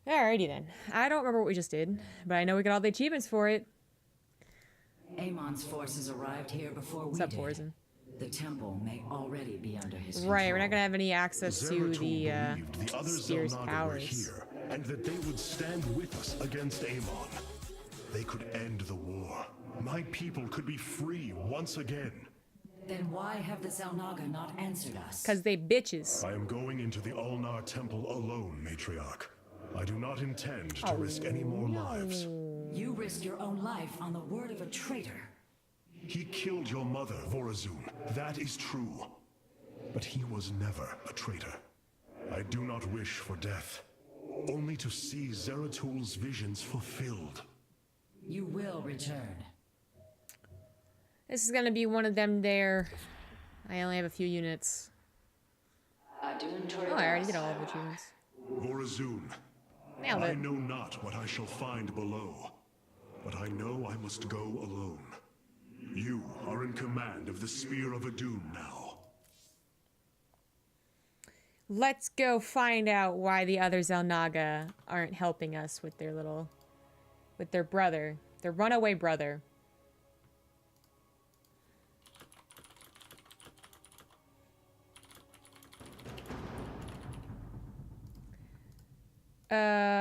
Alrighty then. I don't remember what we just did, but I know we got all the achievements for it. Amon's forces arrived here before What's we up, did. Poison? The temple may already be under his control. Right, we're not gonna have any access to Zeratul the believed the other spear's Zelnaga powers. were here, and that they would stand with us against Amon. They could end the war. My people could be free once again. Then why have the Zelnaga not answered us? Cause they bitches. I am going into the Ulnar Temple alone, Matriarch. I do not intend to risk any more lives. You risked your own life on the word of a traitor. He killed your mother, Vorazun. That is true. But he was never a traitor. I do not wish for death, only to see Zeratul's visions fulfilled. You will return. This is gonna be one of them there. I only have a few units. Oh, I already did all of the achievements. Vorazun, Nailed I it. know not what I shall find below, but I know I must go alone. You are in command of the Spear of Adun now. Let's go find out why the other Zelnaga aren't helping us with their little... with their brother. Their runaway brother.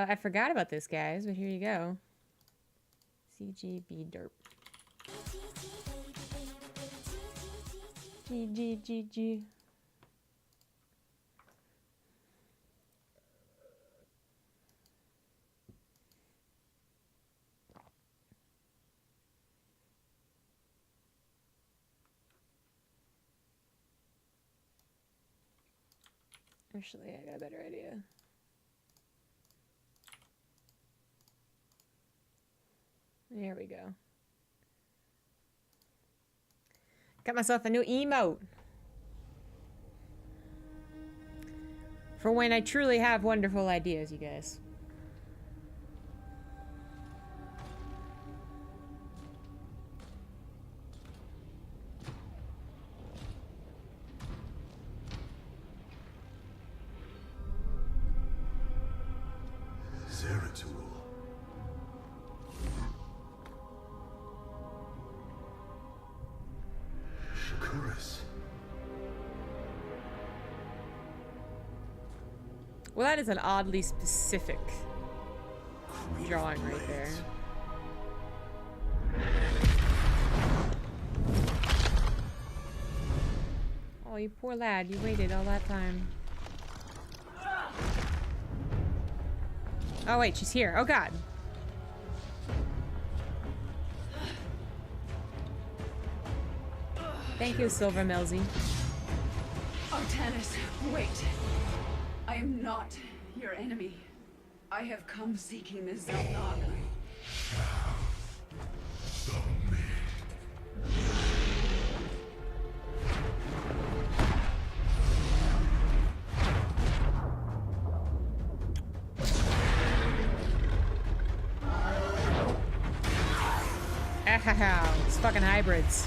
I forgot about this, guys, but here you go. CGB derp. GGGG. Actually, I got a better idea. There we go. Got myself a new emote. For when I truly have wonderful ideas, you guys. Zeratul. Shakuras. Well, that is an oddly specific drawing right there. Oh, you poor lad. You waited all that time. Oh, wait. She's here. Oh, God. Thank you, Silver Melzy. Artanis, wait. I am not your enemy. I have come seeking the Zelnaga. Ow, it's fucking hybrids.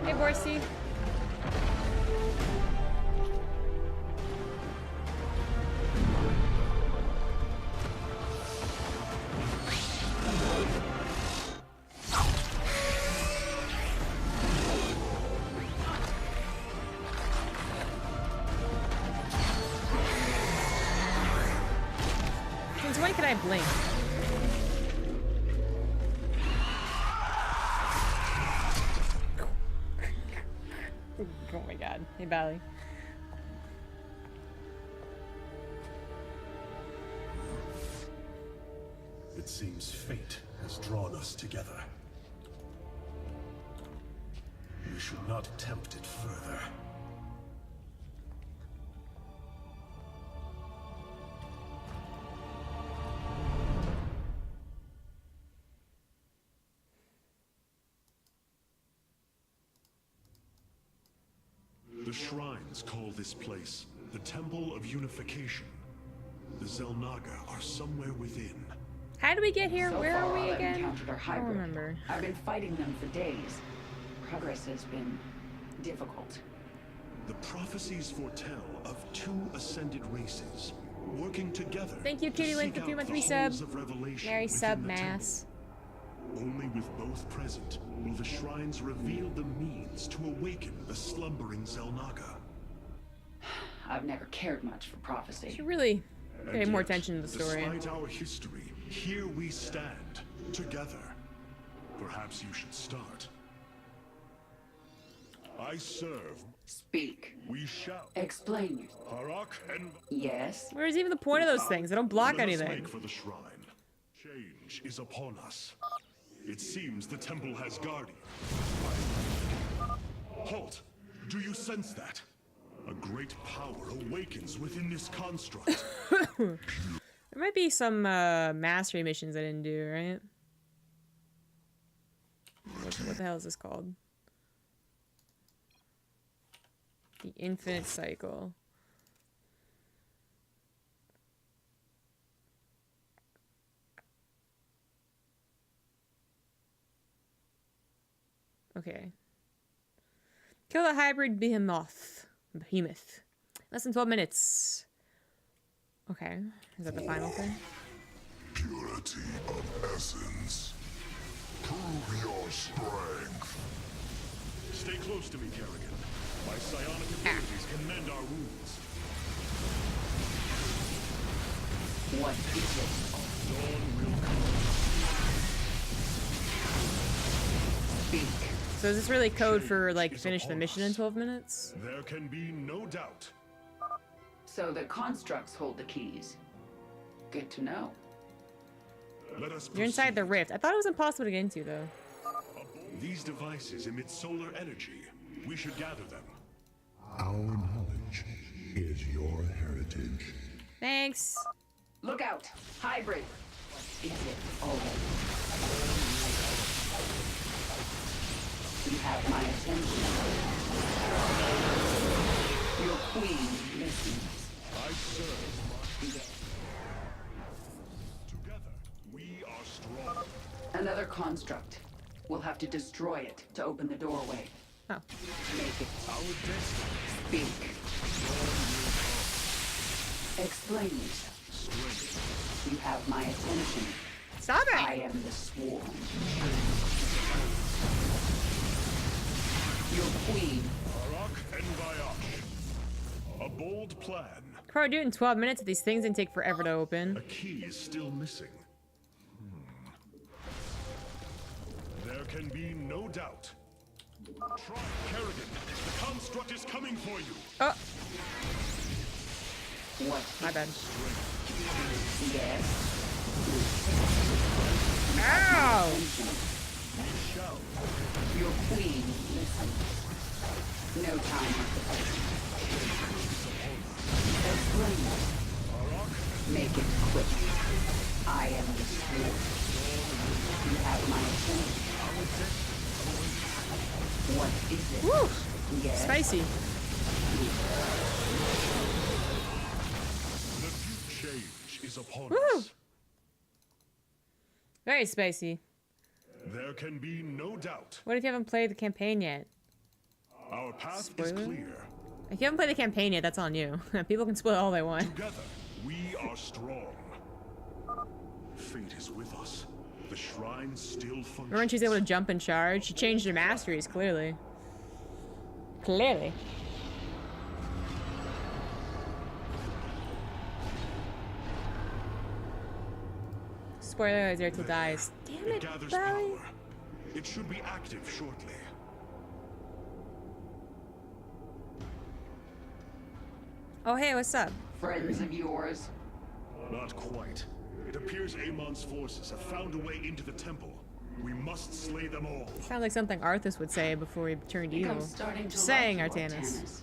Hey, Borsey. Since when can I blink? Oh my god. Hey, Bally. It seems fate has drawn us together. We should not tempt it further. The shrines call this place The Temple of Unification. The Zelnaga are somewhere within. How do we get here? So Where far, are we all I've again? encountered are I don't hybrid. remember. I've been fighting them for days. Progress has been difficult. The prophecies foretell of two ascended races working together. Thank you, to Kitty Lynn, seek for 3 out months the resub. halls of revelation Mary within sub the mass. temple. Only with both present will the shrines reveal the means to awaken the slumbering Zelnaga. I've never cared much for prophecy. Should really pay And more yet, attention to the story. Despite our history, here we stand, together. Perhaps you should start. I serve, Speak. we shall. Explain. Harak and Yes? Where's even the point of those things? They don't block let us anything. make for the shrine. Change is upon us. It seems the temple has guardians. Halt! Do you sense that? A great power awakens within this construct. There might be some mastery missions I didn't do, right? What the hell is this called? The Infinite Cycle. Okay. Kill the hybrid behemoth. Less than 12 minutes. Okay. Is that the final thing? Purity of essence. Prove your strength. Stay close to me, Kerrigan. My psionic abilities can mend our wounds. What is it? Dawn will come. Speak. So is this really code for, like, finish the mission in 12 minutes? There can be no doubt. So the constructs hold the keys. Good to know. Let us You're inside the proceed. rift. I thought it was impossible to get into, though. These devices emit solar energy. We should gather them. Our knowledge is your heritage. Thanks. Look out! Hybrid! Is it? Oh. You have my attention. Your queen listens. I serve. Yes. Together, we are strong. Another construct. We'll have to destroy it to open the doorway. Oh. Make it Our destiny. speak. Explain yourself. Strength. You have my attention. Stop I it! am the swarm. Your queen. Harak and Vayash. A bold plan. Could probably do it in 12 minutes if these things didn't take forever to open. A key is still missing. There can be no doubt. Try, Kerrigan. The construct is coming for you. Oh, What? my bad. Yes. Ow! We shall. Your queen listens. No time for fight. Explain. Make it quick. I am the swarm. You have my attention. What is it? Woo! Yes. Spicy. The deep change is upon Woo! us. Very spicy. There can be no doubt. What if you haven't played the campaign yet? Our path Spoiler? is clear. If you haven't played the campaign yet, that's on you. People can spoil all they want. Together, we are strong. Fate is with us. The shrine still functions. Remember when she was able to jump and charge? She changed her masteries, clearly. Clearly. Spoiler alert, Zeratul dies. Damn It it, gathers Valley. power. It should be active shortly. Oh, hey, what's up? Friends of yours. Not quite. It appears Amon's forces have found a way into the temple. We must slay them all. Sounds like something Arthas would say before he turned Think I'm evil. starting to Just saying, like you, Artanis.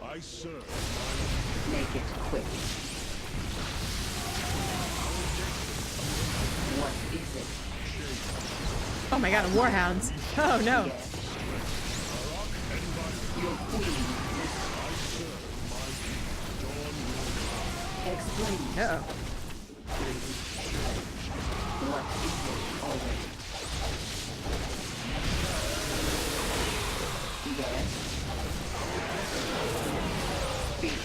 I serve. Make it quick. What is it? Oh my god, Warhounds. Oh no. Yes. Your queen listens. Explain. Uh-oh. What is it already? Yes. Speak.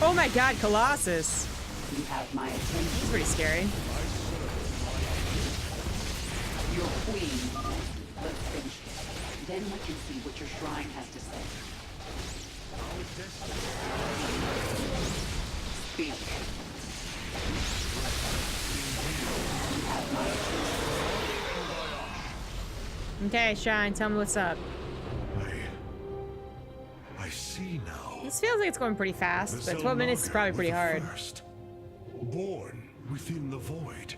Oh my god, Colossus. You have my It's attention. pretty scary. Your queen. Let's finish it. Then we can see what your shrine has to say. Speak. You have my attention. Okay, Shine, tell me what's up. I see now. This feels like it's going pretty fast, The but 12 minutes is probably Zelnaga pretty were hard. the first, born within the void.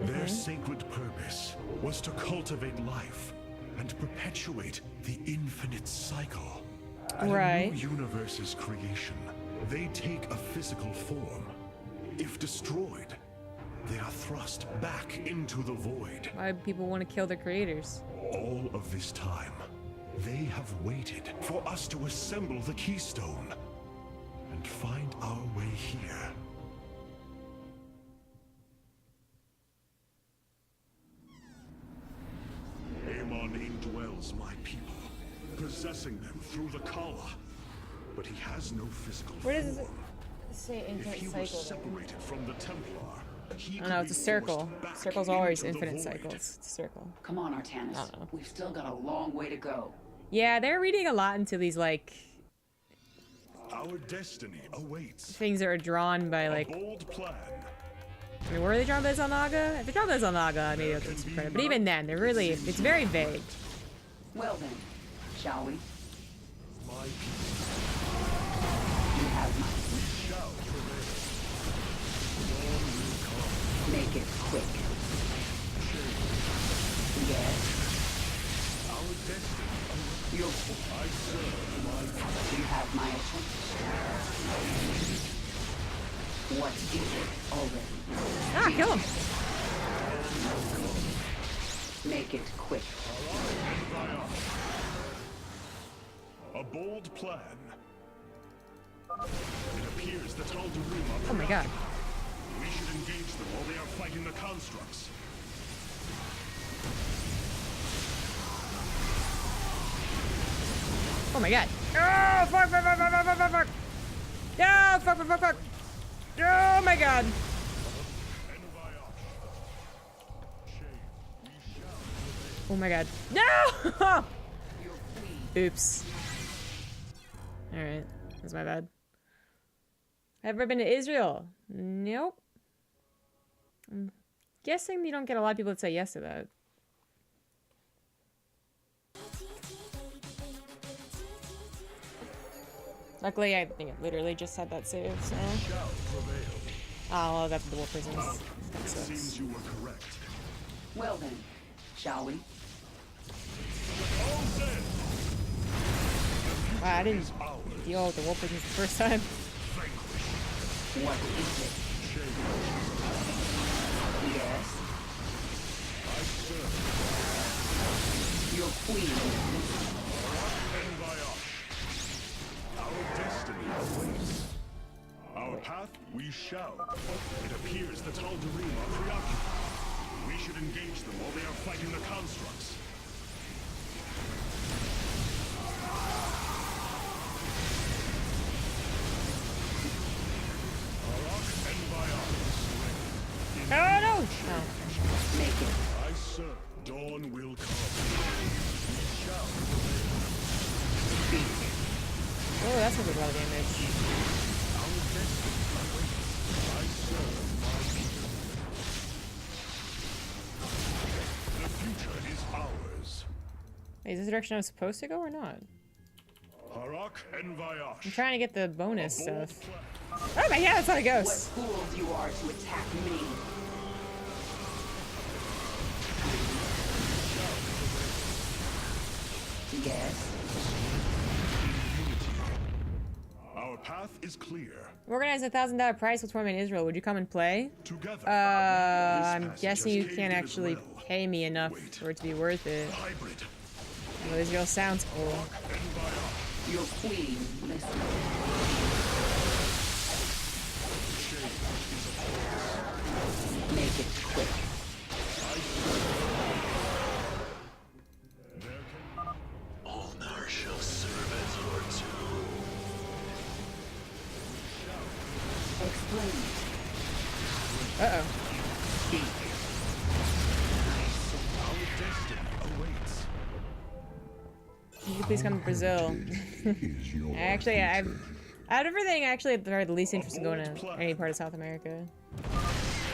Their sacred purpose was to cultivate life and perpetuate the infinite cycle. At Right. a new universe's creation, they take a physical form. If destroyed, they are thrust back into the void. Why do people want to kill their creators? All of this time, they have waited for us to assemble the keystone and find our way here. Amon indwells my people, possessing them through the Kala. But he has no physical Where does form. it say If infinite he cycle? was separated from the Templar, he I could know, be it's a circle. forced back Circle's always into the infinite void. cycles. It's a circle. Come on, Artanis. Uh-oh. We've still got a long way to go. Yeah, they're reading a lot into these, like, Our destiny awaits. things that are drawn by, A like, bold plan. I mean, were they drawn by Zelnaga? If they're drawn by Zelnaga, maybe I'll take some credit. But even then, they're really, it's very vague. Well then, shall we? My people You have my... shall prevail. Dawn will come. Make it quick. Yes. Our destiny awaits. Your... I serve my people. You have my attention. What is it already? Ah, kill him! Make it quick. A bold plan. It appears that Alderaan are Oh my god. We should engage them while they are fighting the constructs. Oh my god. Oh, fuck, fuck, fuck, fuck, fuck, fuck, fuck, fuck. No, fuck, fuck, fuck, fuck. Oh my god. Oh my god. No! Oops. Alright. That's my bad. Have you ever been to Israel? Nope. I'm guessing you don't get a lot of people that say yes to that. Luckily, I think it literally just had that save, so... Shall prevail. Oh, well, that's the wolf prisons. That It sucks. seems you were correct. Well then, shall we? All said. Wow, I didn't Is ours. deal with the wolf prisons the first time. What is it? Yes. I serve. Your queen. Enviosh. Our destiny awaits. Our path we shall. It appears that Alderaan are preoccupied. We should engage them while they are fighting the constructs. Arak Enviosh. Oh, no! No. Make it. I serve. Dawn will come. We shall. Speak. Oh, that's gonna be a lot of damage. Our destiny awaits. I serve my people. The future is ours. Wait, is this the direction I was supposed to go or not? Harak Enviosh. I'm trying to get the bonus A bold stuff. plan. Oh my god, that's how it What goes! fools you are to attack me. Yes. Our path is clear. Organize a $1,000 prize with tournament in Israel. Would you come and play? Together. I'm This guessing you passage can't has caved in actually as well. pay me enough Wait. for it to be worth it. Hybrid. Well, Israel sounds cool. Enviosh. Your queen listens. Make it quick. Ulnar shall serve as your tomb. Explain. Uh-oh. Speak. Our destiny awaits. You can please come to Brazil. Is your Actually, I've... future. Out of everything, actually, I've the least interest in going to any part of South America.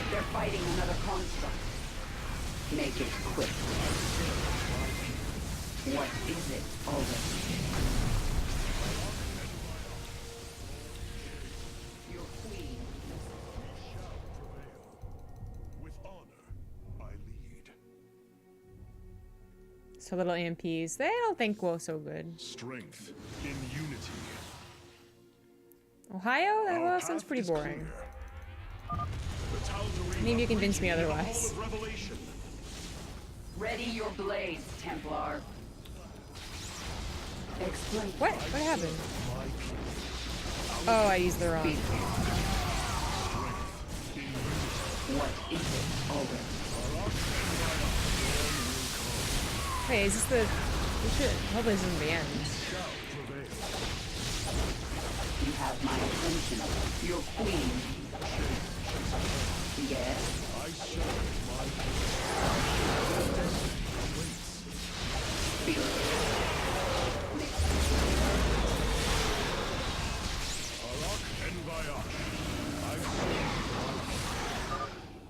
They're fighting another construct. Make it quick. What is it already? Your queen. With honor, I lead. So little EMPs. They don't think go so good. Strength in unity. Ohio? That Our well, sounds path pretty is boring. clear. The Tal'Darim Maybe you are convince me preaching the otherwise. hall of revelation. Ready your blades, Templar. Explain. What? What happened? My people. Oh, I used the wrong. Speak. Strength in unity. What is it already? Hey, is this the... We should... Hopefully this isn't the end. Shall prevail. You have my attention. Your queen. Yes. I serve my people. Speak. Arak and Vayash.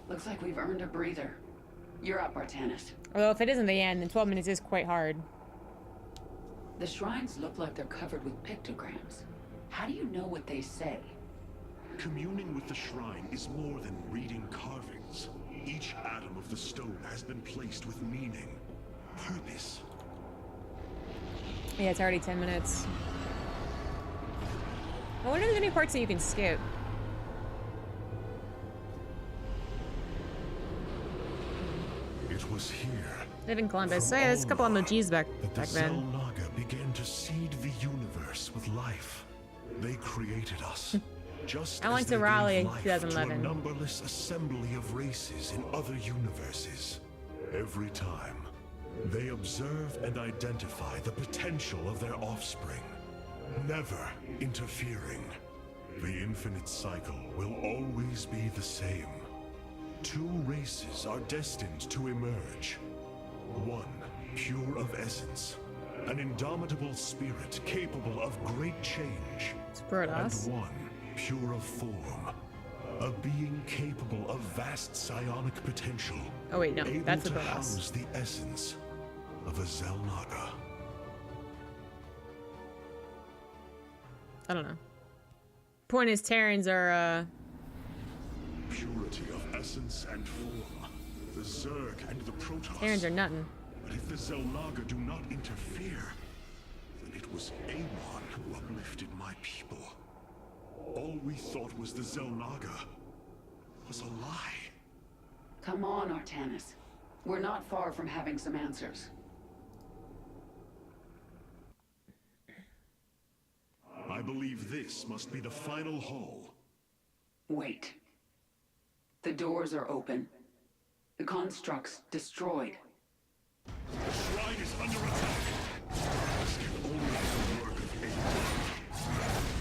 I Looks like we've earned a breather. You're up, Artanis. Although if it isn't the end, then 12 minutes is quite hard. The shrines look like they're covered with pictograms. How do you know what they say? Communing with the shrine is more than reading carvings. Each atom of the stone has been placed with meaning, purpose. Yeah, it's already 10 minutes. I wonder if there's any parts that you can skip. It was here Live in Columbus. So from yeah, there's a couple Ulnar emojis back that the then. Xel'Naga began to seed the universe with life. They created us. Just I as went to they gave Raleigh life 2011. to a numberless assembly of races in other universes. Every time, they observe and identify the potential of their offspring, never interfering. The infinite cycle will always be the same. Two races are destined to emerge. One, pure of essence, an indomitable spirit capable of great change. It's Protoss. And one, pure of form, a being capable of vast psionic potential. Oh wait, no, able that's the to Protoss. house the essence of a Xel'Naga. I don't know. Point is, Terrans are, Purity of essence and form. The Zerg and the Protoss. Terrans are nuttin'. But if the Xel'Naga do not interfere, then it was Amon who uplifted my people. All we thought was the Xel'Naga was a lie. Come on, Artanis. We're not far from having some answers. I believe this must be the final hall. Wait. The doors are open. The construct's destroyed. The shrine is under attack. This can only be the work of Amon.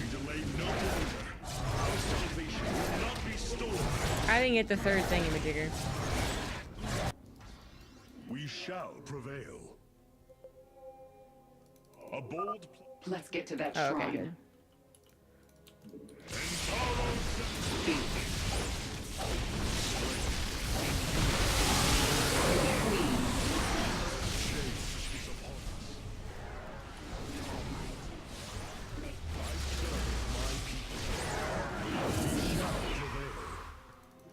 We delay no longer. Our salvation will not be stolen. I didn't get the third thing in the digger. We shall prevail. A bold Let's get to that Oh, shrine. okay, good. Speak. Queen.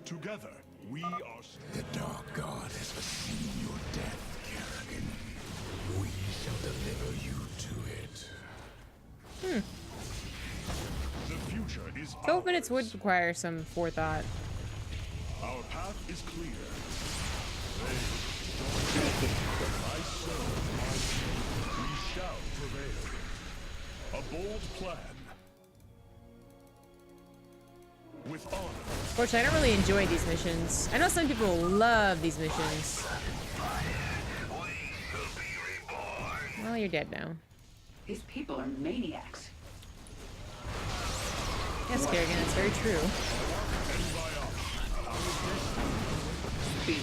Together, we are. The Dark God has foreseen your death, Kerrigan. We shall deliver you to it. The future is 12 minutes would ours. require some forethought. Our path is clear. I serve my people. We shall prevail. A bold plan. With honor. Fortunately, I don't really enjoy these missions. I know some people love these missions. Well, you're dead now. These people are maniacs. Yes, Kerrigan, that's very true. Speak.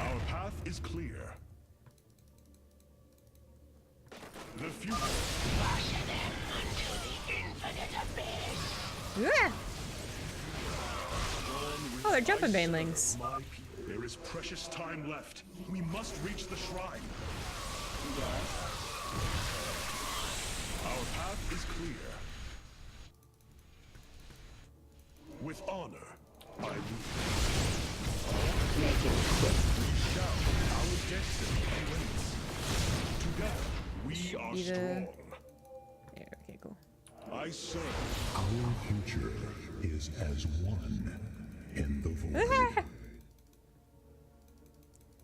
Our path is clear. The future. Yeah. Oh, they're jumping banelings. My people. There is precious time left. We must reach the shrine. Our path is clear. With honor, I will. Make it quick. We shall. Our destiny awaits. Together, we are be the- strong. Yeah, okay, cool. I serve. Our future is as one in the void.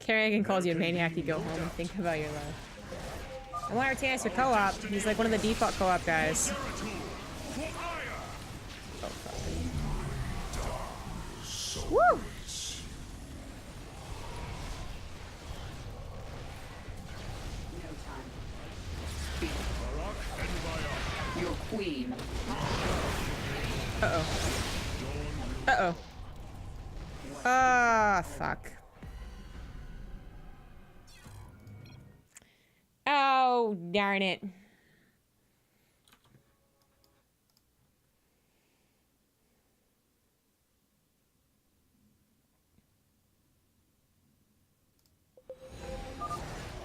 Kerrigan calls you a maniac, you go home and think about your life. I want Artanis for co-op. He's like one of the default co-op guys. Oh, fuck. Woo! No time. Speak. Your queen. Uh-oh. Uh-oh. Ah, fuck. Oh, darn it.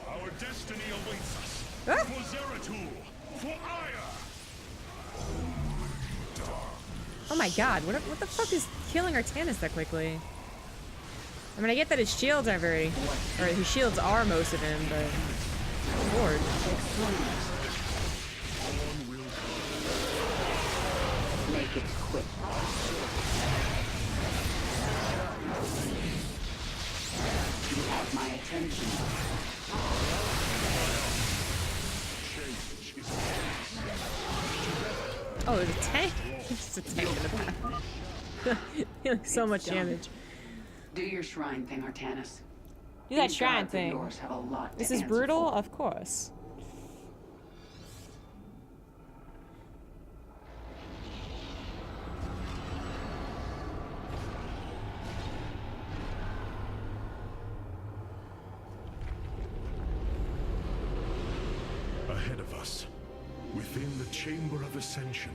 Our destiny awaits us. Ah! For Zeratul. For Aya. Oh my god, what the fuck is killing Artanis that quickly? I mean, I get that his shields aren't very... Or his shields are most of him, but... Lord. Make it quick. You have my attention. Oh, there's a tank? Just a tank in the back. Dealing so much done. damage. Do your shrine thing, Artanis. Do that These shrine gods of thing. yours have a lot This to is answer brutal? for. Of course. Ahead of us, within the Chamber of Ascension,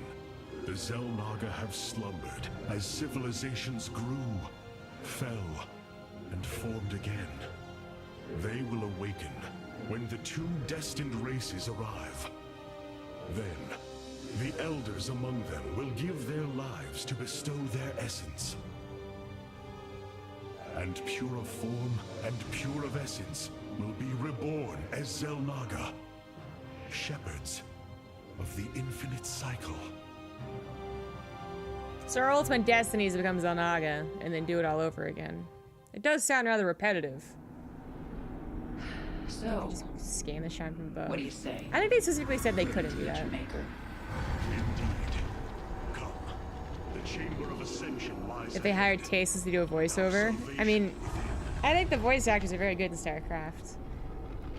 the Xel'Naga have slumbered as civilizations grew, fell, and formed again. They will awaken when the two destined races arrive. Then, the elders among them will give their lives to bestow their essence. And pure of form and pure of essence will be reborn as Xel'Naga. Shepherds of the infinite cycle. So our ultimate destiny is to become Xel'Naga and then do it all over again. It does sound rather repetitive. So, Just scan the shrine from above. what do you say? I think they specifically said they couldn't do Teacher that. maker. Indeed. Come. The Chamber of Ascension lies If they hired Tasis to do a voiceover. I mean, I think the voice actors are very good in StarCraft.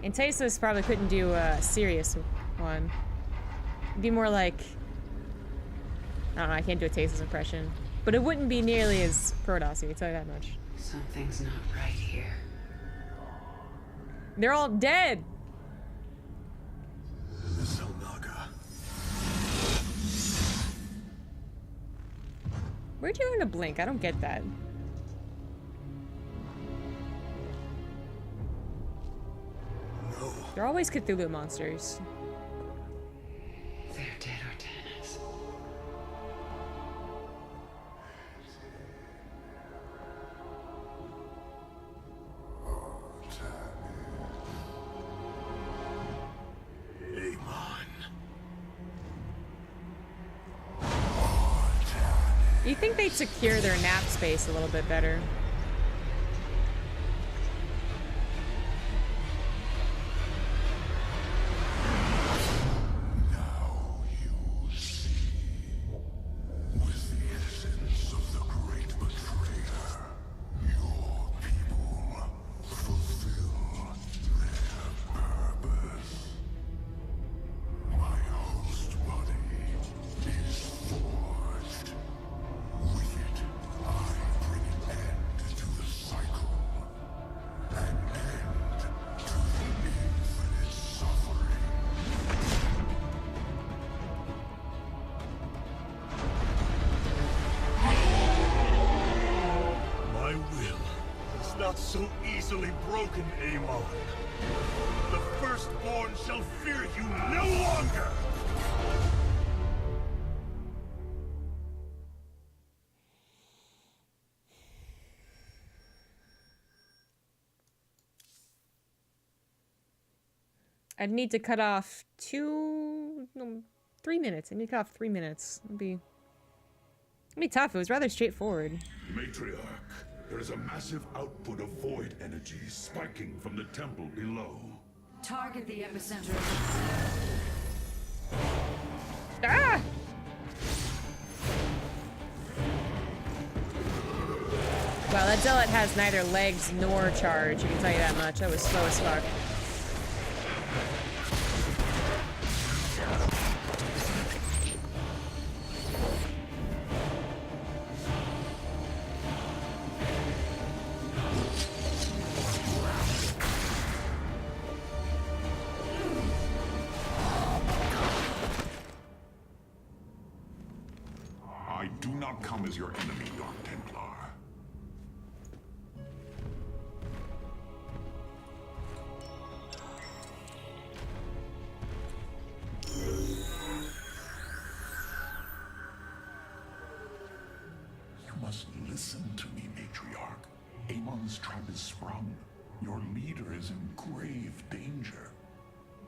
And Tasis probably couldn't do a serious one. It'd be more like... I don't know, I can't do a Tasis impression. But it wouldn't be nearly as Protoss-y, I'll tell you that much. Something's not right here. They're all dead! Xel'Naga. Where'd you learn to blink? I don't get that. No. They're always Cthulhu monsters. They're dead, Artanis. You think they'd secure their nap space a little bit better? so easily broken, Amon. The firstborn shall fear you no longer! I'd need to cut off 3 minutes. I need to cut off 3 minutes. It'd be tough. It was rather straightforward. Matriarch, there is a massive output of void energy spiking from the temple below. Target the epicenter of Ah! Well, that zealot has neither legs nor charge, I can tell you that much. That was slow as fuck. I do not come as your enemy, Dark Templar. You must listen to me, Matriarch. Amon's tribe is sprung. Your leader is in grave danger.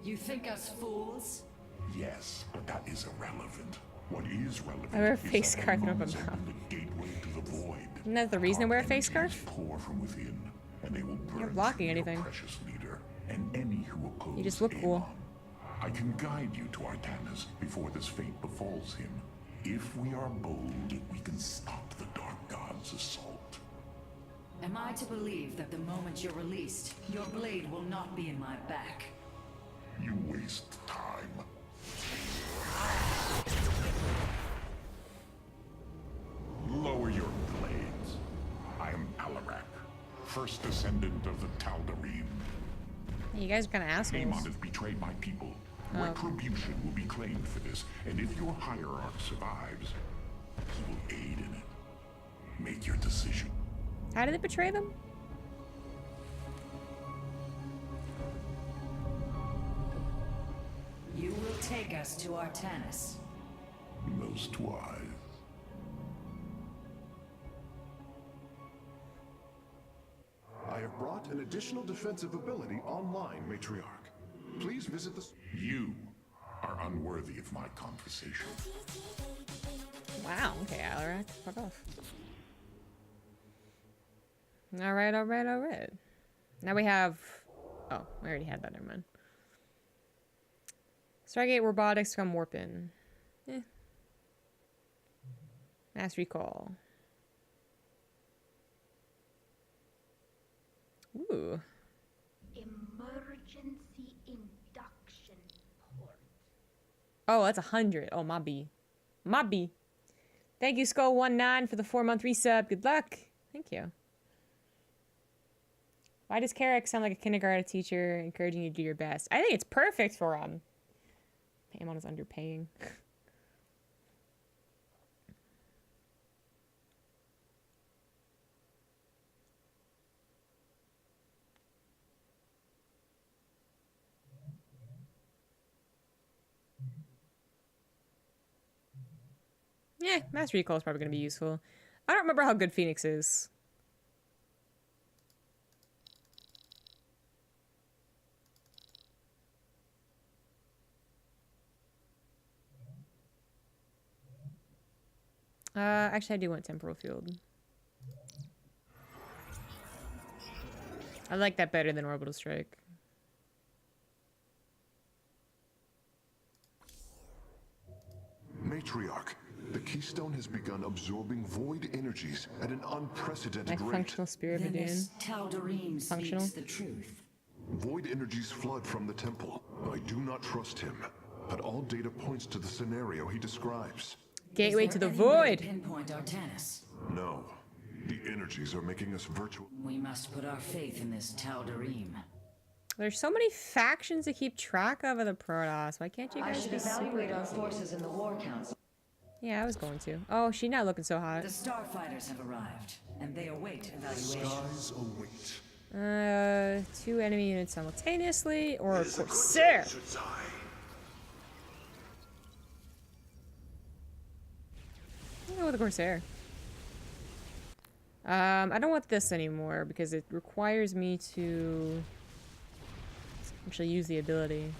You think us fools? Yes, but that is irrelevant. What is relevant I wear a is face that scarf and Amon's open mouth. opened the gateway to the void. Isn't that the reason I wear a face Dark scarf? energies pour from within, and they will burn blocking through anything. Your precious leader and any who oppose You just look cool. Amon. I can guide you to Artanis before this fate befalls him. If we are bold, we can stop the Dark God's assault. Am I to believe that the moment you're released, your blade will not be in my back? You waste time. Lower your blades. I am Alarak, first descendant of the Tal'Darim. You guys are kind of assholes. Amon has betrayed my people. Retribution will be claimed for this, and if your hierarch survives, he will aid in it. Make your decision. How did they betray them? You will take us to Artanis. Most wise. I have brought an additional defensive ability online, Matriarch. Please visit the... You are unworthy of my conversation. Wow, okay, Alarak, fuck off. Alright, alright, alright. Now we have... Oh, we already had that, never mind. Stargate robotics come warping. Mass recall. Ooh. Emergency induction port. Oh, that's 100. Oh, my B. My B. Thank you, Skull19, for the 4-month resub. Good luck. Thank you. Why does Carrick sound like a kindergarten teacher encouraging you to do your best? I think it's perfect for him. Paimon is underpaying. Yeah, mass recall is probably going to be useful. I don't remember how good Phoenix is. Actually, I do want Temporal Field. I like that better than Orbital Strike. Matriarch, the Keystone has begun absorbing void energies at an unprecedented My rate. functional spirit Then Bedian. this Tal'Darim Functional? speaks the truth. Void energies flood from the temple. I do not trust him, but all data points to the scenario he describes. Gateway Is to there the any way void. to pinpoint Artanis? No. The energies are making us virtual. We must put our faith in this Tal'Darim. There's so many factions to keep track of the Protoss. Why can't you I guys should just evaluate our forces in the War Council. Yeah, I was going to. Oh, she's not looking so hot. The Starfighters have arrived, and they await The evaluation. skies await. 2 enemy units simultaneously, or a Corsair. I'll go with the Corsair. I don't want this anymore because it requires me to actually use the ability.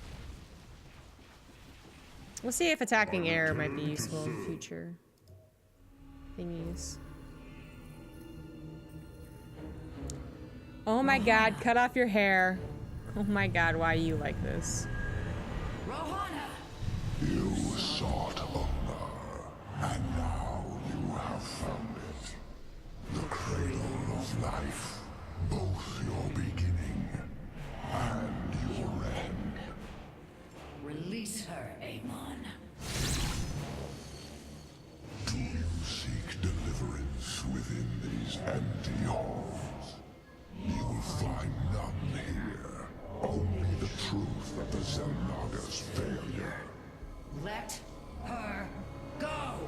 We'll see if attacking air might be useful in future thingies. Oh my god, cut off your hair. Oh my god, why are you like this? Rohana! You sought honor, and now you have found it. The cradle of life, both your beginning and your end. Release her, Amon. Do you seek deliverance within these empty halls? You will find none here. Only the truth of the Zelnaga's failure. Let her go!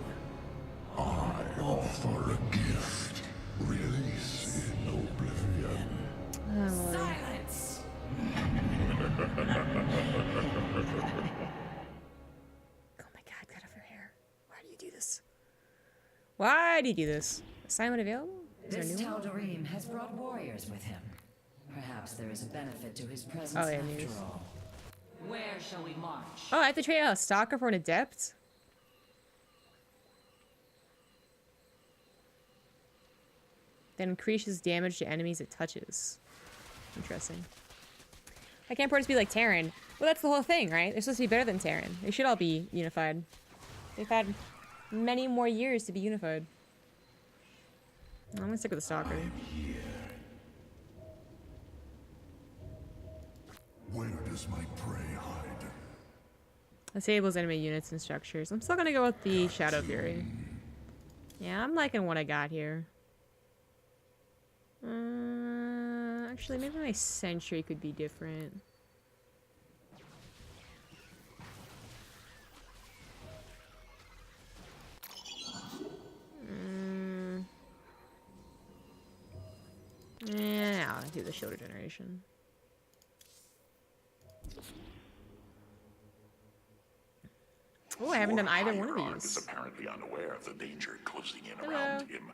I offer a gift. Release in oblivion. Silence! Oh my god, cut off your hair. Why do you do this? Why do you do this? Assignment available? Is there a This new one? Tal'Darim has brought warriors with him. Perhaps there is a benefit to his presence Oh, yeah, after news. all. Where shall we march? Oh, I have to trade out a stalker for an adept? That increases damage to enemies it touches. Interesting. I can't afford to be like Terran. Well, that's the whole thing, right? They're supposed to be better than Terran. They should all be unified. They've had many more years to be unified. I'm gonna stick with the stalker. Where does my prey hide? Disables enemy units and structures. I'm still gonna go with the Shadow Fury. Yeah, I'm liking what I got here. Actually, maybe my Sentry could be different. Yeah, I'll do the Shield Regeneration. Oh, I haven't done either one of Hierarch is these. apparently unaware of the danger closing in Hello. around him.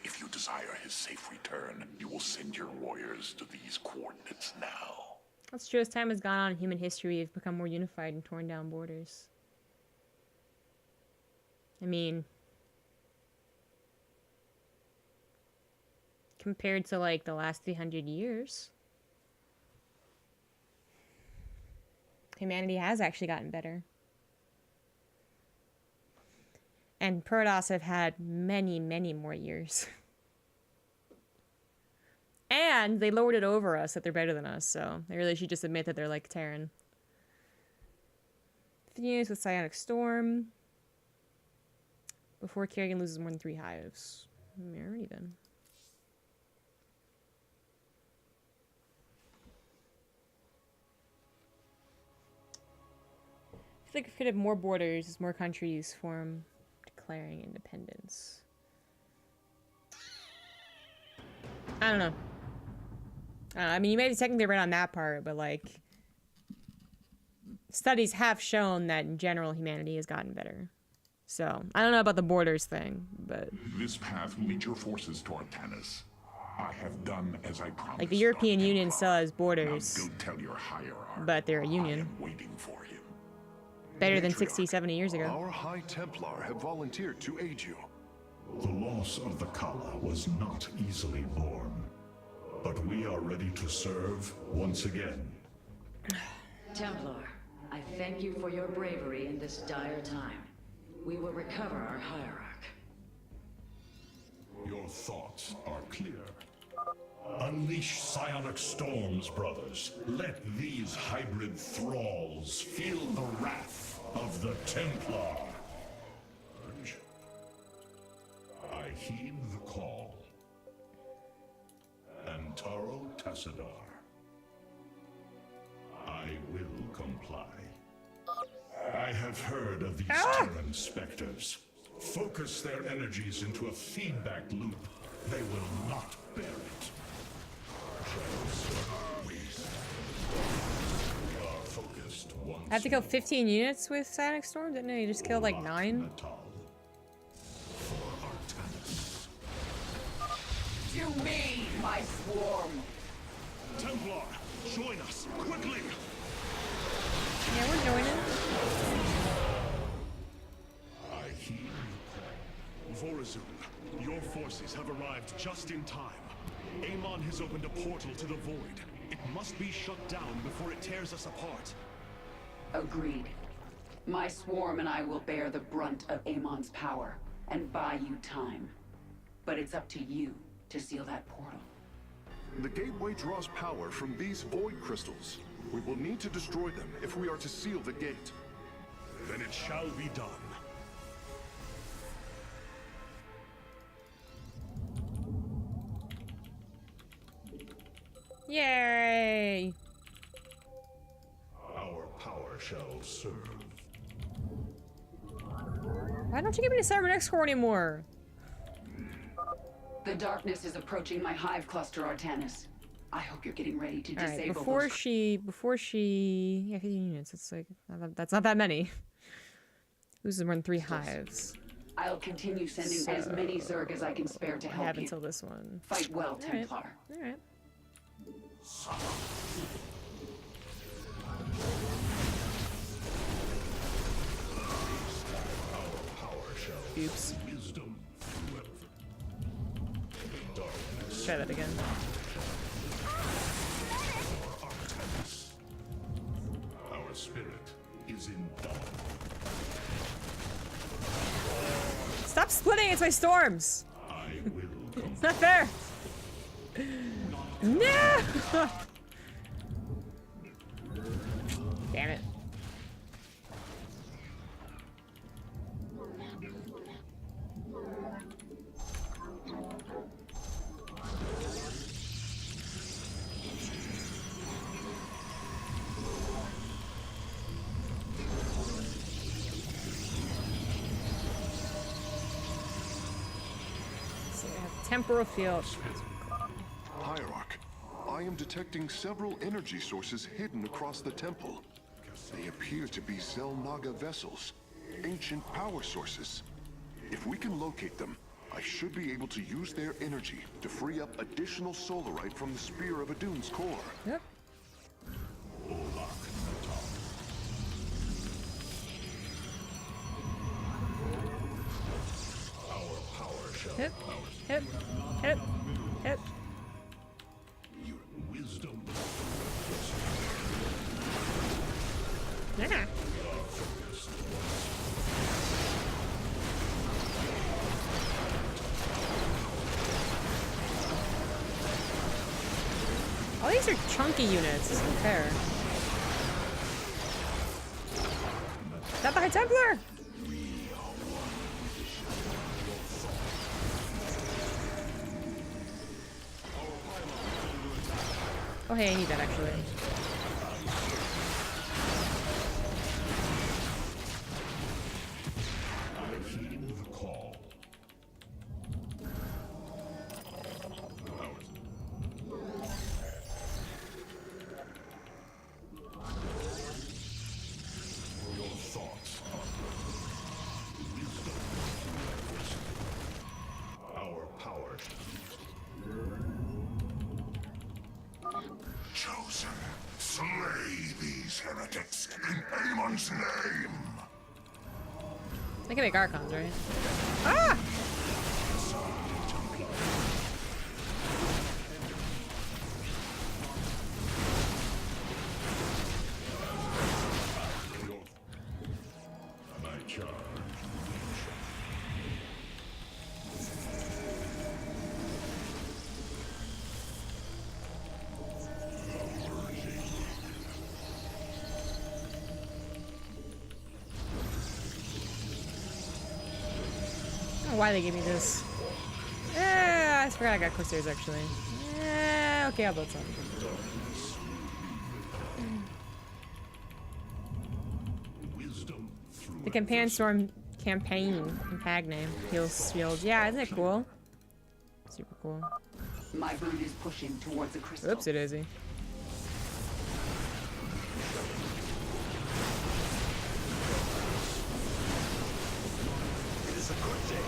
If you desire his safe return, you will send your warriors to these coordinates now. That's true. As time has gone on in human history, we've become more unified and torn down borders. I mean, compared to like the last 300 years, humanity has actually gotten better. And Protoss have had many, many more years. And they lowered it over us that they're better than us, so they really should just admit that they're like Terran. Fuse with Psionic Storm. Before Kerrigan loses more than 3 hives. Alrighty then. I feel like if we could have more borders as more countries form declaring independence. I don't know. I mean, you may be technically right on that part, but like, studies have shown that in general humanity has gotten better. So, I don't know about the borders thing, but This path will lead your forces toward Tanis. I have done as I promised. like the European Dr. Union Templar. still has Now borders, go tell your hierarch. but they're a I union. am waiting for him. Better than Matriarch, 60, 70 years ago. Our High Templar have volunteered to aid you. The loss of the Kala was not easily borne. But we are ready to serve once again. Templar, I thank you for your bravery in this dire time. We will recover our hierarch. Your thoughts are clear. Unleash psionic storms, brothers. Let these hybrid thralls feel the wrath of the Templar. I heed the call. Antaro Tassadar. I will comply. I have heard of these Terran specters. Focus their energies into a feedback loop. They will not bear it. I have to kill 15 units with Sonic Storm? Didn't I just kill like 9? To me, my swarm. Templar, join us, quickly! Yeah, we're joining. I hear you. Vorazun, your forces have arrived just in time. Amon has opened a portal to the void. It must be shut down before it tears us apart. Agreed. My swarm and I will bear the brunt of Amon's power and buy you time. But it's up to you to seal that portal. The gateway draws power from these void crystals. We will need to destroy them if we are to seal the gate. Then it shall be done. Yay! Our power shall serve. Why don't you give me the Cybernex core anymore? The darkness is approaching my hive cluster, Artanis. I hope you're getting ready to Alright, disable before she... Yeah, 15 units, that's like... That's not that many. Who's more than 3 hives? I'll continue sending as many Zerg as I can spare to I help have you. until this one. Fight well, Templar. Alright. Oops. Let's try that again. Our spirit is in dawn. Stop splitting! It's my storms! I will It's not fair! No! Damn it. So we have temporal field. Hierarch, I am detecting several energy sources hidden across the temple. They appear to be Zelnaga vessels, ancient power sources. If we can locate them, I should be able to use their energy to free up additional solarite from the Spear of Adun's core. Yep. Hip, hip, hip, hip. Your wisdom. Yeah. All these are chunky units. This isn't fair. Is that the High Templar? Oh hey, I need that actually. Chosen, slay these heretics in Amon's name! They can make Archons, right? Ah! I don't know why they gave me this. I forgot I got Corsairs actually. Okay, I'll build some. The Campaign Storm campaign name. Heals shield. Yeah, isn't it cool? Super cool. My brood is pushing towards a crystal. Oops, it is. It is a good day.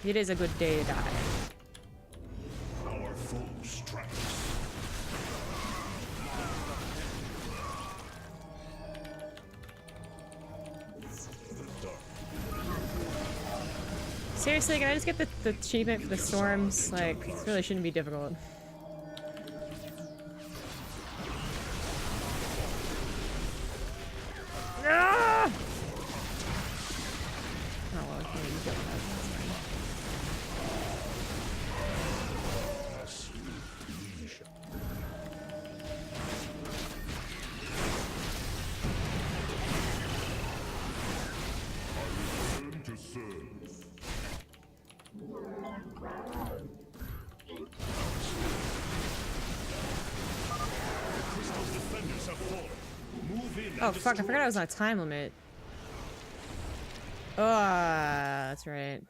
It is a good day to die. Our foe strikes. Seriously, can I just get the achievement for the storms? Like, this really shouldn't be difficult. Ah! Oh well, I can't even kill that. That's fine. Return to serve. Crystal's defenders have fallen. Move in. Oh fuck, I forgot I was on a time limit. Oh, that's right.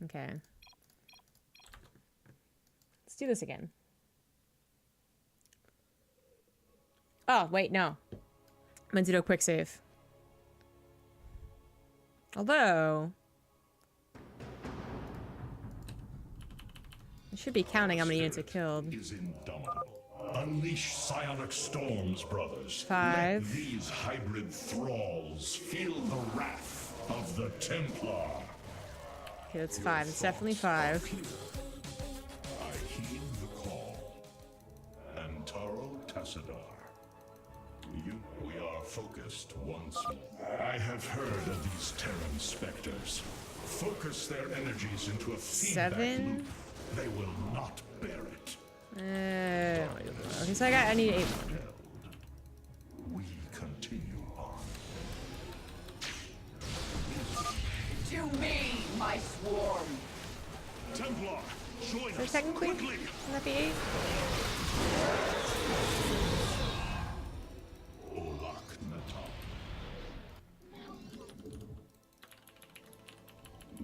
Okay. Let's do this again. Oh, wait, no. I meant to do a quick save. Although... it should be counting how many units it killed. Is indomitable. Unleash psionic storms, brothers. 5. Let these hybrid thralls feel the wrath of the Templar. Okay, that's 5. It's definitely 5. I heed the call. Antaro Tassadar. We are focused once more. I have heard of these Terran specters. Focus their energies into a feedback 7. loop. They will not bear it. Okay, so I need 8. We continue on. To me, my swarm. Templar, join So us technically, quickly. can that be 8? Olak Natal.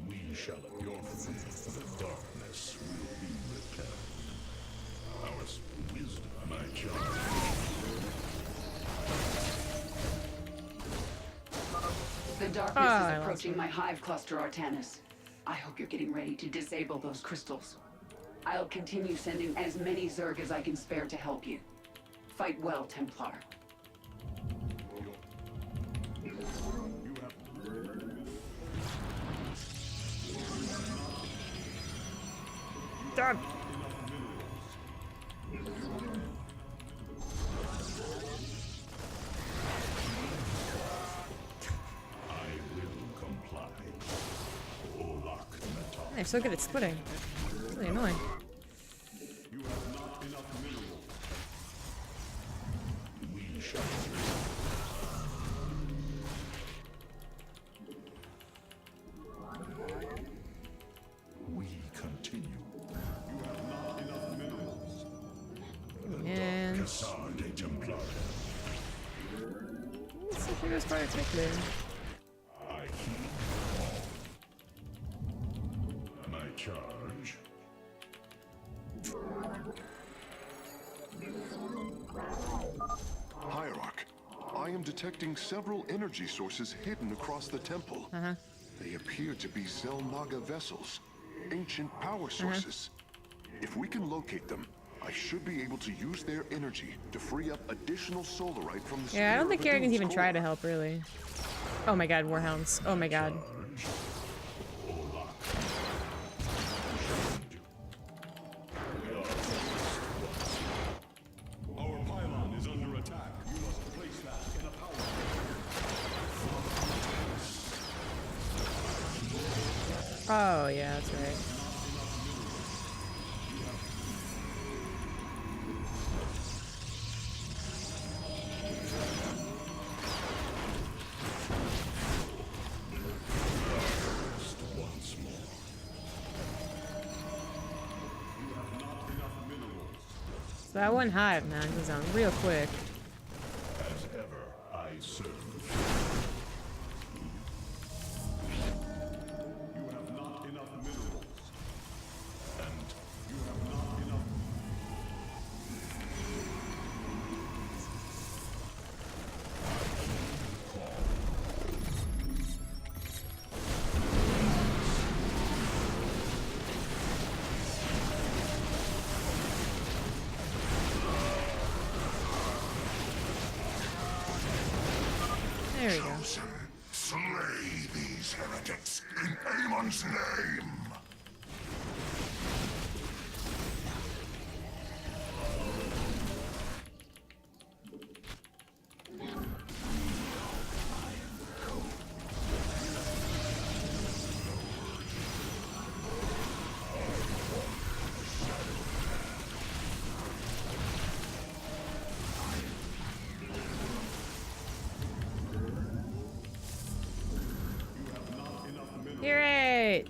We shall your faith. The darkness will be repelled. Our wisdom, my child. The darkness is approaching my hive cluster, Artanis. I hope you're getting ready to disable those crystals. I'll continue sending as many Zerg as I can spare to help you. Fight well, Templar. Done. I will comply. Olak Natal. They're so good at splitting. It's really annoying. You have not enough minerals. We shall. We continue. You have not enough minerals. And Cassar de Templar. let's see if it goes quite quickly. I heed all. My charge. Hierarch, I am detecting several energy sources hidden across the temple. They appear to be Zelnaga vessels, ancient power sources. If we can locate them, I should be able to use their energy to free up additional solarite from the Yeah, I don't sphere think of Kerrigan's Adun's even tried to core. help, really. Oh my god, Warhounds. Oh my god. Our pylon is under attack. You must place that in a power. Oh, yeah, that's right. Once more. So that one hive, man, goes down real quick. As ever, I serve. You have not enough minerals. And you have not enough. There we go. Slay these heretics in Amon's name! You're right.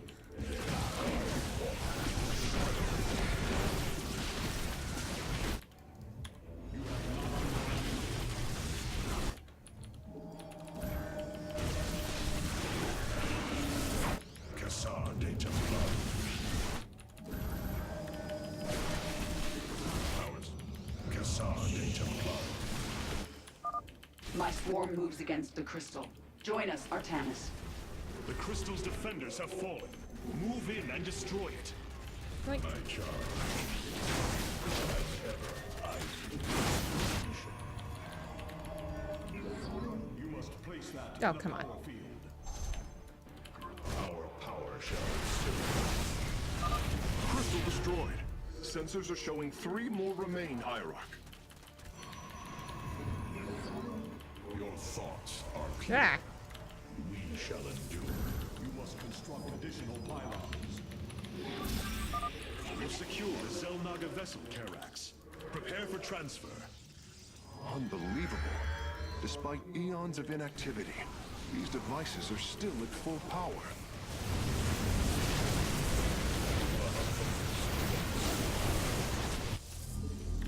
My swarm moves against the crystal. Join us, Artanis. The crystal's defenders have fallen. Move in and destroy it. Wait. My charge. As ever, I You must place that Oh, in the come on. power field. Our power shall Crystal destroyed. Sensors are showing 3 more remain, Hierarch. Your thoughts are clear. Ah. We shall endure. You must construct additional pylons. We'll secure the Zelnaga vessel, Karax. Prepare for transfer. Unbelievable. Despite eons of inactivity, these devices are still at full power.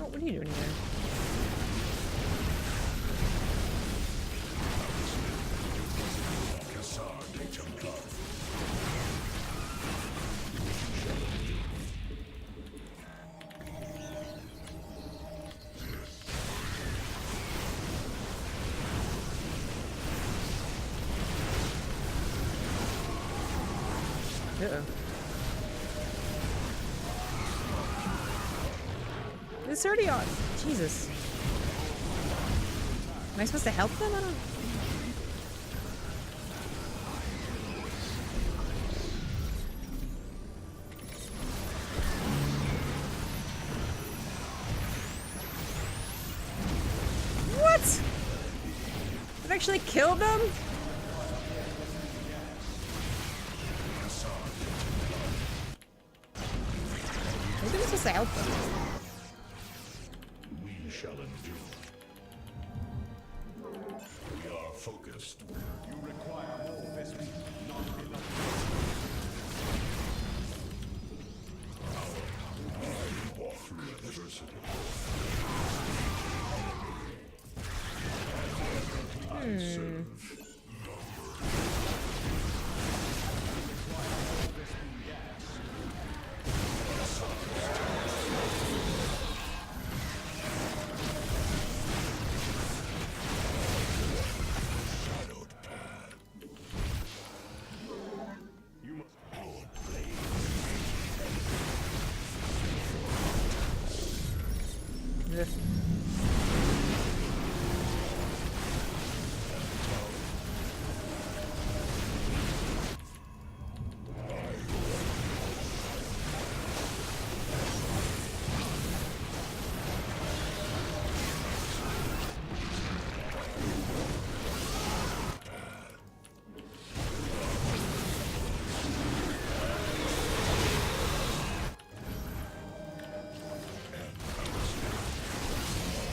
Oh, what are you doing here? Uh-oh. It's already on. Jesus. Am I supposed to help them? I don't... What? I've actually killed them? Maybe I'm supposed to help them. We shall endure. We are focused. You require more Vespi, not enough. Our walk through adversity. I serve. Ugh.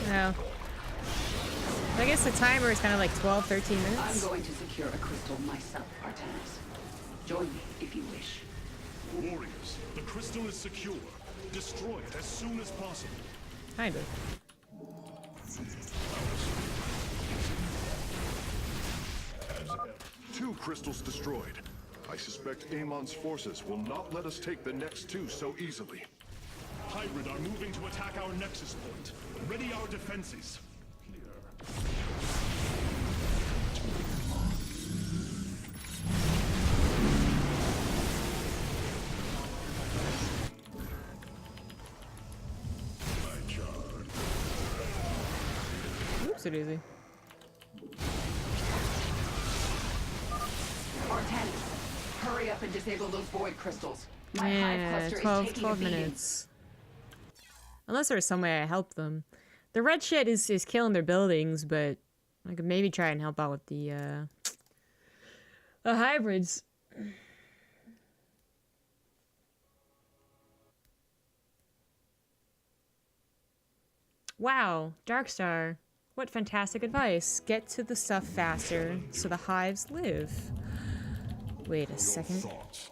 No. I guess the timer is kind of like 12, 13 I'm minutes. going to secure a crystal myself, Artanis. Join me if you wish. Warriors, the crystal is secure. Destroy it as soon as possible. Kind of. 2 crystals destroyed. I suspect Amon's forces will not let us take the next 2 so easily. Hybrid are moving to attack our nexus point. Ready our defenses. Oops, it easy. Artanis, hurry up and disable those void crystals. My hive Yeah, cluster 12, is taking 12 a beating. minutes. Unless there's some way I help them. The red shit is killing their buildings, but I could maybe try and help out with the hybrids. Wow, Darkstar. What fantastic advice. Get to the stuff faster so the hives live. Wait a second. Thoughts.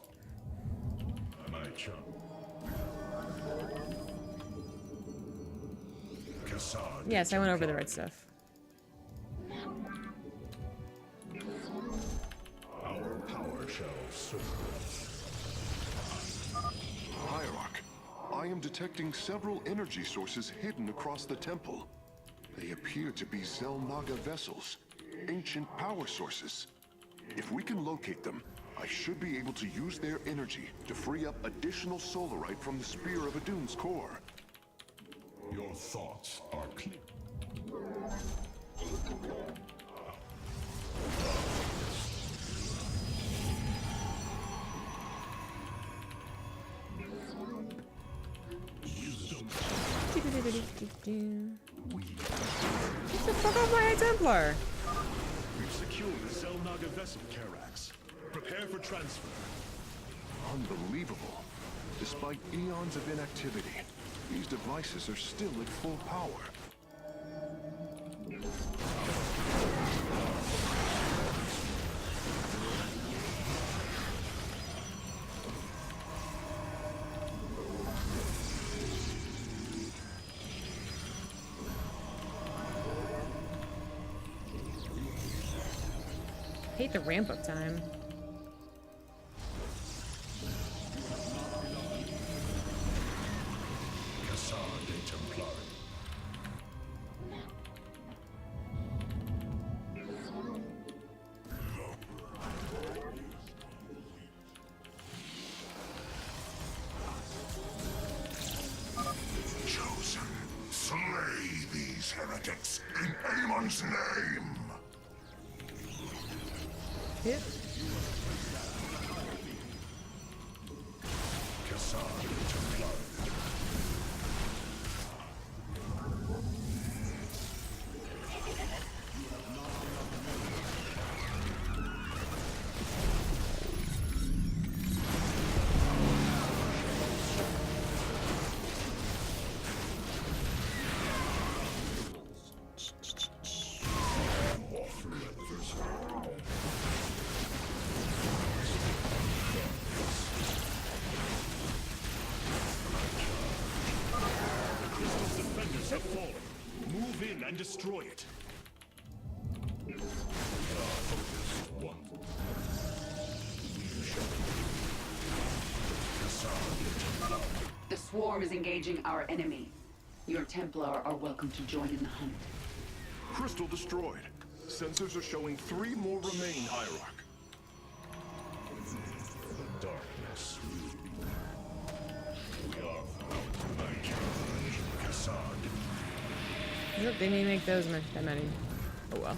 My chum. Cassard. Yes, I went over the red stuff. Our power shall soar. Hierarch, I am detecting several energy sources hidden across the temple. They appear to be Zelnaga vessels, ancient power sources. If we can locate them, I should be able to use their energy to free up additional solarite from the Spear of Adun's core. Your thoughts are clear. Get the fuck off my Templar! We've secured the Zelnaga vessel, Karax. Prepare for transfer. Unbelievable. Despite eons of inactivity, these devices are still at full power. Hate the ramp up time. Cassard de Templar. Chosen, slay these heretics in Amon's name! Yep. Cassard de Templar. Defenders have fallen. Move in and destroy it. Focus one. The swarm is engaging our enemy. Your Templar are welcome to join in the hunt. Crystal destroyed. Sensors are showing 3 more remain, Hierarch. The darkness. We are bound by challenge. Cassard. Yep, they may make those that many. Oh well.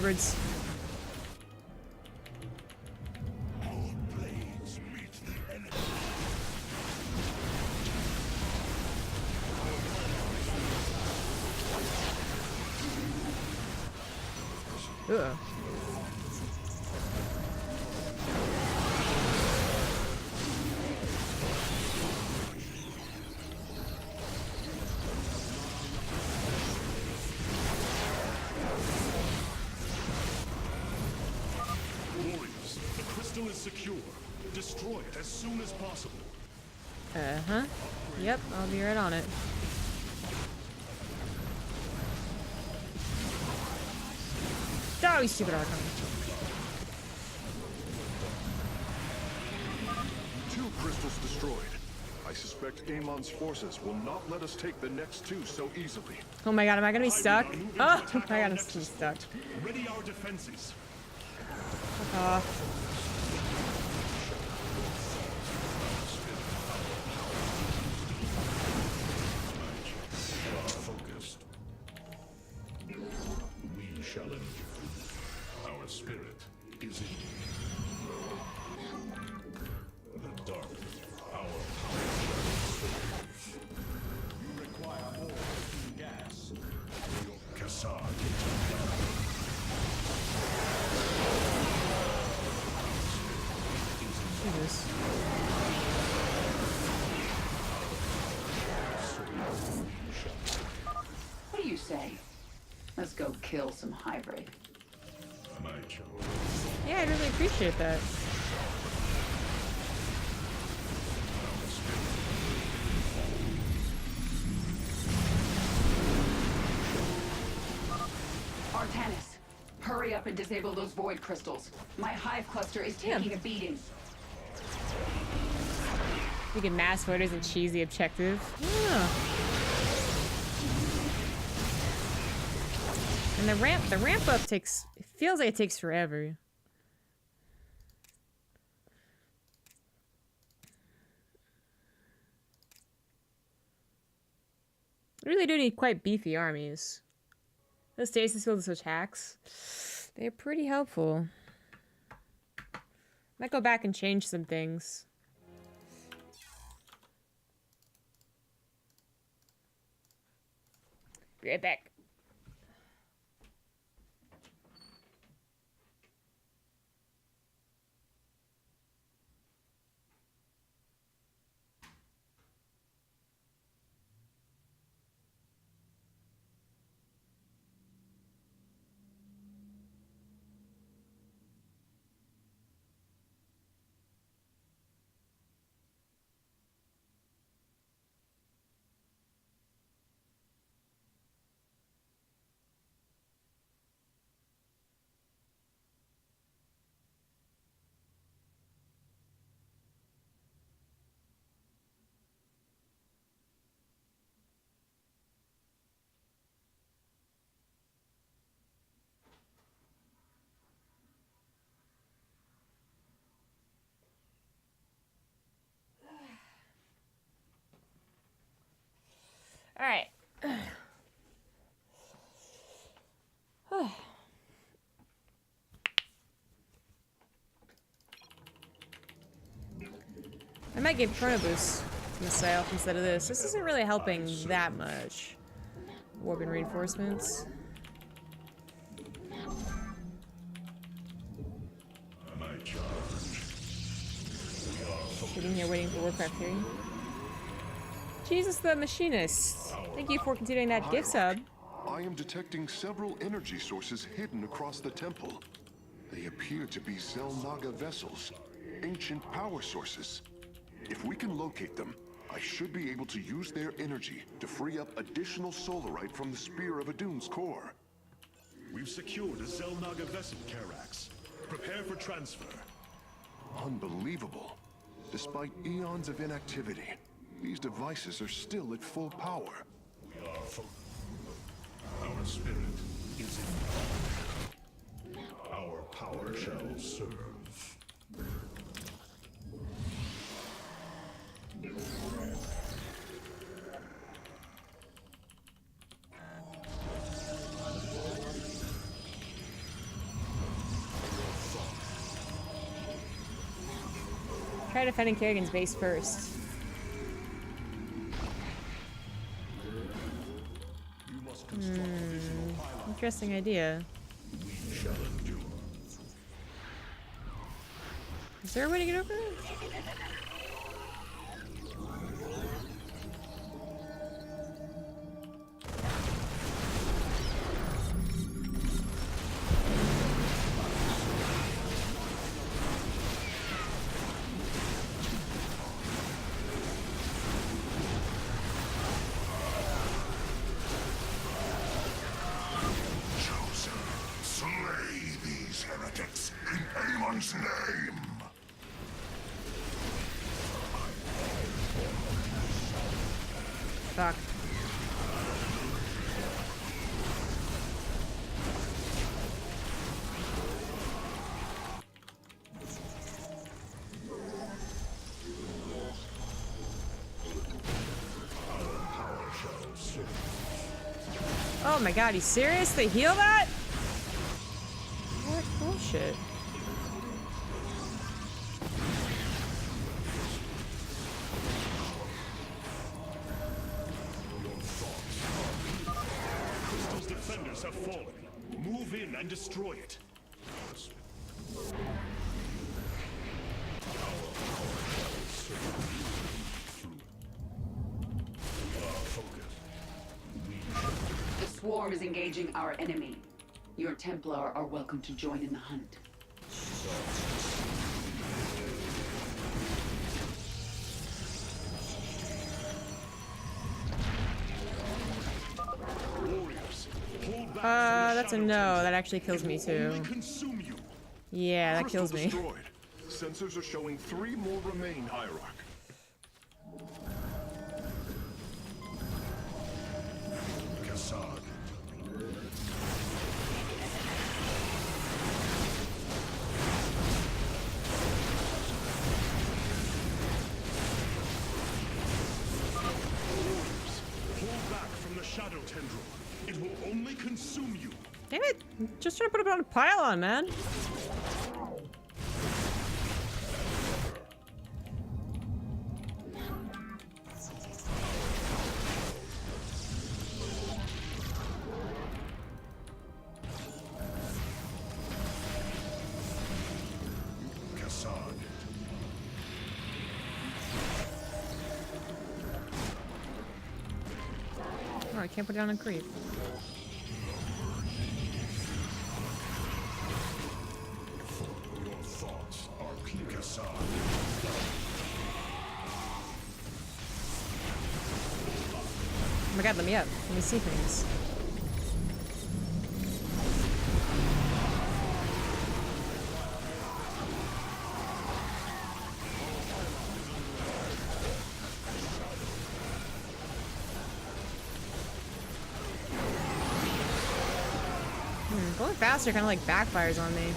hybrids. Ugh. Warriors, the crystal is secure. Destroy it as soon as possible. Uh-huh. Yep, I'll be right on it. Oh, you stupid Archon. 2 crystals destroyed. I suspect Amon's forces will not let us take the next 2 so easily. Oh my god, am I gonna be stuck? Oh my god, I'm so stuck. Ready our defenses. Fuck off. Focused. We shall endure. Our spirit is in the dark. Our you require more gas. Your Kassar. Jesus. What do you say? Let's go kill some hybrid. My choice. Yeah, I really appreciate that. Artanis, hurry up and disable those void crystals. My hive cluster is taking a beating. We can mass voters and cheese the objective. Yeah. And the ramp up takes, it feels like it takes forever. We really do need quite beefy armies. Those stasis fields with hacks, they're pretty helpful. Might go back and change some things. Be right back. All right. I might give Chrono Boost to myself instead of this. This isn't really helping that much. Warp and reinforcements. My charge. Sitting here waiting for Warcraft 3. Jesus the Machinist. Thank you for continuing that gift sub. I am detecting several energy sources hidden across the temple. They appear to be Xel'Naga vessels, ancient power sources. If we can locate them, I should be able to use their energy to free up additional solarite from the Spear of Adun's core. We've secured a Xel'Naga vessel, Karax. Prepare for transfer. Unbelievable. Despite eons of inactivity, these devices are still at full power. We are our spirit is in our power shall serve. Try defending Kerrigan's base first. Interesting idea. Is there a way to get over it? Name. Fuck. Oh my god, he's serious? They heal that? What bullshit? Have fallen. Move in and destroy it. The swarm is engaging our enemy. Your Templar are welcome to join in the hunt. That's a no. That actually kills me too. Yeah, that kills me. Destroyed. Sensors are showing 3 more remain, Hierarch. Pull back from the shadow tendril. It will only consume you. Damn it! I'm just trying to put it on a pylon, man. Oh, I can't put it on a creep. Oh my god, let me up. Let me see things. Going faster kind of like backfires on me.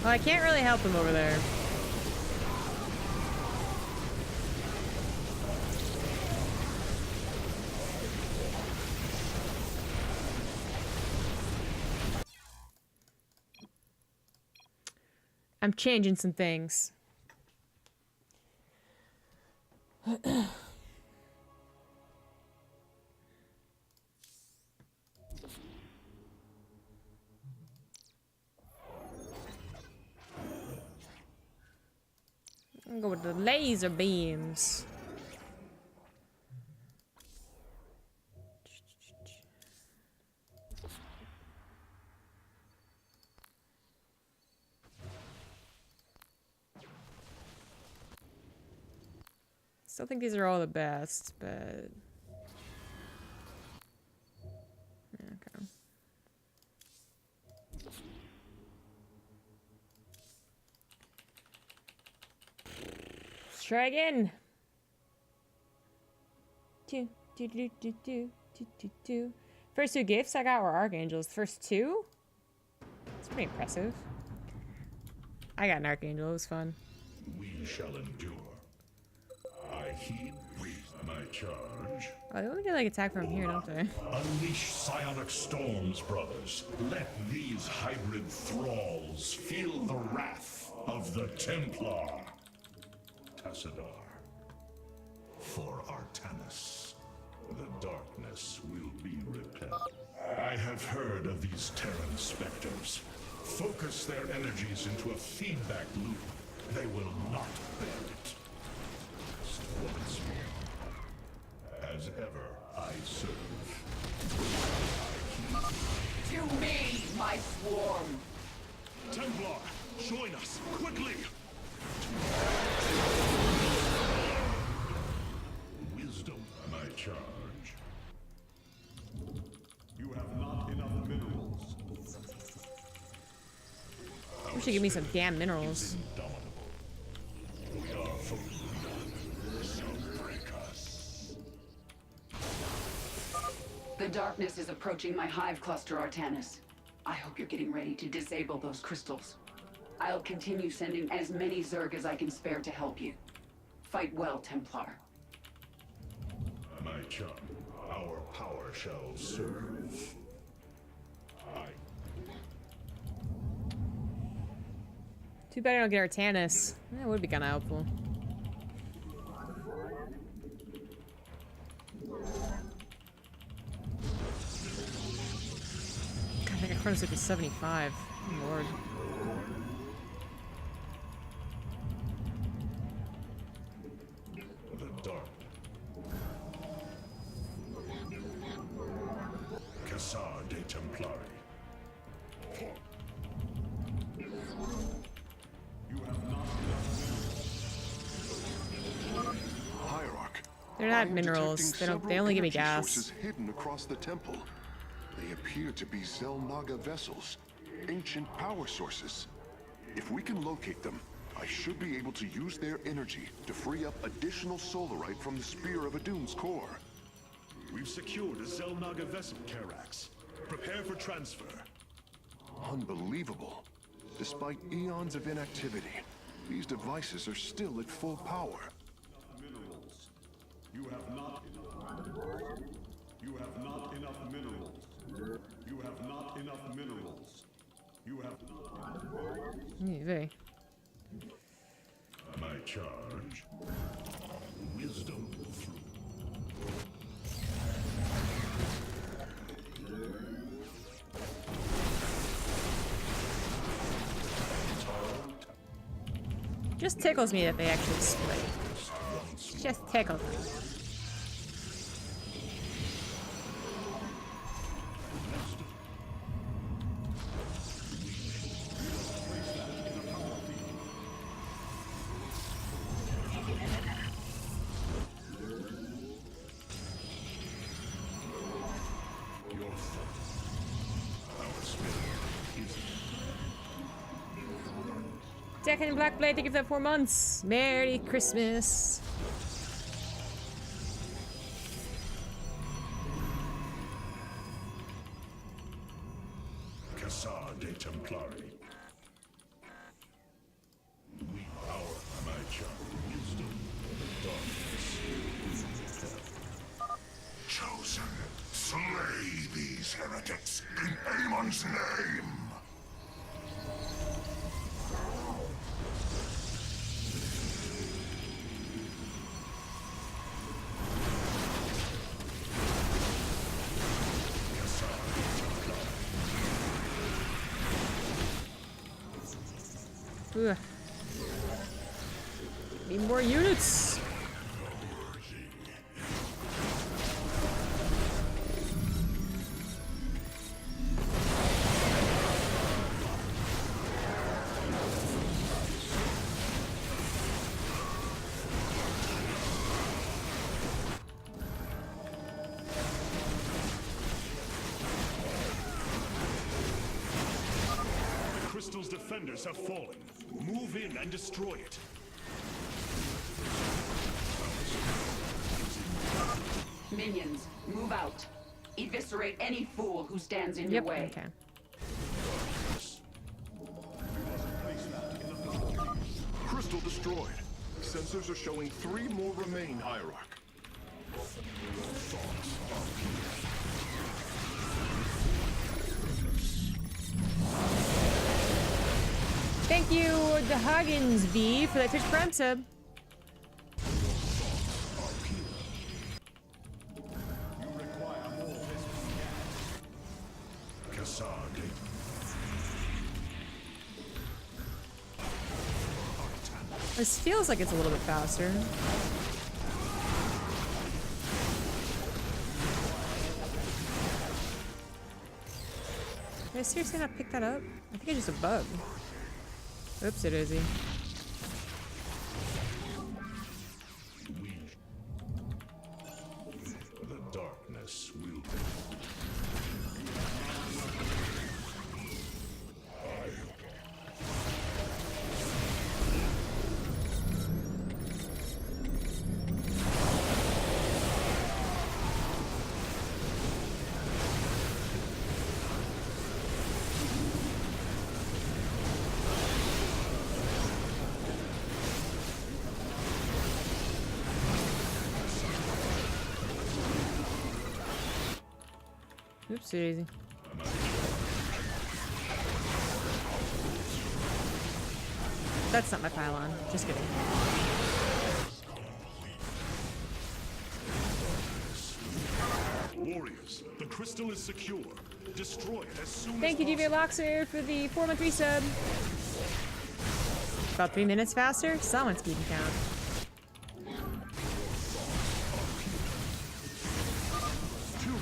Well, I can't really help him over there. I'm changing some things. Go with the laser beams. Still think these are all the best, but okay. Let's try again. Two, two, two, two, two, two, two, two. First 2 gifts I got were archangels. First 2? It's pretty impressive. I got an archangel. It was fun. We shall endure. I heed my charge. Oh, they only get like attack from here, don't they? Unleash psionic storms, brothers. Let these hybrid thralls feel the wrath of the Templar. Tassadar. For Artanis, the darkness will be repelled. I have heard of these Terran specters. Focus their energies into a feedback loop. They will not bear it. Just once more. As ever, I serve. To me, my swarm! Templar, join us, quickly! Wisdom, my charge. You have not enough minerals. You should give me some damn minerals. We are focused. So break us. The darkness is approaching my hive cluster, Artanis. I hope you're getting ready to disable those crystals. I'll continue sending as many Zerg as I can spare to help you. Fight well, Templar. My charge, our power shall serve. Too bad I don't get Artanis. That would be kind of helpful. God, I got Chronosuke to 75. Oh, Lord. The dark. Cassar de Templari. Hierarch. They're not minerals. They only give me gas. Sources hidden across the temple. They appear to be Zelnaga vessels, ancient power sources. If we can locate them, I should be able to use their energy to free up additional solarite from the Spear of Adun's core. We've secured a Zelnaga vessel, Karax. Prepare for transfer. Unbelievable. Despite eons of inactivity, these devices are still at full power. Minerals. You have not enough. You have not enough minerals. You have not enough minerals. You have not. Very. My charge. Wisdom through. Just tickles me that they actually split. Just tickles me. Deccan and Blackblade, thank you for that 4 months. Merry Christmas. Cassar de Templari. We power my child. Wisdom of the darkness. Chosen, slay these heretics in Amon's name. Ugh. Need more units. Crystal's defenders have fallen. Move in and destroy it. Minions, move out. Eviscerate any fool who stands in your way. Okay. Crystal destroyed. Sensors are showing 3 more remain, Hierarch. Thank you, the Huggins V, for that Twitch Prime sub. This feels like it's a little bit faster. Did I seriously not pick that up? I think it's just a bug. Oops, it is. The darkness will Oops, daisy. That's not my pylon. Just kidding. Warriors, the crystal is secure. Destroy it as soon Thank you, as DV Loxer, for the 4-month resub. About 3 minutes faster? Someone's keeping count.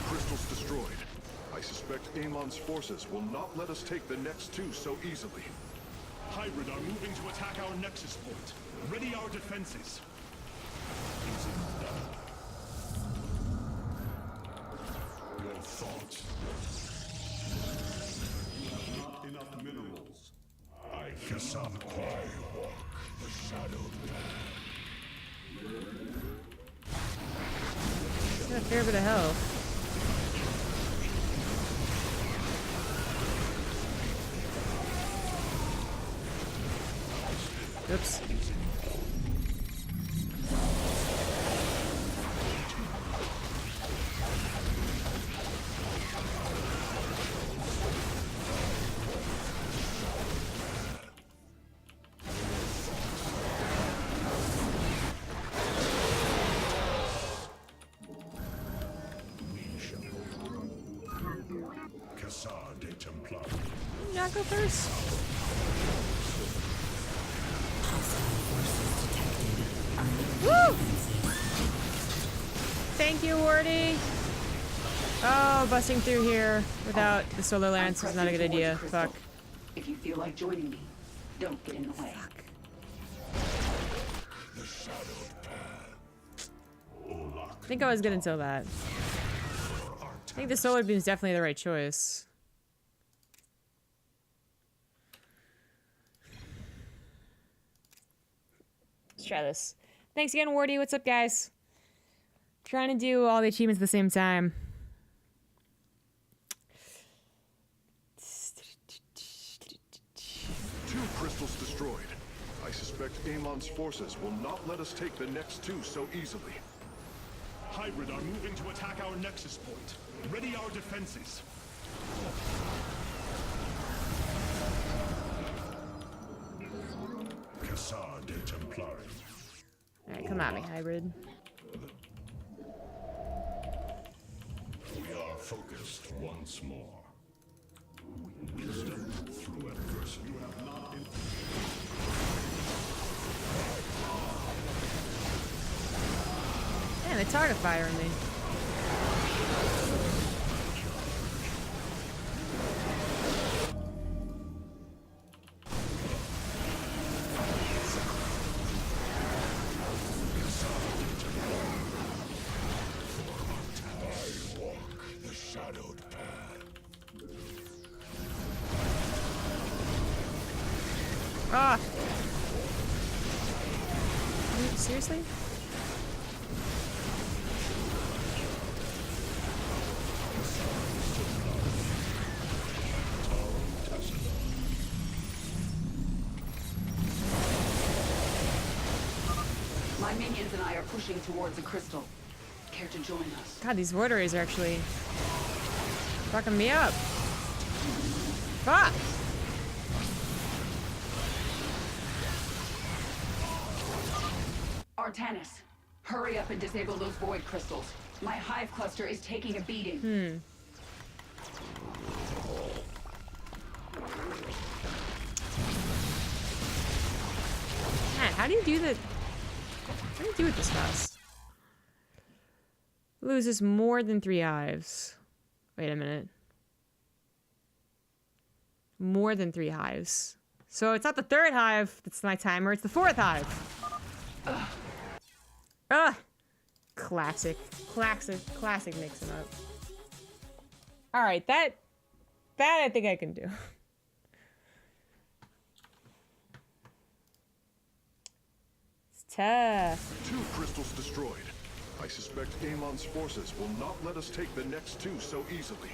Crystals destroyed. I suspect Amon's forces will not let us take the next 2 so easily. Hybrid are moving to attack our nexus point. Ready our defenses. Your thoughts. Not enough minerals. I cannot walk the shadowed path. Got a fair bit of health. Oops. Not go first. Woo! Thank you, Wardy. Oh, busting through here without the solar lance is not a good idea. Fuck. If you feel like joining me, don't get in the way. Fuck. I think I was good until that. I think the solar beam is definitely the right choice. Let's try this. Thanks again, Wardy. What's up, guys? Trying to do all the achievements at the same time. Two crystals destroyed. I suspect Amon's forces will not let us take the next 2 so easily. Hybrid are moving to attack our nexus point. Ready our defenses. Cassar de Templari. Alright, come at me, Hybrid. We are focused once more. Wisdom through adversity. You have not been... Man, they target firing me. Ah! Seriously? minions and I are pushing towards a crystal. Care to join us? God, these void rays are actually fucking me up. Fuck! Artanis, hurry up and disable those void crystals. My hive cluster is taking a beating. Man, how do you do that? How do you do it this fast? Loses more than 3 hives. Wait a minute. More than 3 hives. So it's not the 3rd hive that's my timer, it's the 4th hive. Ugh. Classic mixing up. Alright, that I think I can do. It's tough. 2 crystals destroyed. I suspect Amon's forces will not let us take the next 2 so easily.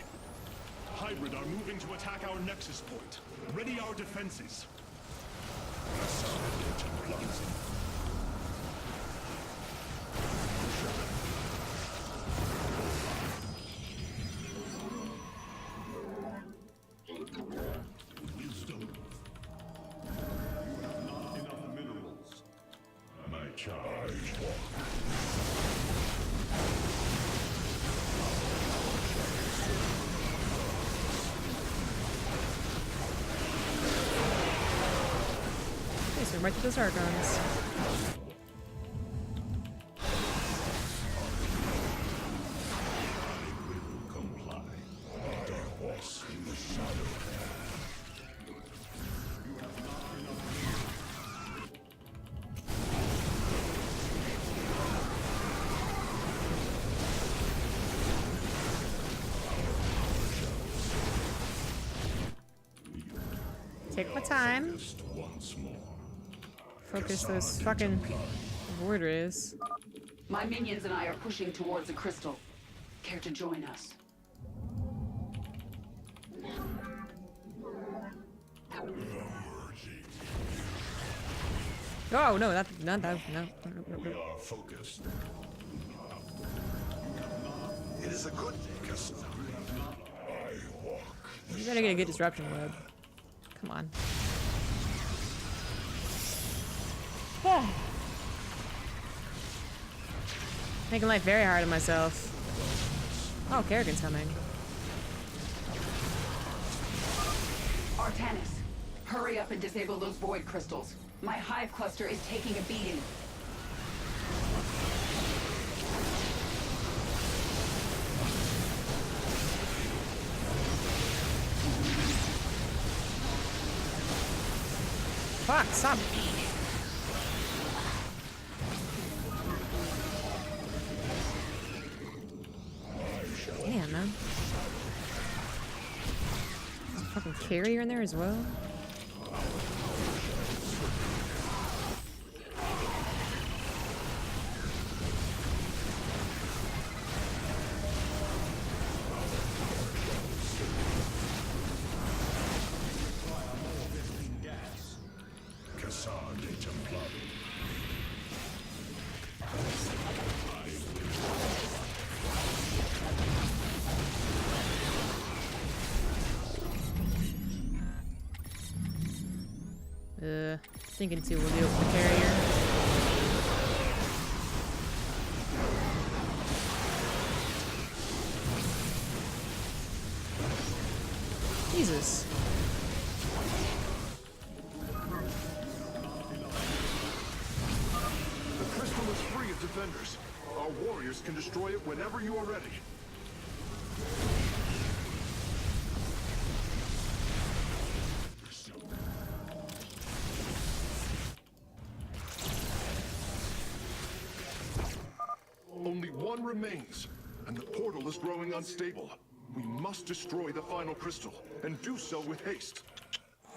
Hybrid are moving to attack our nexus point. Ready our defenses. Wisdom. You have not enough minerals. My charge. Okay, so right to those Archons. Comply. Darkness in the shadow. You have not enough. Take my time. Just once more. Focus those fucking void rays. My minions and I are pushing towards a crystal. Care to join us? Oh no, not that. No. We are focused. It is a good thing, Cassandra. I walk. You better get a good disruption web. Come on. Making life very hard on myself. Oh, Kerrigan's coming. Artanis, hurry up and disable those void crystals. My hive cluster is taking a beating. Fuck, stop. Damn, man. There's a fucking carrier in there as well. Thinking too, we'll deal with the carrier. Jesus. The crystal is free of defenders. Our warriors can destroy it whenever you are ready. Only one remains, and the portal is growing unstable. We must destroy the final crystal, and do so with haste.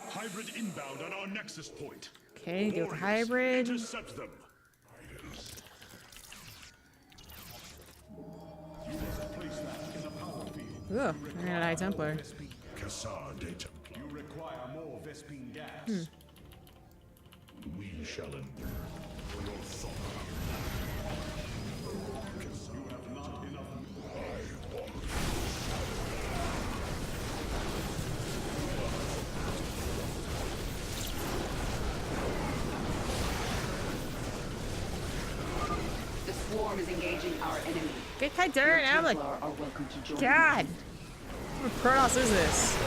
Hybrid inbound on our nexus point. Okay, go with Warriors, hybrid. intercept them. You must place that in the power field. Ugh, I got a High Templar. Cassar data. You require more Vespine gas. We shall endure for your thought. swarm is engaging our enemy. Get kind of dirt. I'm like, Templar are welcome to join. God. What Protoss is this?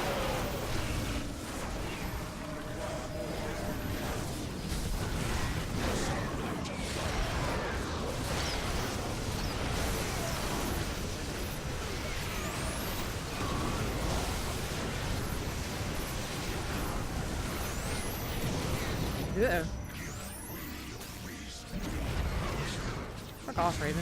Uh-oh. Fuck off, Raven.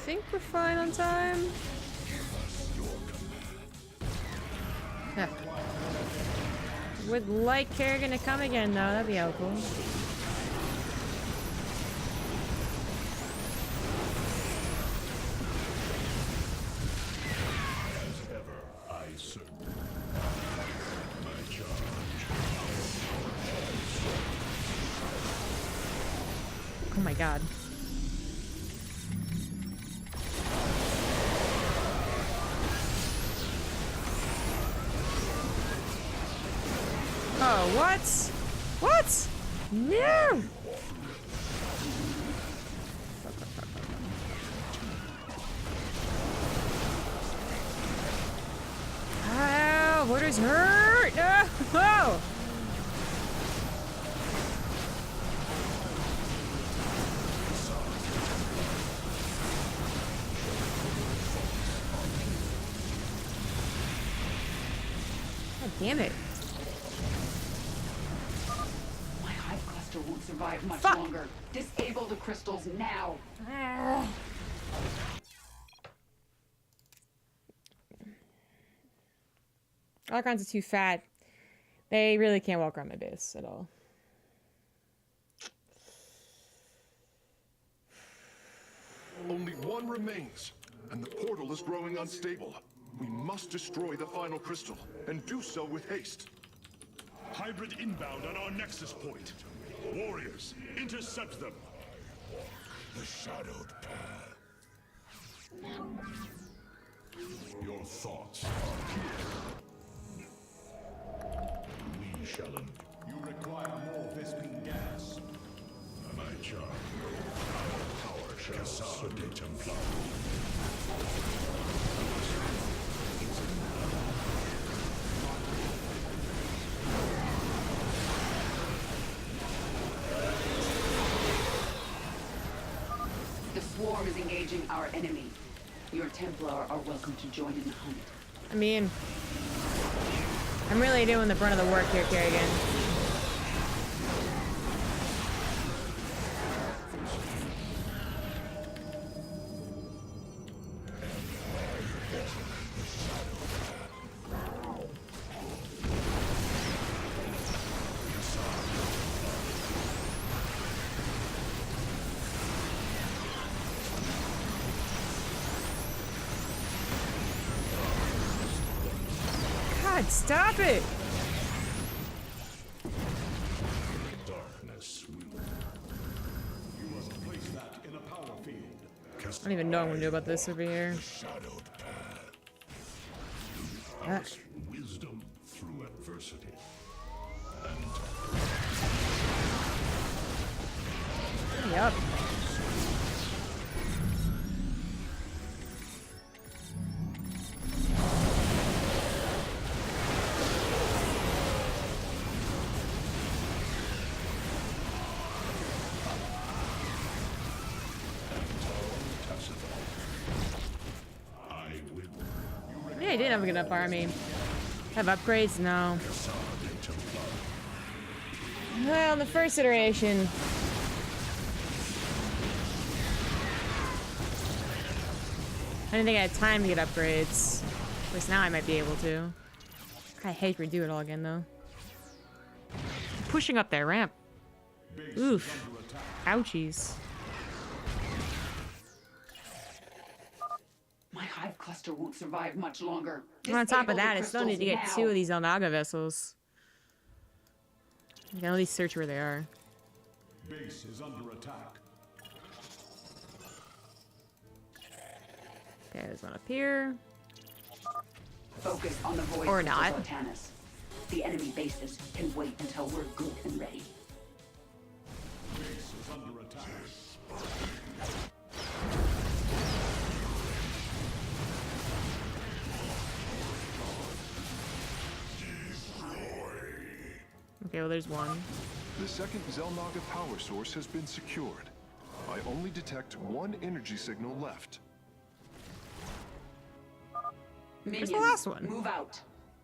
I think we're fine on time. Yeah. Would like Kerrigan to come again though, that'd be helpful. Oh my god. Oh, what? What? No! Ow, what is hurt? No! Oh. God damn it. Won't survive much Fuck. longer. Disable the crystals now. Archons are too fat. They really can't walk around my base at all. Only one remains, and the portal is growing unstable. We must destroy the final crystal, and do so with haste. Hybrid inbound on our nexus point. Warriors, intercept them. The shadowed path. Your thoughts are here. We shall. You require more Vespine gas. My charm. Our power shall consolidate Templar. The swarm is engaging our enemy. Your Templar are welcome to join in the hunt. I mean, I'm really doing the brunt of the work here, Kerrigan. God, stop it! Darkness will. You must place that in a power field. I don't even know what I'm gonna do about this over here. Shadowed path. Ah. Wisdom through adversity. Yup. Yeah, I did have a good enough army. Have upgrades? No. Well, the first iteration. I didn't think I had time to get upgrades. At least now I might be able to. I hate to redo it all again, though. Pushing up that ramp. Oof. Ouchies. My hive cluster won't survive much longer. And on top of Disable that, the I still need to get crystals 2 of now. these Zelnaga vessels. You can at least search where they are. Base is under attack. Okay, there's one up here. Focus on the void Or not. Cortanus. The enemy bases can wait until we're good and ready. Base is under attack. Okay, well there's one. The second Zelnaga power source has been secured. I only detect one energy signal left. Minions, the last one? Move out.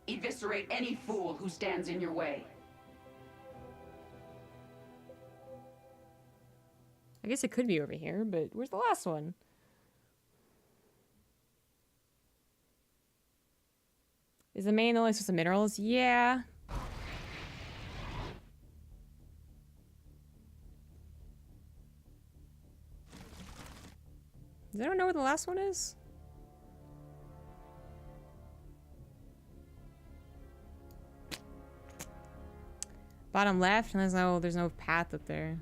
Eviscerate any fool who stands in your way. I guess it could be over here, but where's the last one? Is the main only source of minerals? Yeah. Does anyone know where the last one is? Bottom left, and there's no path up there.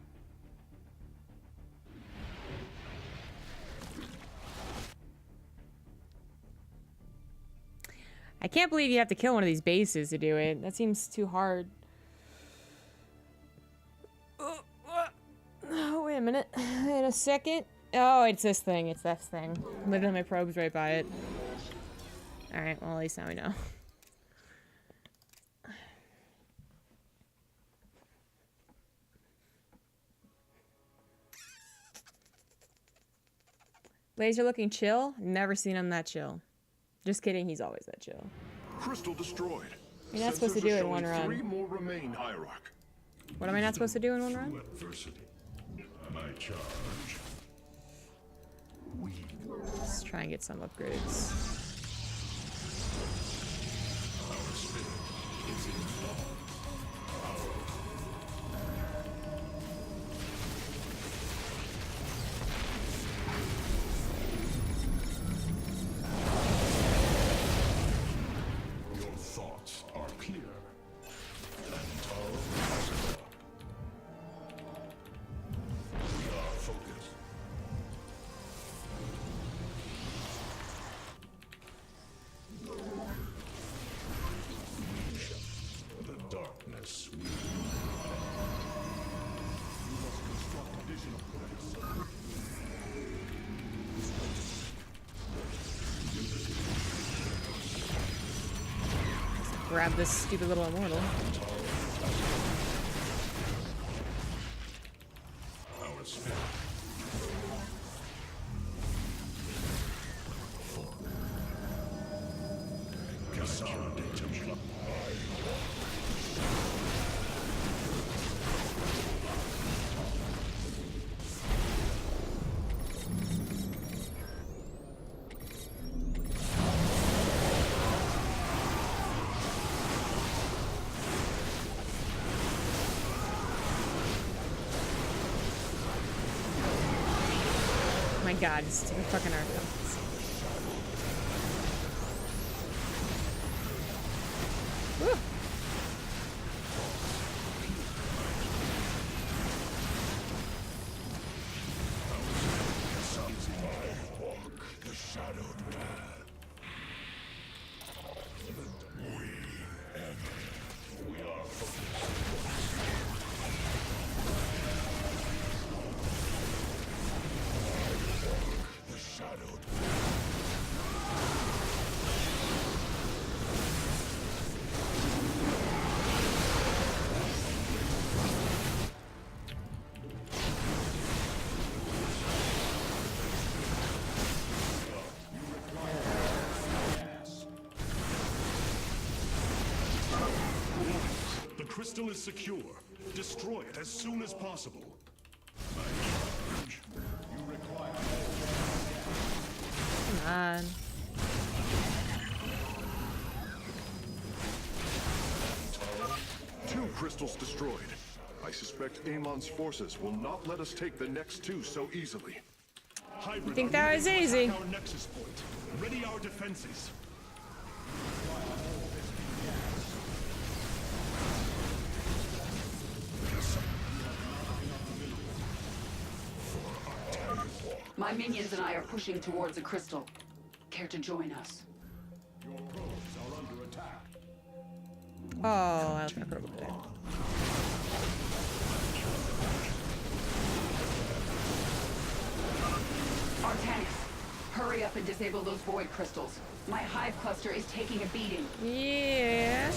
I can't believe you have to kill one of these bases to do it. That seems too hard. Oh, wait a minute. Wait a second. Oh, it's this thing. It's this thing. Literally, my probe's right by it. Alright, well, at least now we know. Laser looking chill? Never seen him that chill. Just kidding, he's always that chill. Crystal destroyed. You're not supposed to do it in one Sensors are showing 3 run. more remain, Hierarch. What am I not supposed to do in one run? Through adversity. My charge. Let's try and get some upgrades. Our spirit is in law. Your thoughts are clear. And our we are focused. The darkness will Grab this stupid little immortal. our spirit. Oh my god, it's stupid fucking archives. Woo! The shadowed path. We are focused. The shadowed The crystal is secure. Destroy it as soon as possible. My charge. You require Come on. Two crystals destroyed. I suspect Amon's forces will not let us take the next 2 so easily. hybrid. You think that was easy? Our nexus point. Ready our defenses. My minions and I are pushing towards a crystal. Care to join us? Your probes are under attack. Oh, I left my probe over there. Artanis, hurry up and disable those void crystals. My hive cluster is taking a beating. Yeah.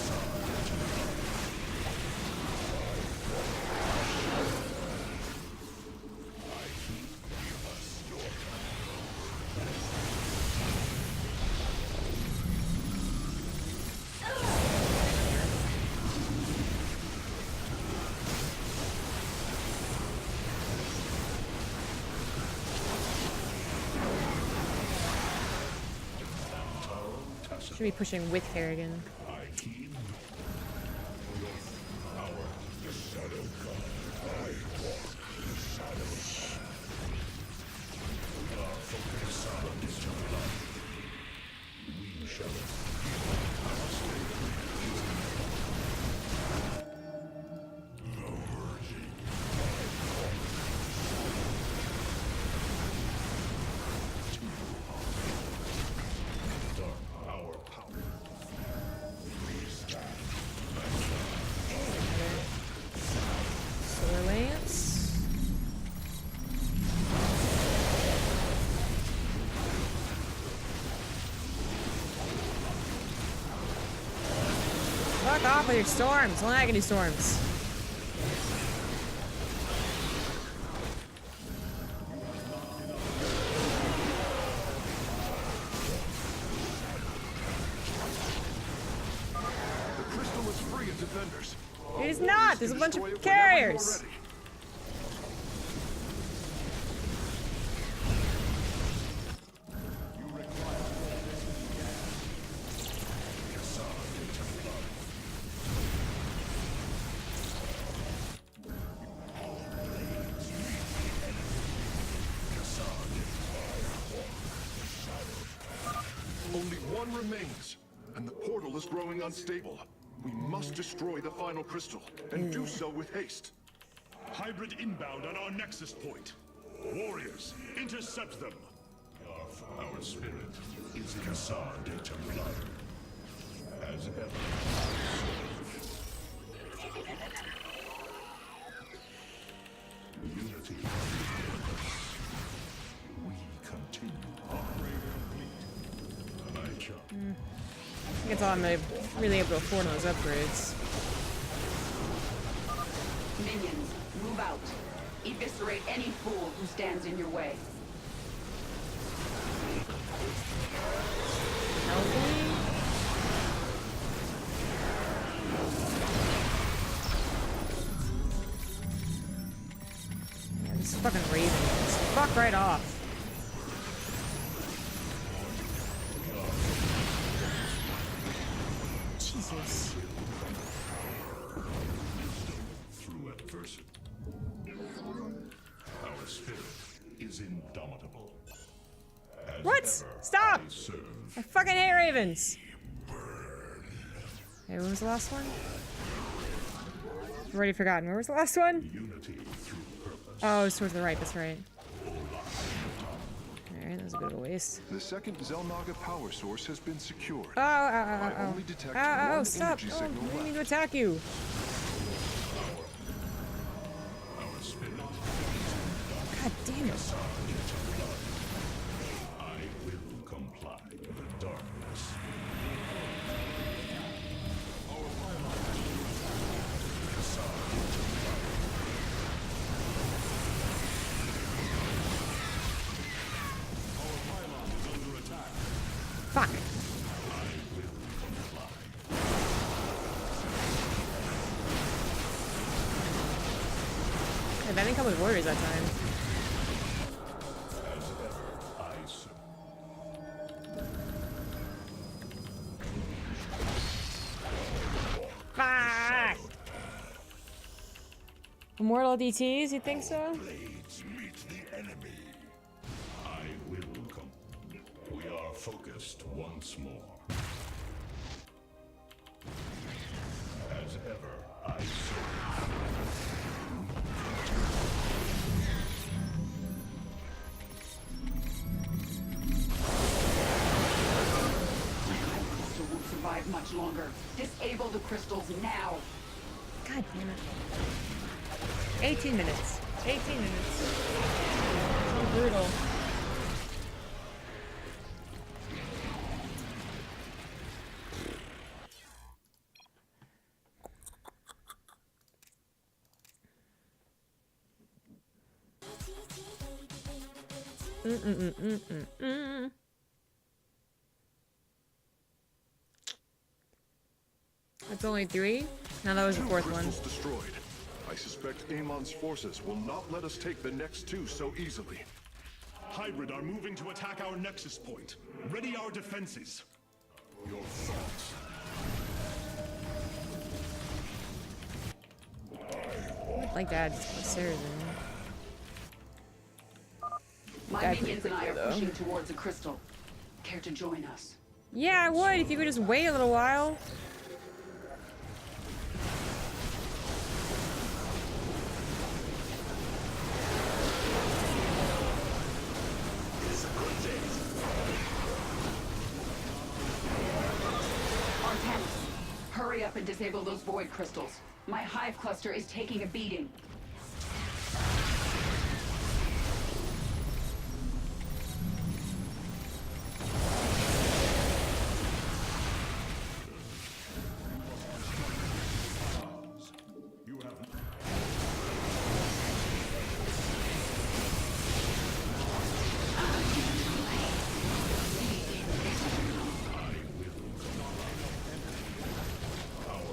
Should be pushing with Kerrigan. Solar Lance. Fuck off with your storms. Only I can do storms. The crystal is free of defenders. It is not. There's a bunch of carriers. Only one remains, and the portal is growing unstable. We must destroy the final crystal, and do so with haste. Hybrid inbound on our nexus point. Warriors, intercept them. Our spirit is in Cassar de Templar. As ever. Unity. We continue operating complete. I shall. I think it's all I'm really able to afford on those upgrades. Minions, move out. Eviscerate any fool who stands in your way. Yeah, this fucking Raven. Just fuck right off. Jesus. Through adversity. Our spirit is indomitable. As What? ever, Stop! I serve. I fucking hate Ravens. Hey, when was the last one? I've already forgotten. Where was the last one? Unity through purpose. Oh, it's towards the right. That's right. Alright, that was a bit of a waste. The second Zelnaga power source has been secured. Oh, I only detect one stop. energy Oh, signal I didn't mean to left. attack you. Our spirit. God damn it. I will comply with the darkness. Fuck. Hey, that didn't come with warriors that time. I serve. Fuck! Immortal DTs, you think so? Blades meet the enemy. I will come. We are focused once more. As ever, I serve. much longer. Disable the crystals now. God damn it. 18 minutes. 18 minutes. So brutal. That's only 3? Now that was the 4th one. Destroyed. I suspect Amon's forces will not let us take the next 2 so easily. Hybrid are moving to attack our nexus point. Ready our defenses. Your thoughts. I'd like to add Sarah's in. My minions and I are pushing towards a crystal. Care to join us? Yeah, I would if you could just wait a little while. Artanis, hurry up and disable those void crystals. My hive cluster is taking a beating.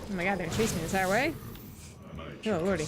Oh my god, they're chasing me this entire way? Oh lordy.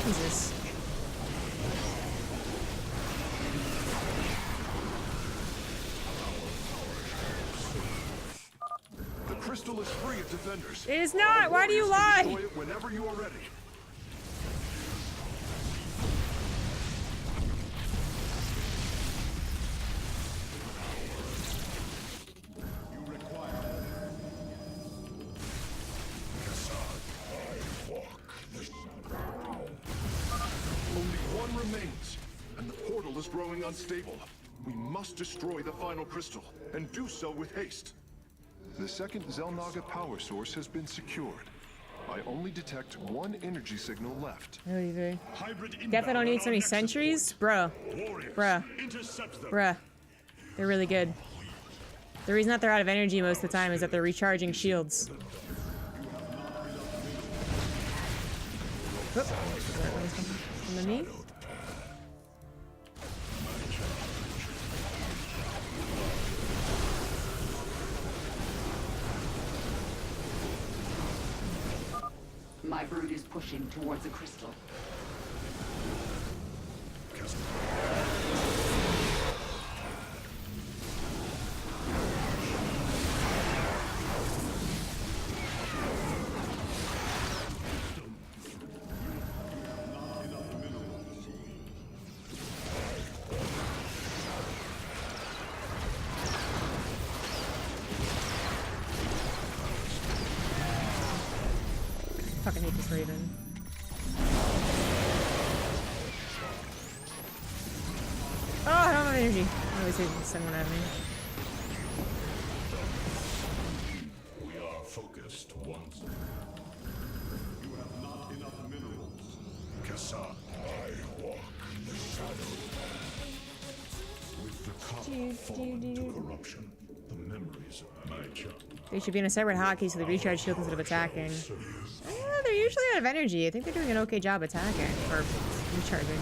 Jesus. The crystal is free of defenders. It is not! Why do you lie? Destroy it whenever you are ready. Growing unstable. We must destroy the final crystal, and do so with haste. The second Xel'Naga power source has been secured. I only detect 1 energy signal left. Definitely don't need so many sentries? Bruh. Bruh. Bruh. They're really good. The reason that they're out of energy most of the time is that they're recharging shields. Oop. From me? My brood is pushing towards a crystal. I fucking hate this Raven. Oh, I don't have energy. I always hate send one at me. We are focused once. You have not enough minerals. Kassan, I walk in the shadow. With the copper fallen to corruption, the memories of my childhood. They should be in a separate hotkey so they recharge shield instead of attacking. They're usually out of energy. I think they're doing an okay job attacking or recharging.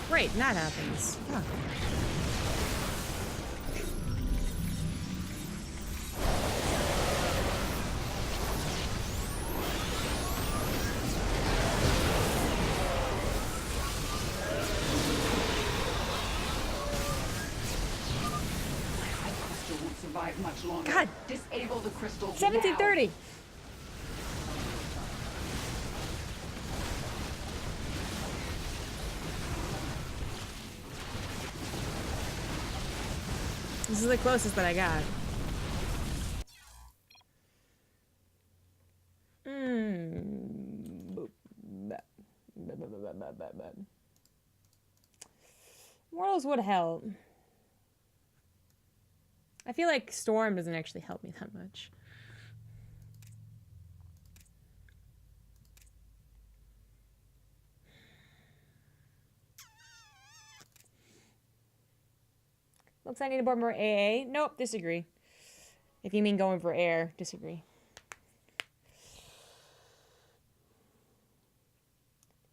Great, and that happens. Huh. Much longer. God. Disable the crystals 1730. now. This is the closest that I got. Mortals would help. I feel like Storm doesn't actually help me that much. Looks like I need to board more AA. Nope, disagree. If you mean going for air, disagree.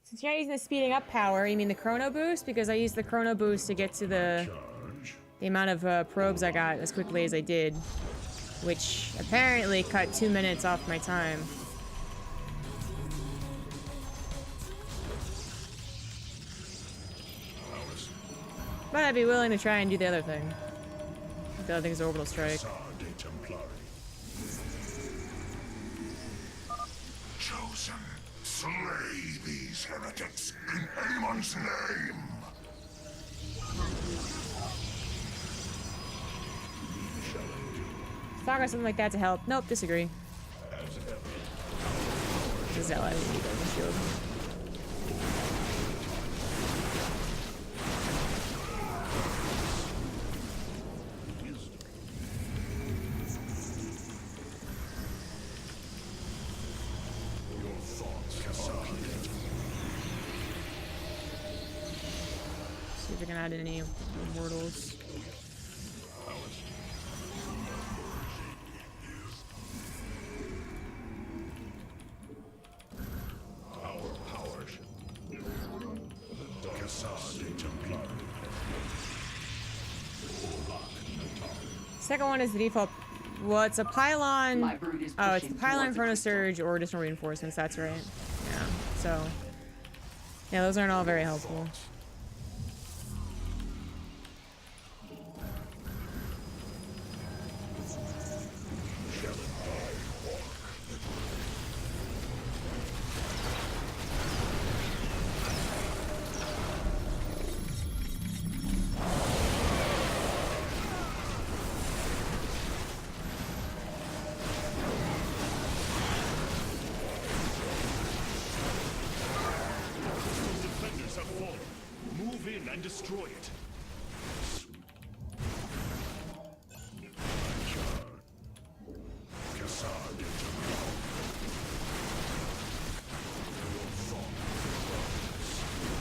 Since you're not using the speeding up power, you mean the chrono boost? Because I used the chrono boost to get to the amount of probes I got as quickly as I did, which apparently cut 2 minutes off my time. But I'd be willing to try and do the other thing. The other thing is orbital strike. Chosen, slay these heretics in Amon's name. Talk or something like that to help. Nope, disagree. Zella, I didn't need that shield. See if we can add in any mortals. Second one is the default. Well, it's a pylon. Oh, it's the pylon, chrono surge, or additional reinforcements. That's right. Yeah. So, yeah, those aren't all very helpful. And destroy it.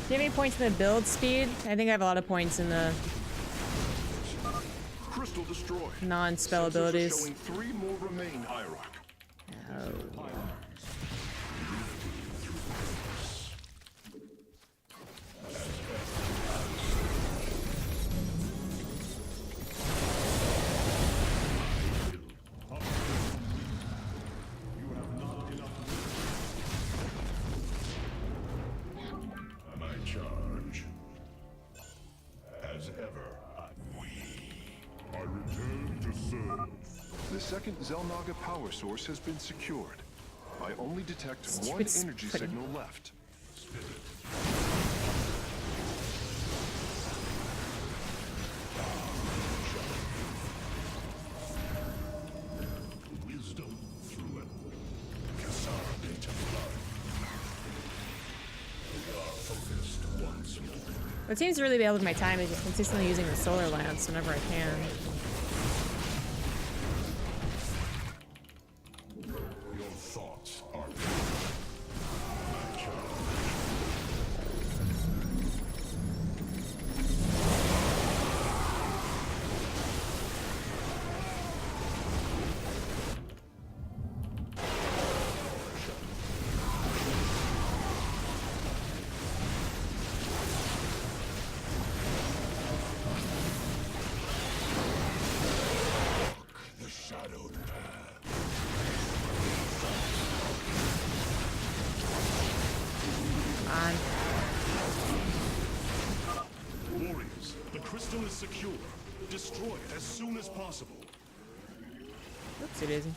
Do you have any points in the build speed? I think I have a lot of points in the Crystal destroyed. non-spell abilities. Showing 3 more remain, Hierarch. Oh. The second Zelnaga power source has been secured. I only detect one energy signal left. Wisdom through it. Cassara data blood. We are focused once more. What seems to really be able with my time is just consistently using the solar lance whenever I can. Your thoughts are secure. Destroy it as soon as possible. Oopsie daisy.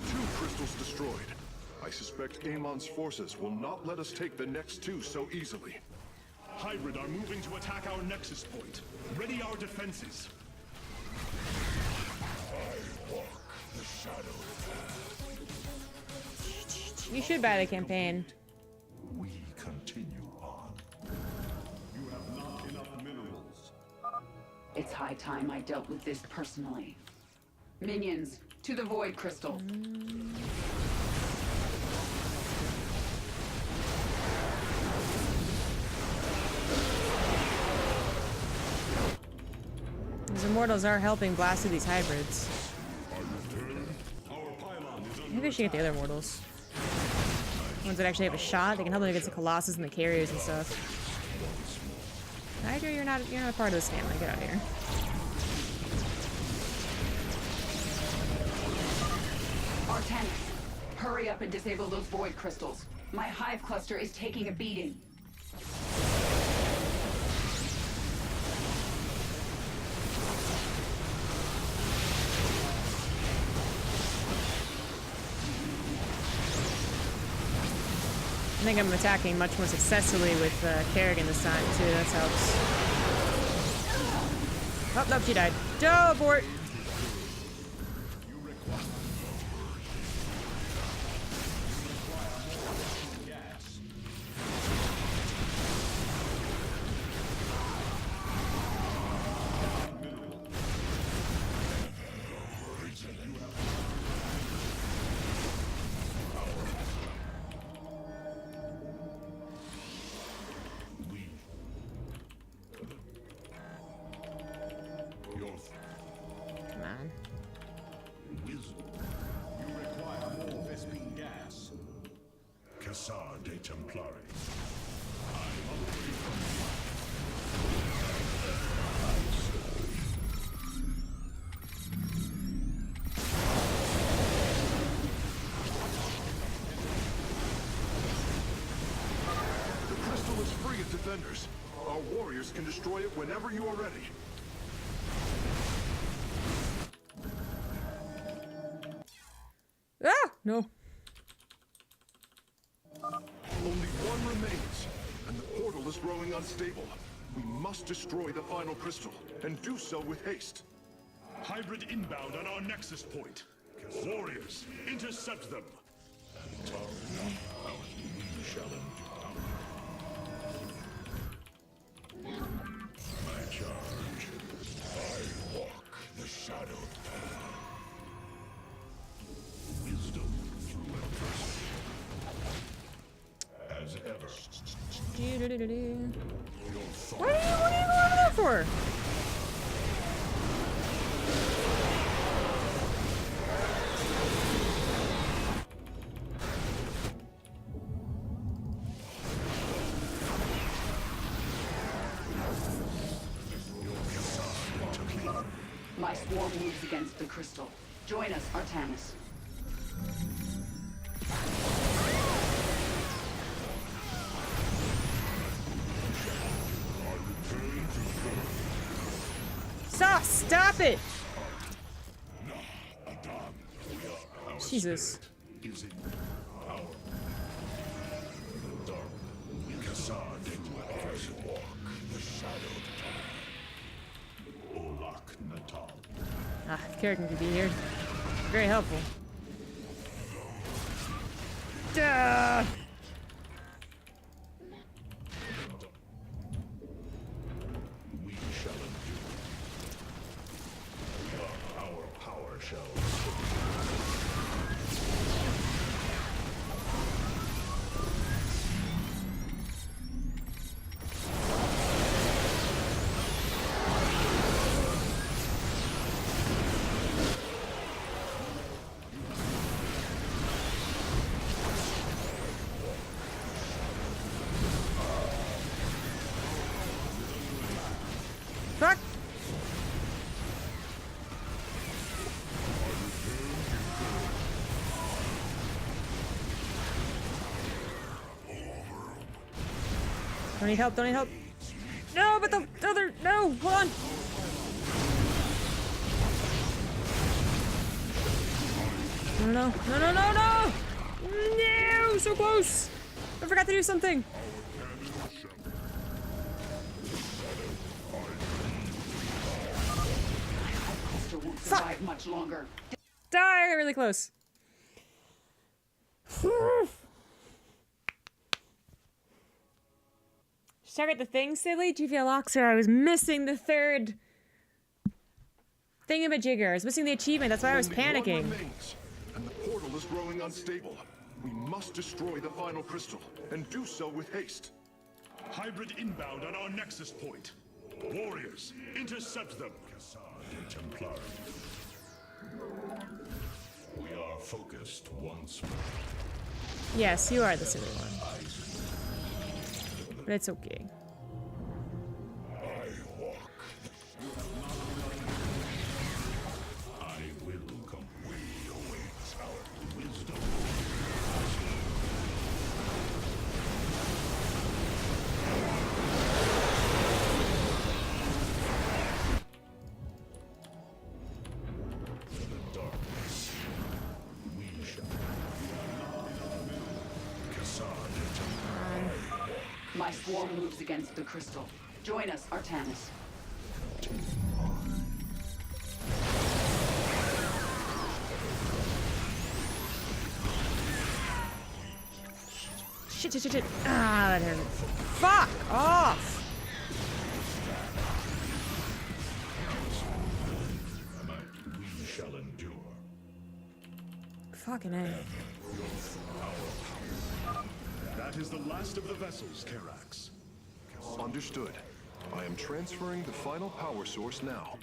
Two crystals destroyed. I suspect Amon's forces will not let us take the next two so easily. Hybrid are moving to attack our nexus point. Ready our defenses. I walk the shadow path. You should buy the campaign. We continue on. You have not enough minerals. It's high time I dealt with this personally. Minions, to the void crystal. These immortals are helping blast through these hybrids. Maybe I should get the other immortals. Ones that actually have a shot. They can help them against the Colossus and the carriers and stuff. Hydra, you're not a part of this family. Get out of here. Artanis, hurry up and disable those void crystals. My hive cluster is taking a beating. I think I'm attacking much more successfully with Kerrigan this time too. That helps. Oh, nope, she died. Joe, abort! Defenders, our warriors can destroy it whenever you are ready. Ah! No. Only one remains, and the portal is growing unstable. We must destroy the final crystal, and do so with haste. Hybrid inbound on our nexus point. Warriors, intercept them. We shall endure. My charge. I walk the shadow path. Wisdom through adversity. As ever. What are you going there for? My swarm moves against the crystal. Join us, Artanis. Stop it! Jesus. Is in power. The dark walk the shadow path. Olak Natal. Ah, if Kerrigan could be here. Very helpful. Duh! We shall endure. Our power shall. Don't need help, don't need help. No, but the other, no, hold on. No, no, no, no, no! No, so close! I forgot to do something. Won't survive much longer. Die! I got really close. Target the thing, silly. GVL Oxer. I was missing the third thingamajigger. I was missing the achievement. That's why I was panicking. Remains, and the portal is growing unstable. We must destroy the final crystal, and do so with haste. Hybrid inbound on our nexus point. Warriors, intercept them. Templar. We are focused once more. Yes, you are the silly one. But it's okay. I walk. I will come. We await our wisdom. In the darkness, we shall. My swarm moves against the crystal. Join us, Artanis. Shit, shit, shit, shit. Ah, that hurt. Fuck off! We shall endure. Fucking A. That is the last of the vessels, Karax. Understood. I am transferring the final power source now.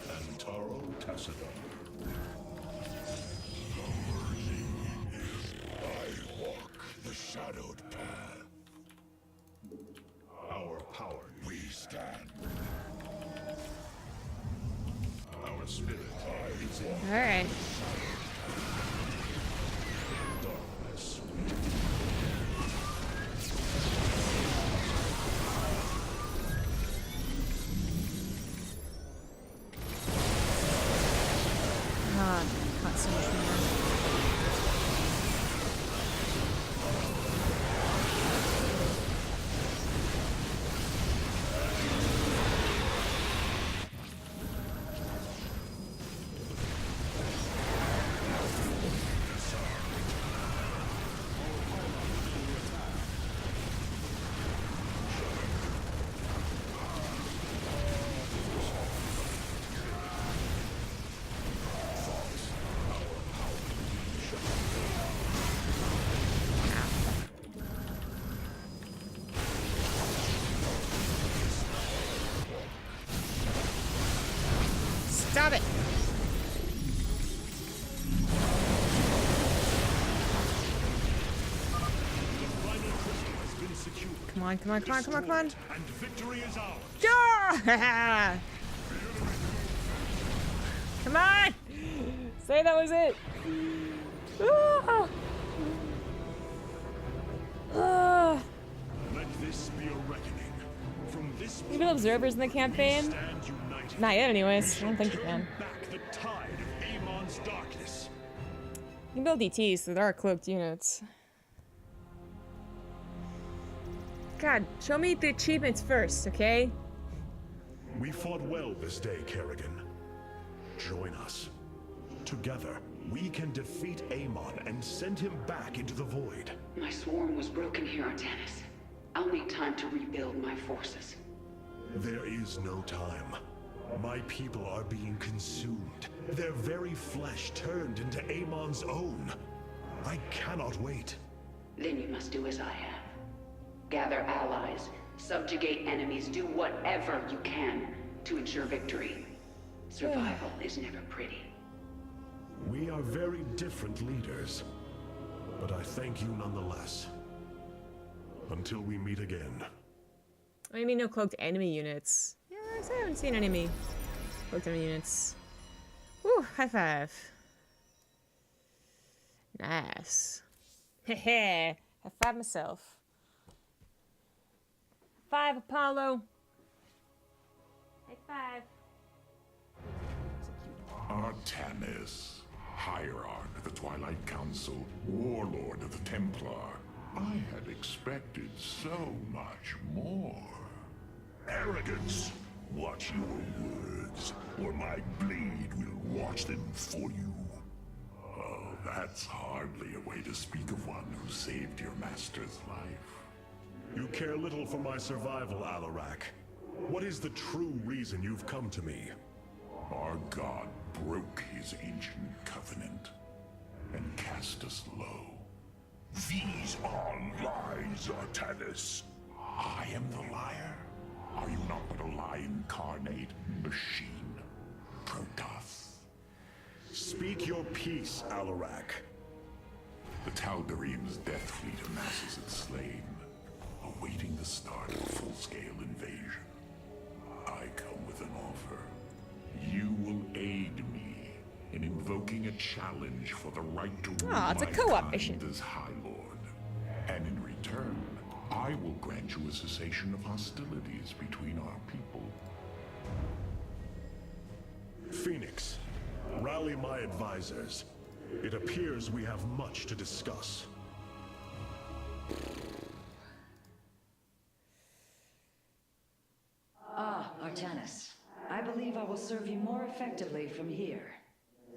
Antaro Tassadon. I walk the shadowed path. Our power, we stand. Our spirit is in Alright. darkness. Ah, caught so much more. Stop it! Come on, come on, come on, come on, come on! And victory is ours. Yeah! Come on! Say that was it! Ah! Ah! Let this be a reckoning. From this You can observers in the campaign? stand united. Not yet, anyways. I don't think you can. Back the tide of Amon's darkness. You can build DTs, so there are cloaked units. God, show me the achievements first, okay? We fought well this day, Kerrigan. Join us. Together, we can defeat Amon and send him back into the void. My swarm was broken here, Artanis. I'll need time to rebuild my forces. There is no time. My people are being consumed. Their very flesh turned into Amon's own. I cannot wait. Then you must do as I have. Gather allies, subjugate enemies, do whatever you can to ensure victory. Survival is never pretty. We are very different leaders, but I thank you nonetheless. Until we meet again. I mean, no cloaked enemy units. Yeah, I haven't seen any cloaked enemy units. Woo, high five. Nice. Heh heh. High five myself. 5, Apollo. High five. Artanis, Hierarch of the Twilight Council, Warlord of the Templar. I had expected so much more. Arrogance! Watch your words, or my blade will watch them for you. Oh, that's hardly a way to speak of one who saved your master's life. You care little for my survival, Alarak. What is the true reason you've come to me? Our god broke his ancient covenant and cast us low. These are lies, Artanis. I am the liar. Are you not but a lie incarnate, machine? Protoss. Speak your peace, Alarak. The Tal'Darim's death fleet amasses its slain, awaiting the start of a full-scale invasion. I come with an offer. You will aid me in invoking a challenge for the right to rule it's a my co-op kind mission. as High Lord. And in return, I will grant you a cessation of hostilities between our people. Phoenix, rally my advisors. It appears we have much to discuss. Ah, Artanis. I believe I will serve you more effectively from here.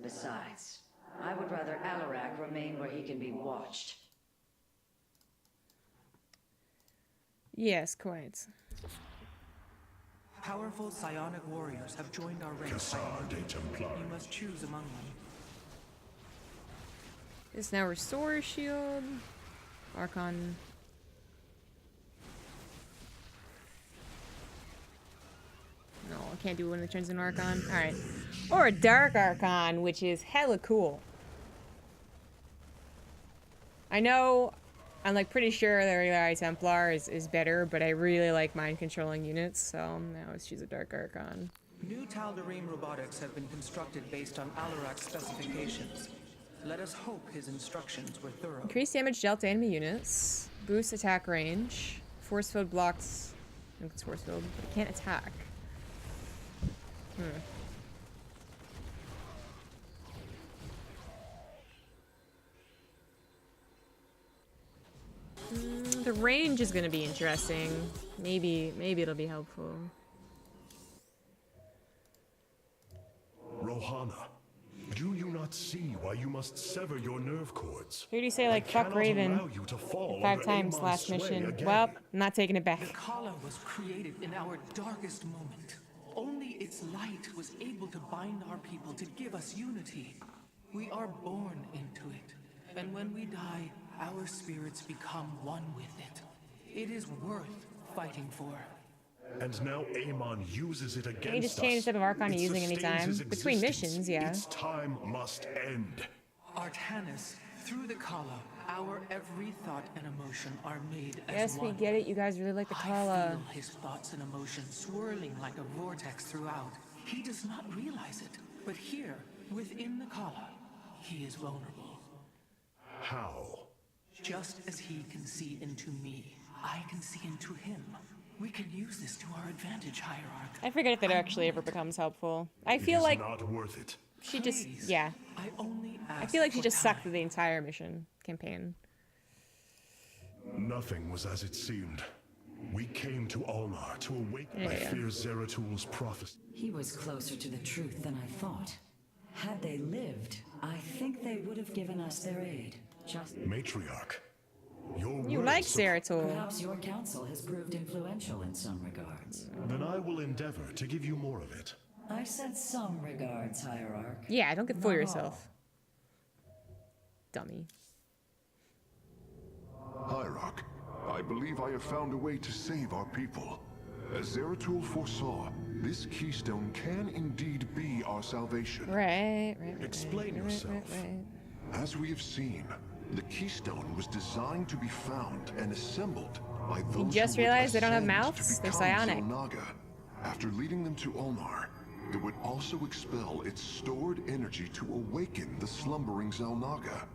Besides, I would rather Alarak remain where he can be watched. Yes, quite. Powerful psionic warriors have joined our ranks. You must choose among them. This now restores shield. Archon. No, I can't do one that turns into Archon. Alright. Or a Dark Archon, which is hella cool. I know, I'm like pretty sure the regular Templar is better, but I really like mind controlling units, so I always choose a Dark Archon. New Tal'Darim robotics have been constructed based on Alarak's specifications. Let us hope his instructions were thorough. Increase damage dealt to enemy units. Boost attack range. Force field blocks. I think it's force field, but it can't attack. The range is gonna be interesting. Maybe it'll be helpful. Rohana, do you not see why you must sever your nerve cords? Heard you say like fuck Raven 5 times last mission. Again. Well, I'm not taking it back. The Kala was created in our darkest moment. Only its light was able to bind our people to give us unity. We are born into it, and when we die, our spirits become one with it. It is worth fighting for. And now Amon uses it against us. You just change instead of Archon It using sustains anytime. his Between existence. missions, yeah. Its time must end. Artanis, through the Kala, our every thought and emotion are made as Yes, one. we get it. You guys really like the I Kala. feel his thoughts and emotions swirling like a vortex throughout. He does not realize it, but here, within the Kala, he is vulnerable. How? Just as he can see into me, I can see into him. We can use this to our advantage, Hierarch. I forget if that actually ever becomes helpful. I It feel is like not worth it. she just, Please. yeah. I only ask I feel like she for just sucked time. the entire mission campaign. Nothing was as it seemed. We came to Ulnar to awaken. I Yeah. fear Zeratul prophecy. He was closer to the truth than I thought. Had they lived, I think they would have given us their aid. Just Matriarch, your You words like so- Zeratul. perhaps your council has proved influential in some regards. Then I will endeavor to give you more of it. I said some regards, Hierarch. Yeah, don't get fool Not yourself. Dummy. Hierarch, I believe I have found a way to save our people. As Zeratul foresaw, this keystone can indeed be our salvation. Right. Explain yourself. As we have seen, the keystone was designed to be found and assembled by those just who would realized they don't have ascend mouths? to They're become psionic. Xel'Naga. After leading them to Ulnar, it would also expel its stored energy to awaken the slumbering Xel'Naga.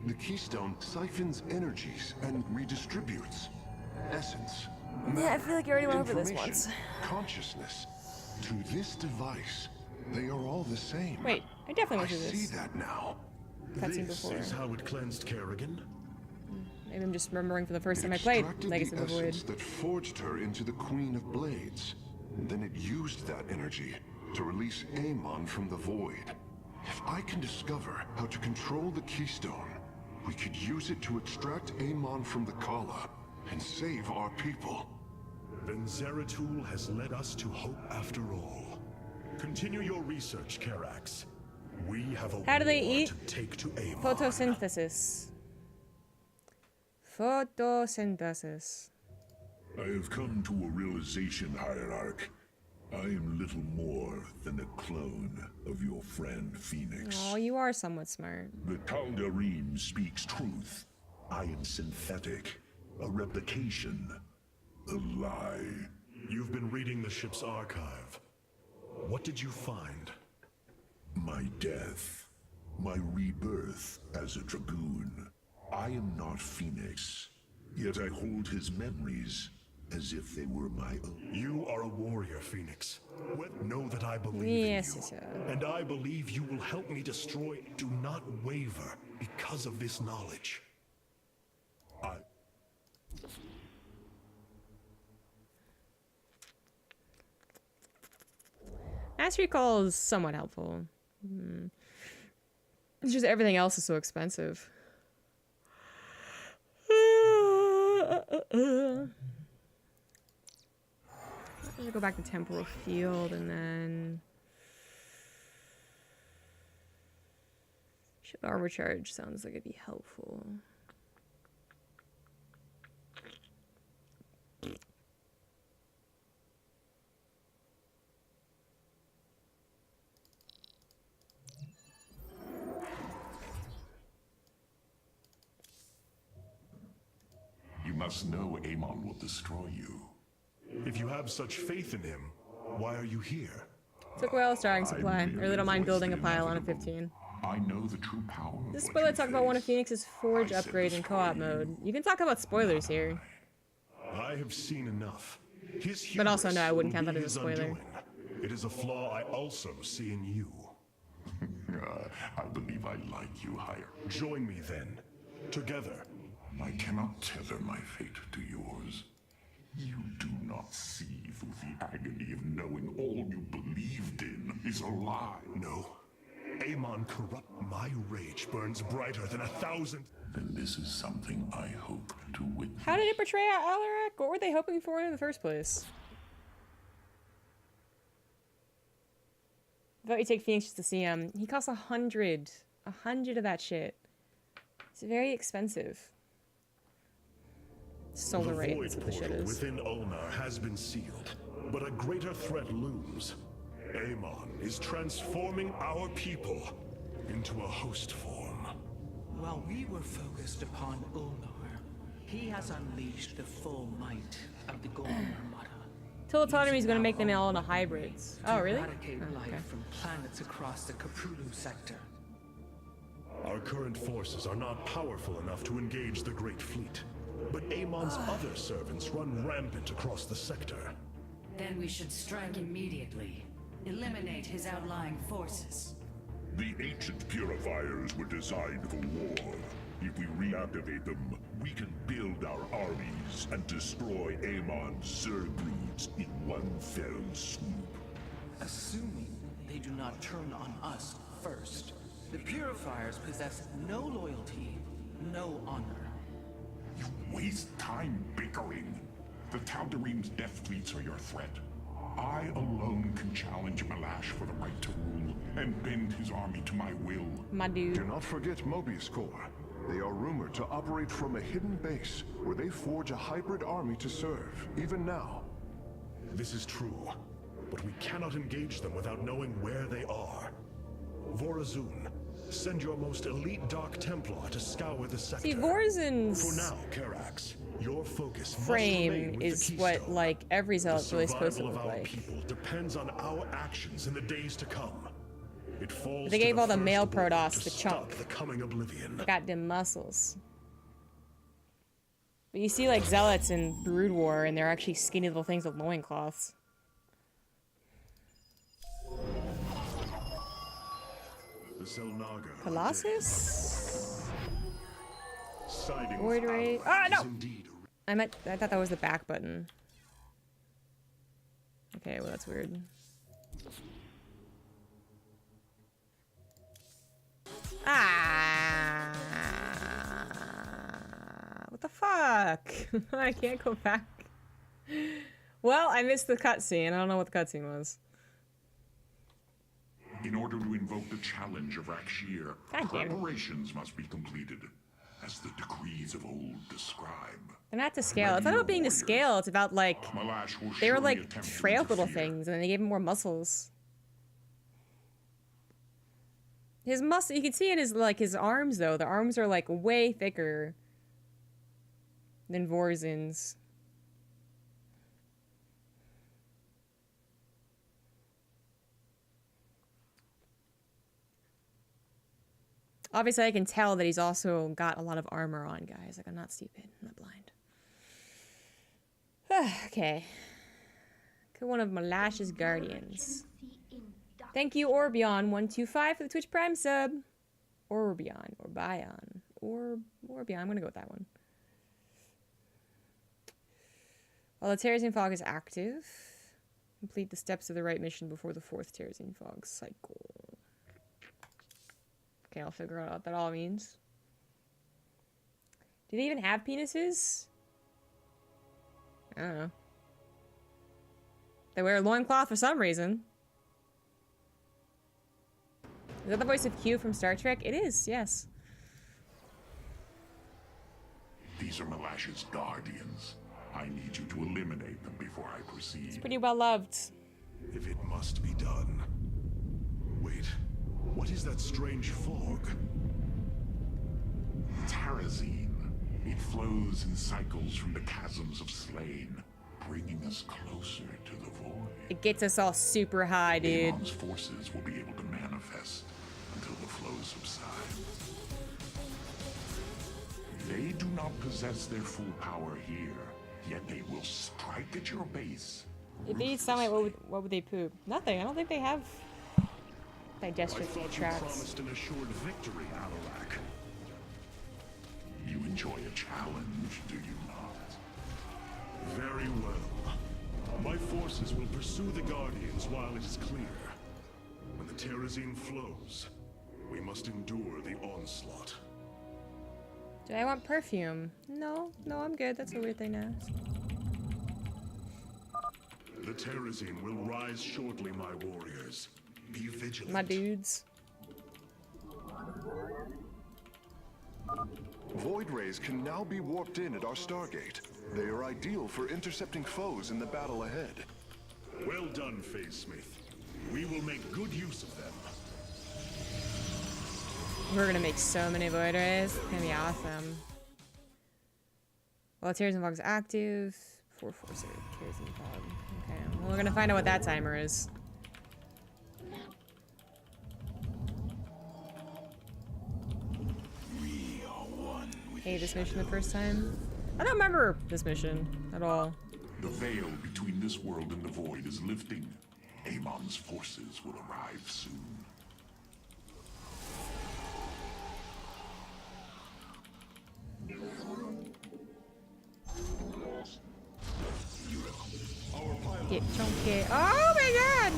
The keystone siphons energies and redistributes essence Yeah, I feel like you already went over this information, once. Consciousness. To this device, they are all the same. Wait, I definitely went I through see this that now. cutscene This before. is how it cleansed Kerrigan. Maybe I'm just remembering from the first It time I played extracted Legacy the of the Void. essence that forged her into the Queen of Blades. Then it used that energy to release Amon from the Void. If I can discover how to control the Keystone, we could use it to extract Amon from the Kala and save our people. Then Zeratul has led us to hope after all. Continue your research, Karax. We have a How do they war eat? to take to Amon. Photosynthesis. Photosynthesis. I have come to a realization, Hierarch. I am little more than a clone of your friend Phoenix. Oh, you are somewhat smart. The Tal'Darim speaks truth. I am synthetic, a replication, a lie. You've been reading the ship's archive. What did you find? My death, my rebirth as a Dragoon. I am not Phoenix, yet I hold his memories as if they were my own. You are a warrior, Phoenix. Know that I believe Yes, in you. yes, yes. And I believe you will help me destroy. Do not waver because of this knowledge. Mastery Call is somewhat helpful. It's just everything else is so expensive. I should go back to Temporal Field and then... Ship Arbitrage sounds like it'd be helpful. You must know Amon will destroy you. If you have such faith in him, why are you here? Took a while starting supply. I merely really don't mind voice building the a pile on a inevitable. 15. I know the true power of This what spoiler you talk about one of face. Phoenix's forge I said upgrade in destroy co-op you. mode. You can talk about spoilers here. I have seen enough. His But also, no, I wouldn't hubris count that will as a be his spoiler. undoing. It is a flaw I also see in you. I believe I like you higher. Join me then. Together. I cannot tether my fate to yours. You do not see through the agony of knowing all you believed in is a lie. No. Amon corrupt. My rage burns brighter than 1,000. Then this is something I hope to witness. How did it portray Alarak? What were they hoping for in the first place? I thought you take Phoenix just to see him. He costs 100. 100 of that shit. It's very expensive. Solar The rate, void that's what the shit portal is. within Ulnar has been sealed, but a greater threat looms. Amon is transforming our people into a host form. While we were focused upon Ulnar, he has unleashed the full might of the Golden Armada. Total autonomy is going to make them all into hybrids. Oh, really? Eradicate Oh, okay. life from planets across the Caprulu sector. Our current forces are not powerful enough to engage the Great Fleet, but Amon's other servants run rampant across the sector. Then we should strike immediately. Eliminate his outlying forces. The ancient purifiers were designed for war. If we reactivate them, we can build our armies and destroy Amon's Zergreaves in one fell swoop. Assuming they do not turn on us first. The Purifiers possess no loyalty, no honor. You waste time bickering. The Tal'Darim's death fleets are your threat. I alone can challenge Malash for the right to rule and bend his army to my will. My dude. Do not forget Mobius Corps. They are rumored to operate from a hidden base where they forge a hybrid army to serve, even now. This is true, but we cannot engage them without knowing where they are. Vorazun, send your most elite Dark Templar to scour the sector. See, Vorazun's For now, Karax, your focus frame must remain with is the what, Keystone. like, every zealot's really supposed to The look survival of our like. people depends on our actions in the days to come. It falls They to gave all the first male born to Protoss the stop chunk. the coming oblivion. Got them muscles. But you see, like, zealots in Brood War, and they're actually skinny little things with loincloths. The Zelnaga. Colossus? Siding Void with Ray. Alaric Ah, is no! indeed I thought that was the back button. Okay, well, that's weird. Ah! What the fuck? I can't go back. Well, I missed the cutscene. I don't know what the cutscene was. In order to invoke the challenge of Rakshir, preparations must be completed, as the decrees of old describe. They're not to scale. It's not about being to scale. It's about, like, they were, like, frail little things, and then they gave him more muscles. His muscle, you can see in his, like, his arms, though. The arms are, like, way thicker than Vorzin's. Obviously, I can tell that he's also got a lot of armor on, guys. Like, I'm not stupid. I'm not blind. Okay. One of Malash's guardians. Thank you, Orbion125 for the Twitch Prime sub. Orbion. Orbion. I'm gonna go with that one. While the Terrazine Fog is active, complete the steps of the right mission before the 4th Terrazine Fog cycle. Okay, I'll figure out what that all means. Do they even have penises? I don't know. They wear a loincloth for some reason. Is that the voice of Q from Star Trek? It is, yes. These are Malash's guardians. I need you to eliminate them before I proceed. It's pretty well loved. If it must be done. Wait, what is that strange fog? Terrazine. It flows in cycles from the chasms of slain, bringing us closer to the void. It gets us all super high, dude. Amon's forces will be able to manifest until the flow subsides. They do not possess their full power here, yet they will strike at your base. If they eat sunlight, what would they poop? Nothing. I don't think they have digestive tracts. You promised an assured victory, Alarak. You enjoy a challenge, do you not? Very well. My forces will pursue the Guardians while it is clear. When the Terrazine flows, we must endure the onslaught. Do I want perfume? No, I'm good. That's a weird thing to ask. The Terrazine will rise shortly, my warriors. Be vigilant. My dudes. Void rays can now be warped in at our Stargate. They are ideal for intercepting foes in the battle ahead. Well done, Phase Smith. We will make good use of them. We're gonna make so many void rays. It's gonna be awesome. Well, Terrazine Fog's active. 446 Terrazine Fog. Okay, well, we're gonna find out what that timer is. Hey, this mission the first time? I don't remember this mission at all. The veil between this world and the void is lifting. Amon's forces will arrive soon. Get chunky. Oh my god!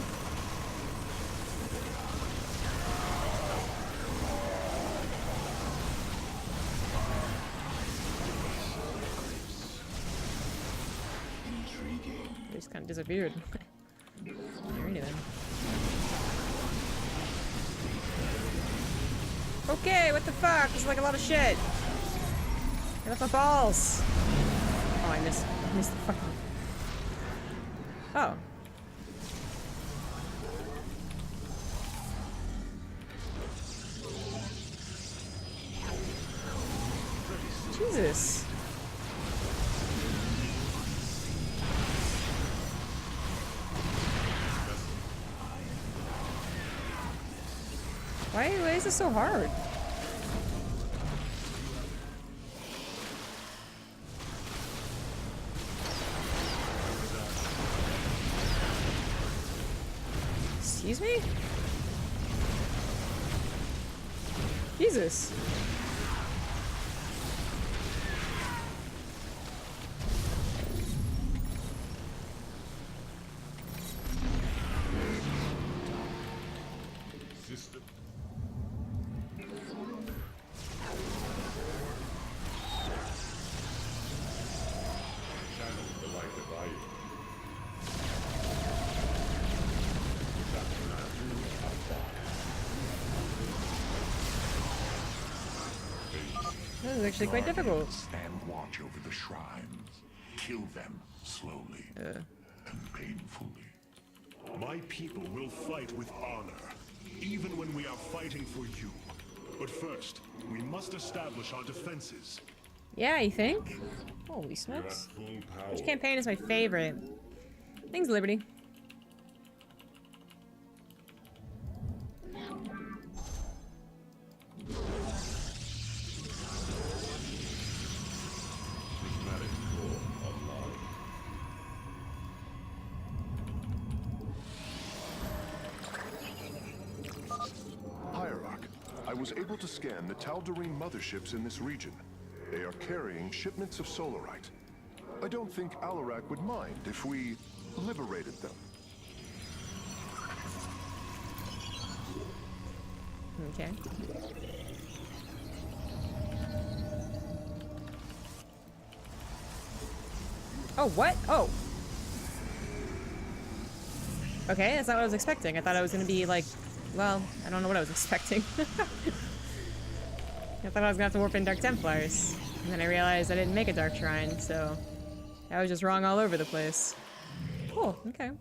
They just kind of disappeared. Alrighty then. Okay, what the fuck? This is like a lot of shit. Get off my balls. Oh, I missed the fucking. Oh. Jesus. Why is this so hard? Excuse me? Jesus. System. Channel the light of I. This is actually quite difficult. Stand watch over the shrines. Kill them slowly and painfully. My people will fight with honor, even when we are fighting for you. But first, we must establish our defenses. Yeah, you think? Holy smokes. Which campaign is my favorite? Thanks, Liberty. Hierarch, I was able to scan the Tal'Darim motherships in this region. They are carrying shipments of solarite. I don't think Alarak would mind if we liberated them. Okay. Oh, what? Oh. Okay, that's not what I was expecting. I thought I was gonna be like, well, I don't know what I was expecting. I thought I was gonna have to warp in Dark Templars. And then I realized I didn't make a Dark Shrine, so I was just wrong all over the place. Cool, okay.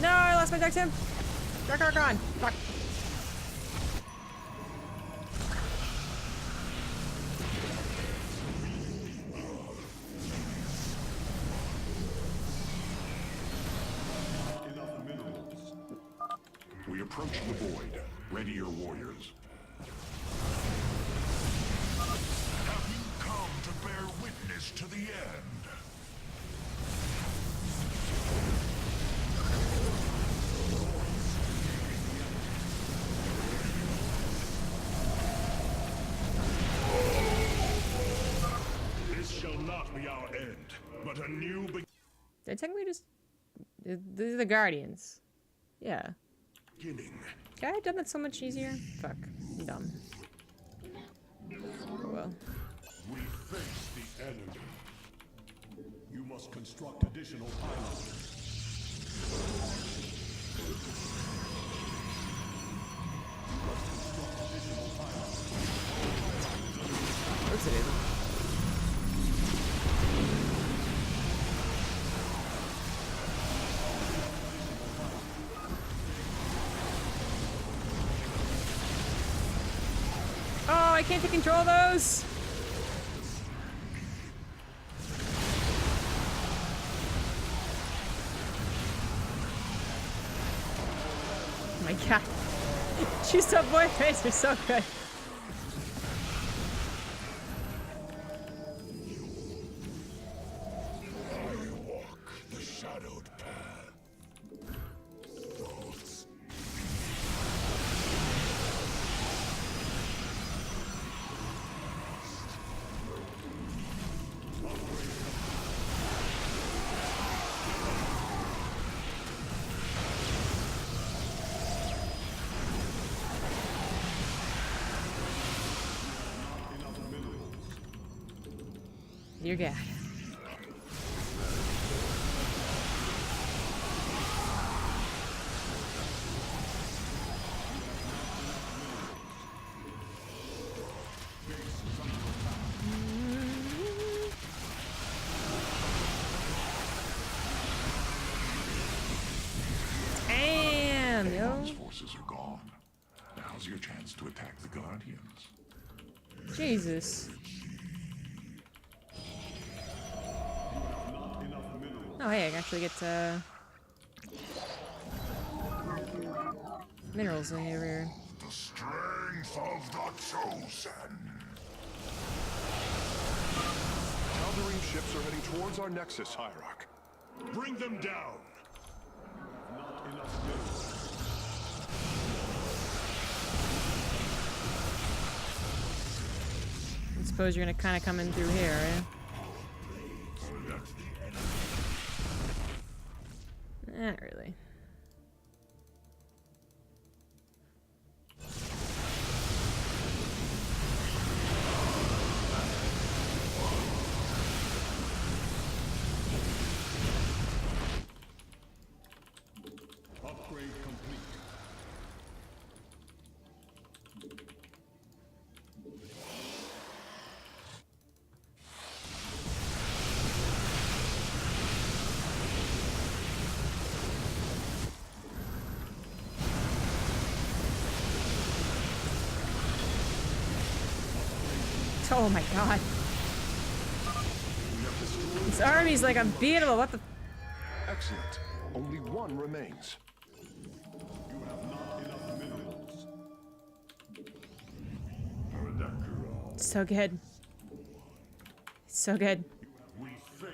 No, I lost my Dark Tim. Dark Archon. Fuck. We approach the void. Ready your warriors. Have you come to bear witness to the end? This shall not be our end, but a new beginning. Did I technically just... These are the Guardians. Yeah. Could I have done that so much easier? Fuck. I'm dumb. Oh well. We face the enemy. You must construct additional pylons. Of course it is. Oh, I can't take control of those! Oh my god. Juiced up boy face are so good. The shadowed path. Thoughts. Dear God. forces are gone. Now's your chance to attack the Guardians. Jesus. Oh, hey, I can actually get minerals in here. The strength of the chosen. Calderine ships are heading towards our nexus, Hierarch. Bring them down. Not enough minerals. I suppose you're gonna kind of come in through here, right? Not really. Upgrade complete. Oh my god. This army's like unbeatable. What the? Excellent. Only one remains. You have not enough minerals. So good. So good. We face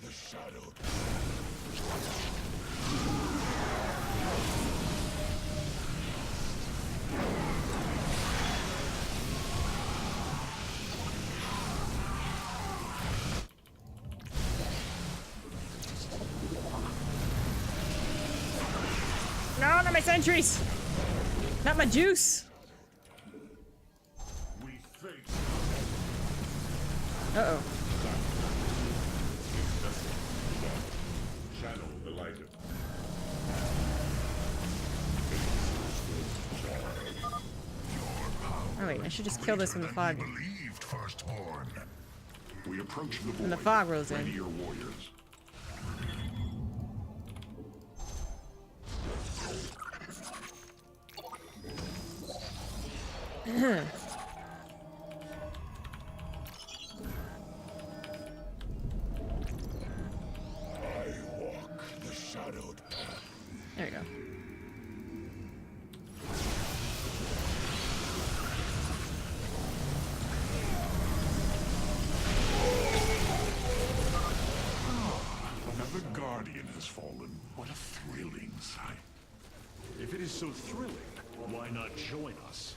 The shadow. No, not my sentries. Not my juice. we face Uh-oh. shadow delighted. Oh wait, I should just kill this when the fog Believed firstborn. We approach the when the void. fog rolls Ready in. your warriors. I walk the shadowed path. There we go. Another guardian has fallen. What a thrilling sight. If it is so thrilling, why not join us?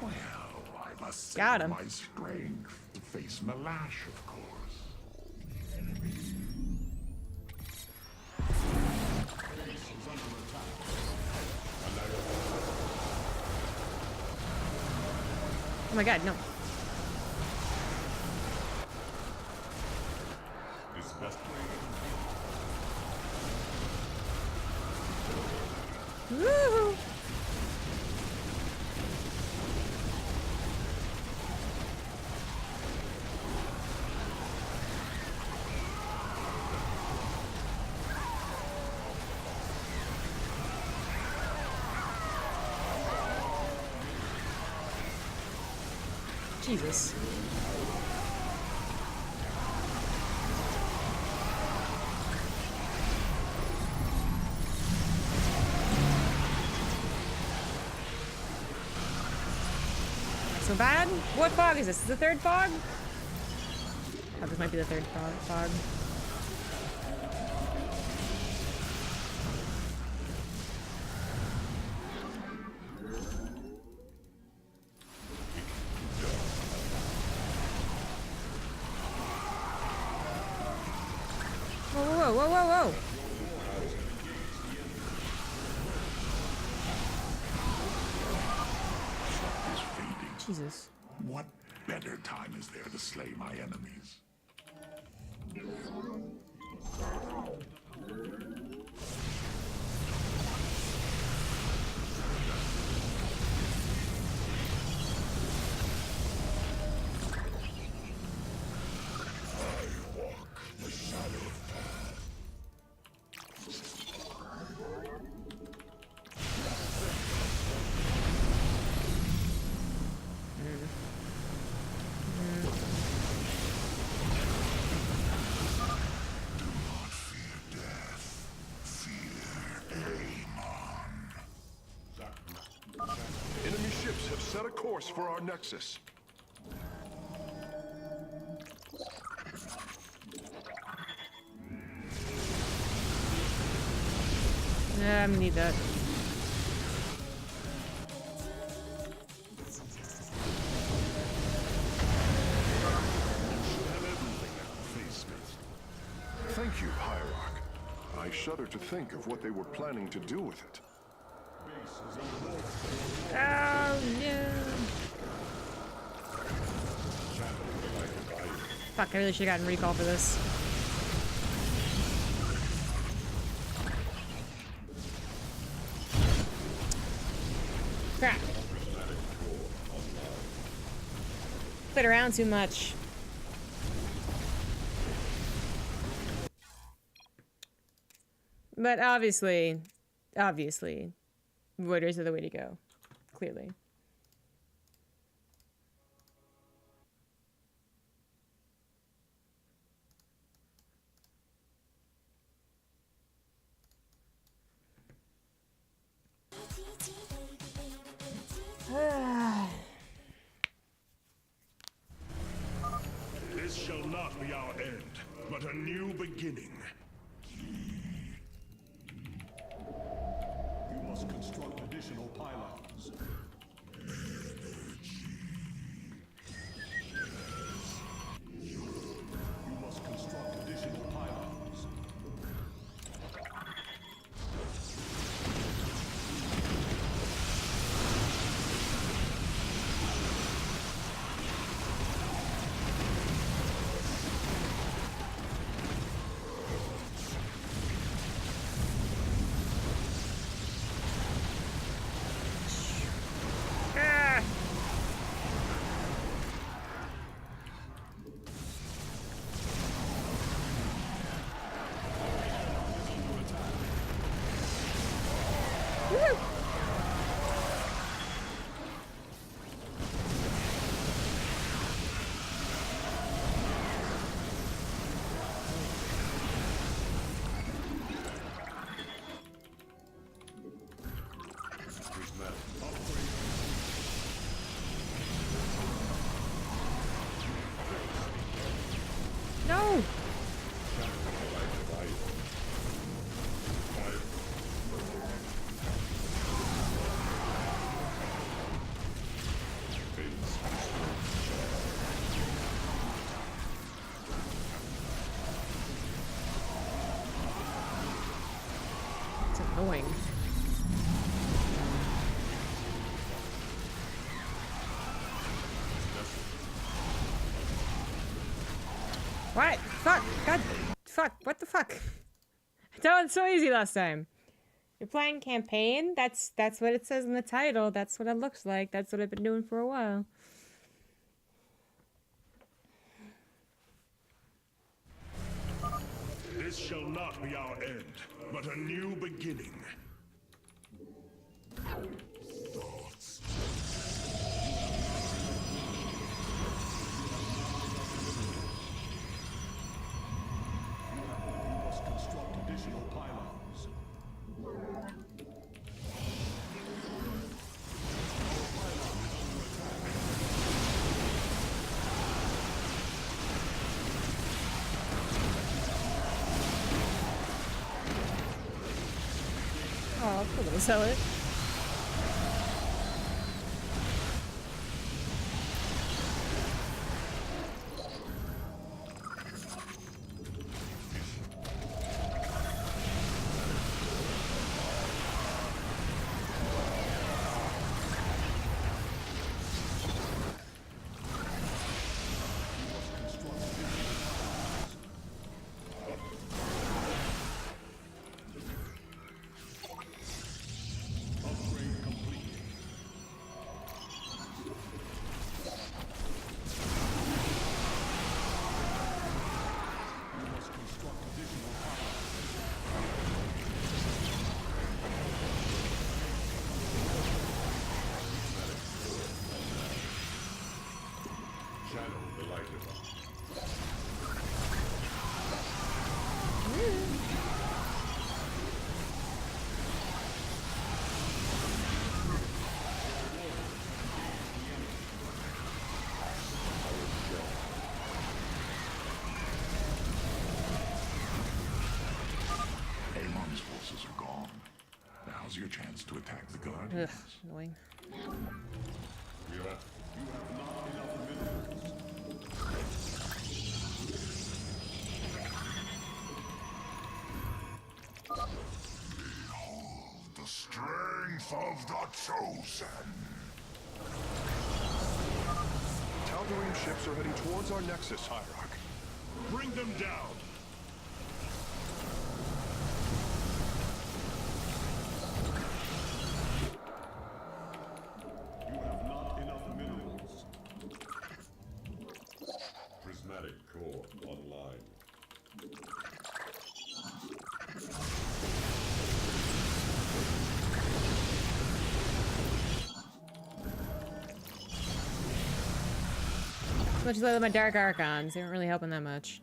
Well, I must Got save him. my strength to face Malash, of course. Oh my god, no. This best Woo! Jesus. So bad? What fog is this? Is this the third fog? Oh, this might be the third fog. Whoa, whoa, whoa, whoa, whoa! Is fading. Jesus. What better time is there to slay my enemies? course for our nexus. Yeah, I'm gonna need that. Thank you, Hierarch. I shudder to think of what they were planning to do with it. Oh no! Fuck, I really should have gotten recall for this. Crap. Played around too much. But obviously, voiders are the way to go. Clearly. This shall not be our end, but a new beginning. You must construct additional pylons. You must construct additional pylons. No! It's annoying. What? Fuck! God! Fuck! What the fuck? That was so easy last time. You're playing campaign? That's what it says in the title. That's what it looks like. That's what I've been doing for a while. This shall not be our end, but a new beginning. Thoughts. You must construct additional pylons. Oh, poor little seller. Zom's forces are gone. Now's your chance to attack the guard. Ugh, annoying. You have not enough minerals. Behold the strength of the Chosen. Tal'Darim ships are heading towards our nexus, Hierarch. Bring them down. You have not enough minerals. Prismatic core online. Much as I love my Dark Archons, they weren't really helping that much.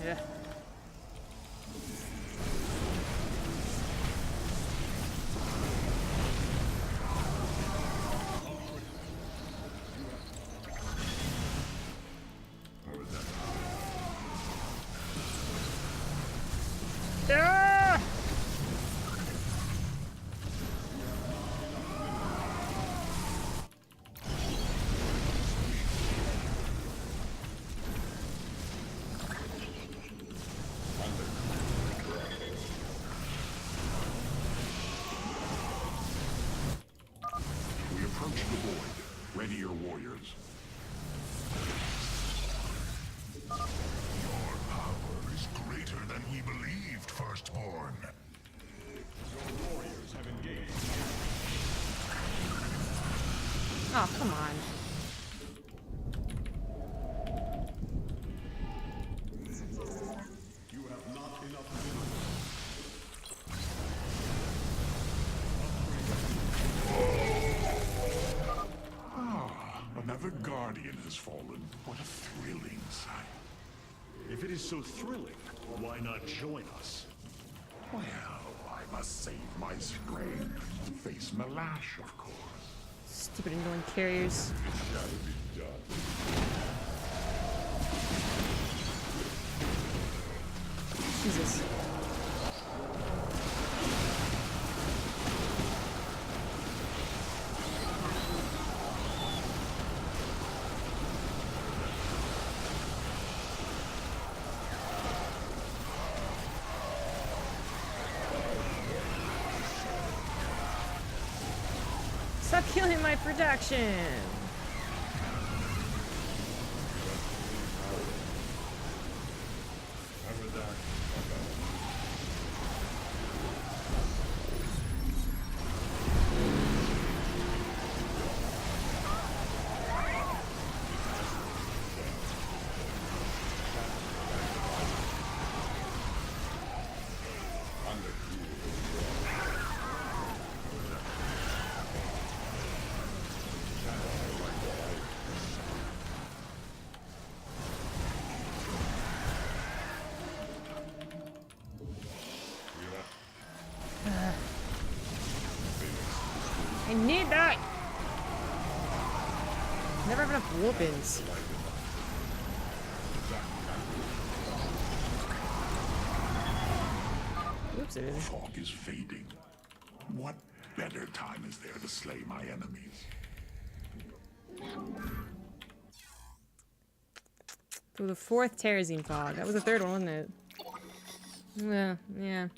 Yeah. Ah! We approach the void. Ready your warriors. Your power is greater than we believed, Firstborn. Your warriors have engaged. Oh, come on. You have not enough minerals. Another guardian has fallen. What a thrilling sight. If it is so thrilling, why not join us? Well, I must save my strength. Face Malash, of course. Stupid annoying carriers. It shall be done. Jesus. Stop killing my production! I need that! Never have enough whoopins. Oops, it is. Fog is fading. What better time is there to slay my enemies? So the fourth Terrazine fog. That was the third one, wasn't it? Yeah, yeah.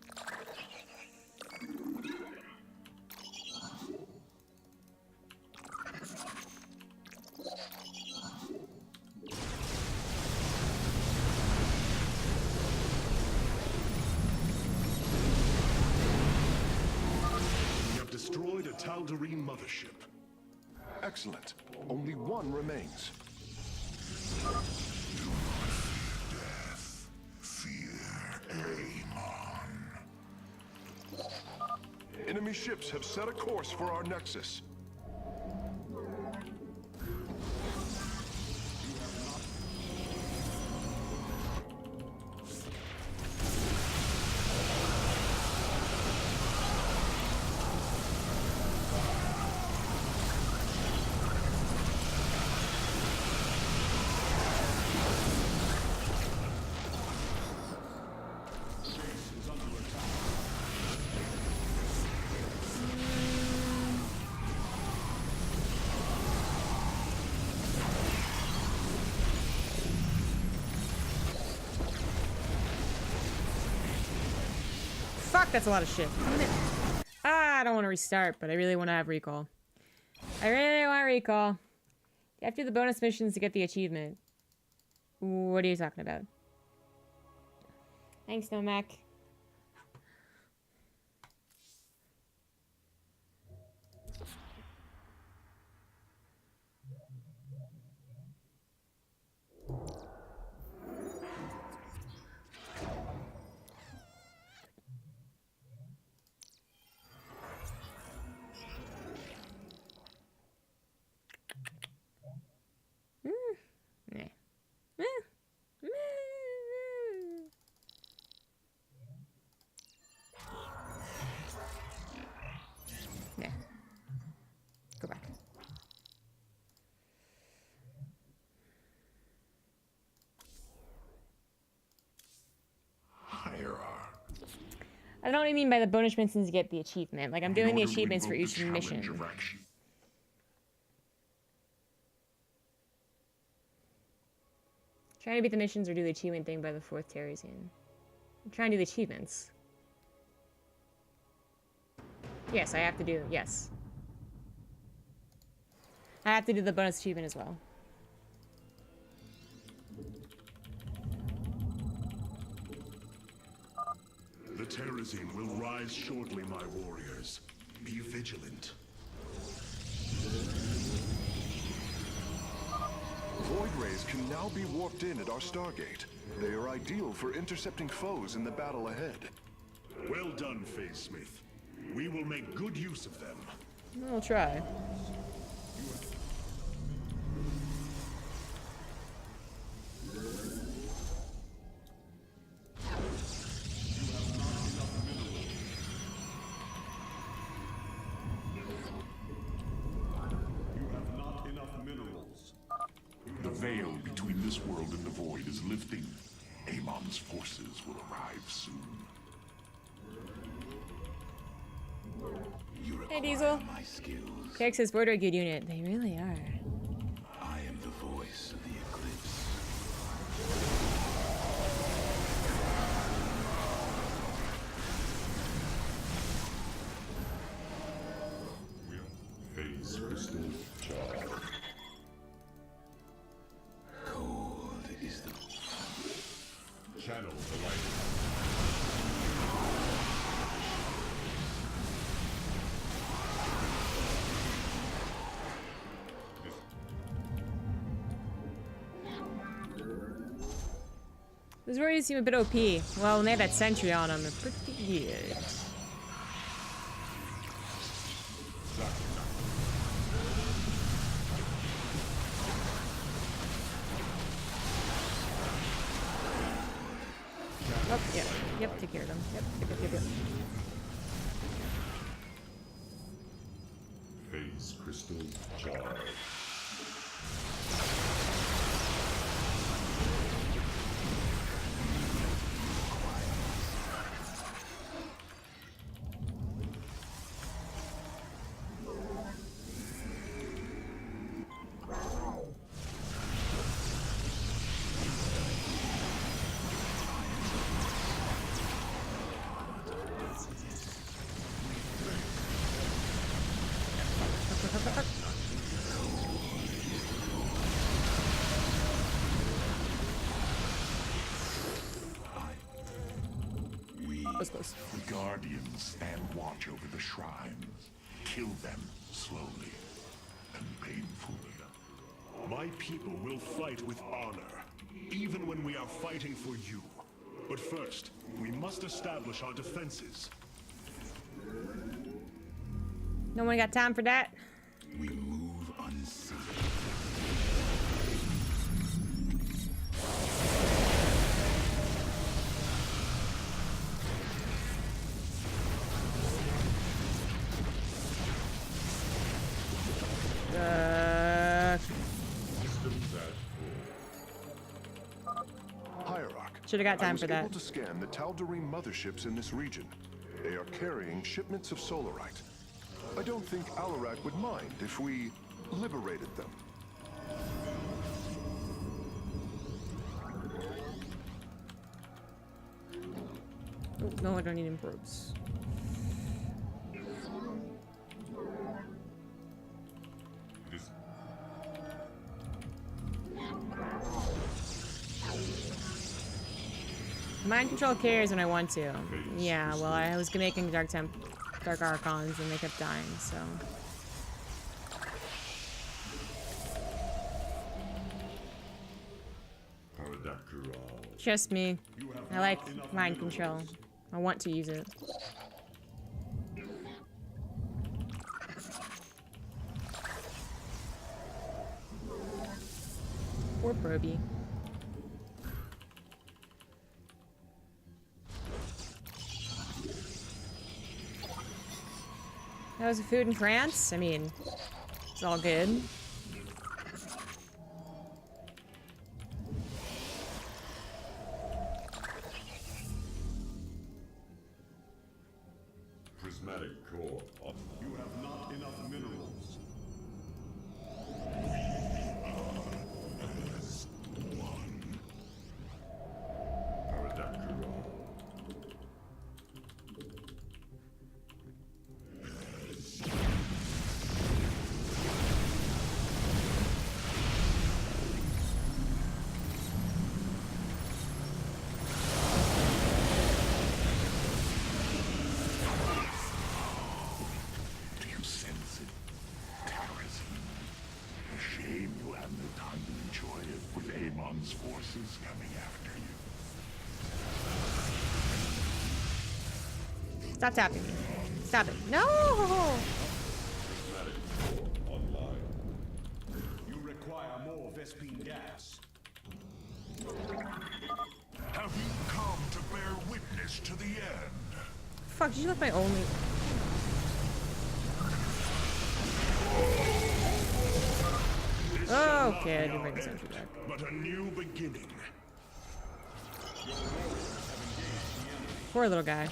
Tal'Darim mothership. Excellent. Only one remains. Fear Amon. Enemy ships have set a course for our nexus. Fuck, that's a lot of shit. Ah, I don't want to restart, but I really want to have recall. I really want recall. You have to do the bonus missions to get the achievement. What are you talking about? Thanks, Nomac. Yeah. Go back. Hierarch. I don't know what you mean by the bonus missions to get the achievement. Like, I'm doing the achievements for each mission. Trying to beat the missions or do the achievement thing by the 4th Teresian. I'm trying to do the achievements. Yes, I have to do, yes. I have to do the bonus achievement as well. The Teresian will rise shortly, my warriors. Be vigilant. Void rays can now be warped in at our Stargate. They are ideal for intercepting foes in the battle ahead. Well done, Phase Smith. We will make good use of them. I'll try. The veil between this world and the void is lifting. Amon's forces will arrive soon. Hey, Diesel. My skills. Kex says, "Border good unit." They really are. I am the voice of the eclipse. Phase crystal charge. Cold is the Channel the light. Those warriors seem a bit OP. Well, when they have that sentry on them, they're pretty good. Oh, yeah. Yep, take care of them. Yep. Phase crystal charge. That was close. The Guardians stand watch over the shrines. Kill them slowly and painfully. My people will fight with honor, even when we are fighting for you. But first, we must establish our defenses. No one got time for that. We move unseen. Should have got time for that. I was able to scan the Tal'Darim motherships in this region. They are carrying shipments of solarite. I don't think Alarak would mind if we liberated them. Oh, no, I don't need improves. Mind control carries when I want to. Yeah, well, I was making Dark Archons and they kept dying, so. Trust me. I like mind control. I want to use it. Poor Proby. That was food in France? I mean, it's all good. Prismatic core. You have not enough minerals. Forces coming after you. Stop tapping me. Stop it. No! You require more Vespine gas. Have you come to bear witness to the end? Fuck, did you look my only... Oh, okay, I didn't bring the sentry back. But a new beginning. Poor little guy.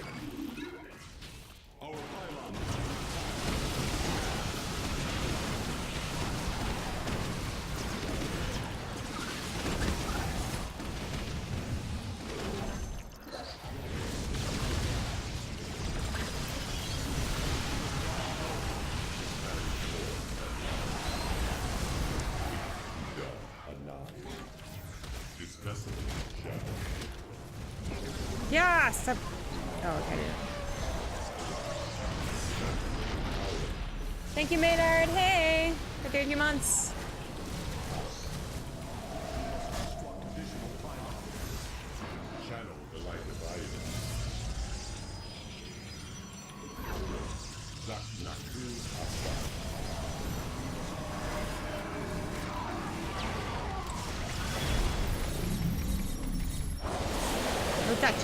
Yes! Oh, okay. Thank you, Maynard. Hey! For 30 months. Channel the light of Ivan. No touch.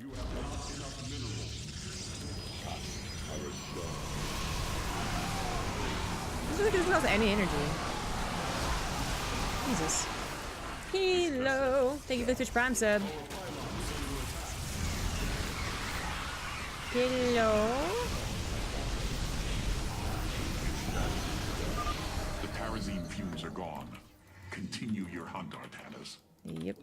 You have not enough minerals. This is like this has any energy. Jesus. Hello. Thank you for the Twitch Prime sub. Hello. The Parazine fumes are gone. Continue your hunt, Artanis. Yep.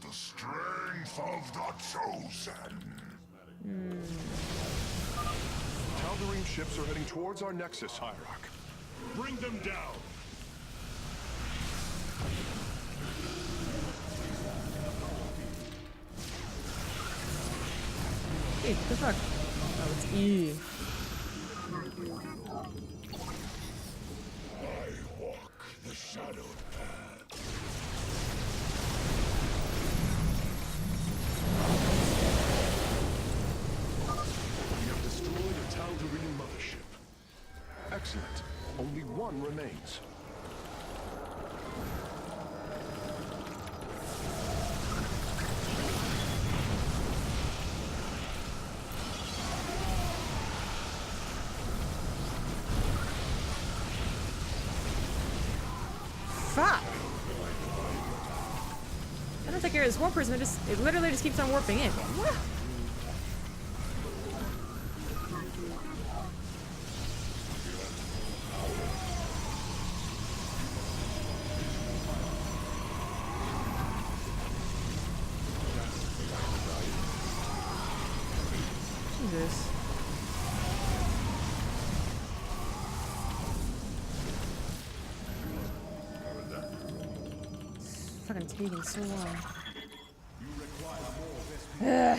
The strength of the chosen. Tal'Darim ships are heading towards our nexus, Hierarch. Bring them down. Hey, what the fuck? Oh, it's E. I walk the shadowed path. We have destroyed a Tal'Darim mothership. Excellent. Only one remains. Fuck! I don't take care of this one person, it literally just keeps on warping in. What? Jesus. It's fucking taking so long. Ugh.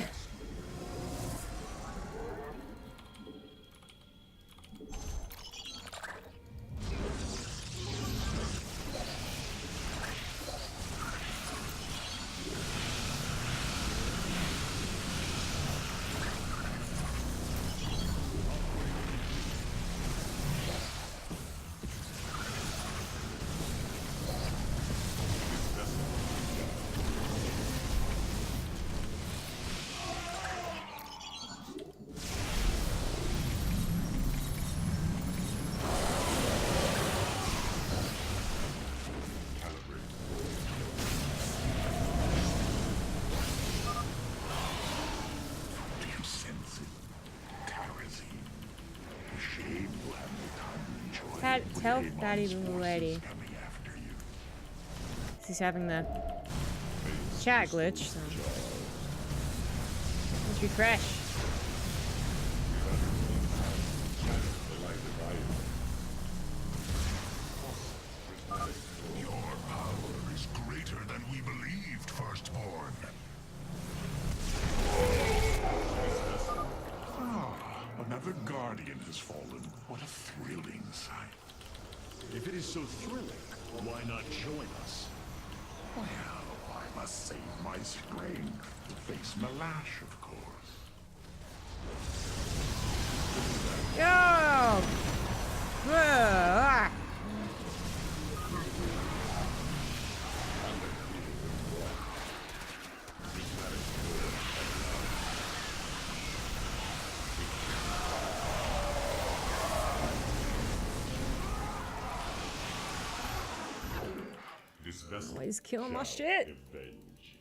Do you sense it? Terrazine. The shame will have no time to enjoy. Tell Fatty Little Lady. Coming after you. He's having the chat glitch, so let's refresh. Your power is greater than we believed, Firstborn. Another Guardian has fallen. What a thrilling sight. If it is so thrilling, why not join us? Well, I must save my strength to face Malash, of course. Yo! Ugh. This vessel Always killing my shit. avenge.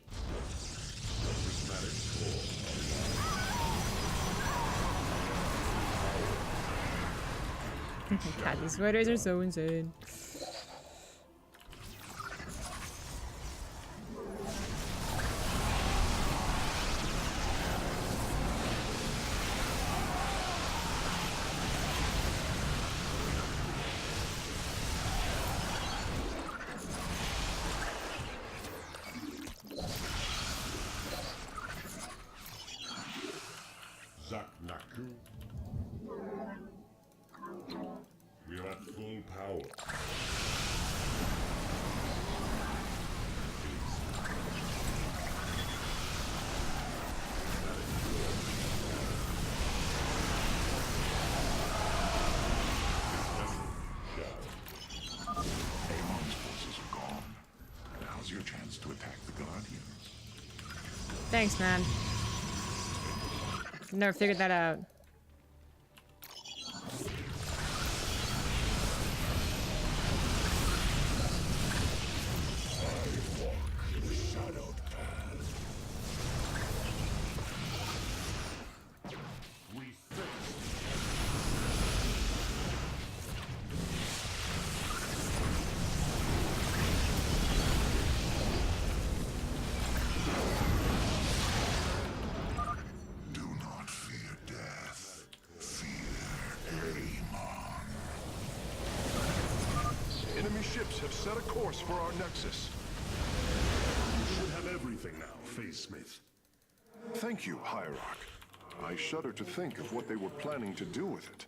God, these sweaters are so insane. Zaknaku. We are at full power. Amon's forces are gone. Now's your chance to attack the Guardians. Thanks, man. Never figured that out. Do not fear death. set a course for our nexus. You should have everything now, Phase Smith. Thank you, Hierarch. I shudder to think of what they were planning to do with it.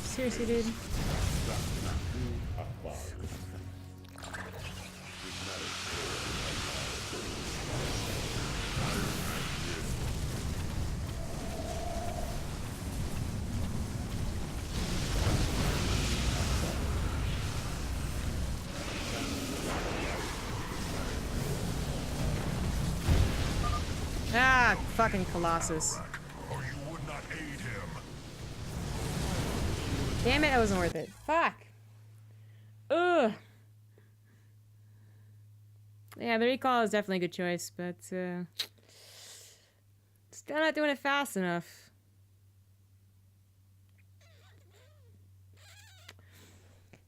Seriously, dude. Ah, fucking Colossus. Or you would not aid him. Damn it, that wasn't worth it. Fuck. Ugh. Yeah, the recall is definitely a good choice, but still not doing it fast enough.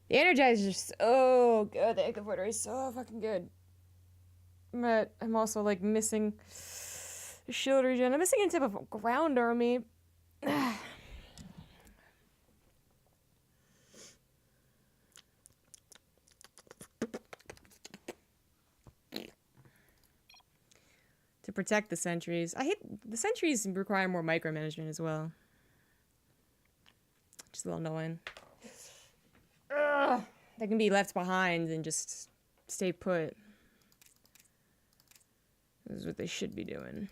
The Energizer is so good. The Echo Porter is so fucking good. But I'm also like missing the shield regen. I'm missing any type of ground army. To protect the sentries. I hate the sentries require more micromanagement as well. Just a little annoying. Ugh. They can be left behind and just stay put. This is what they should be doing.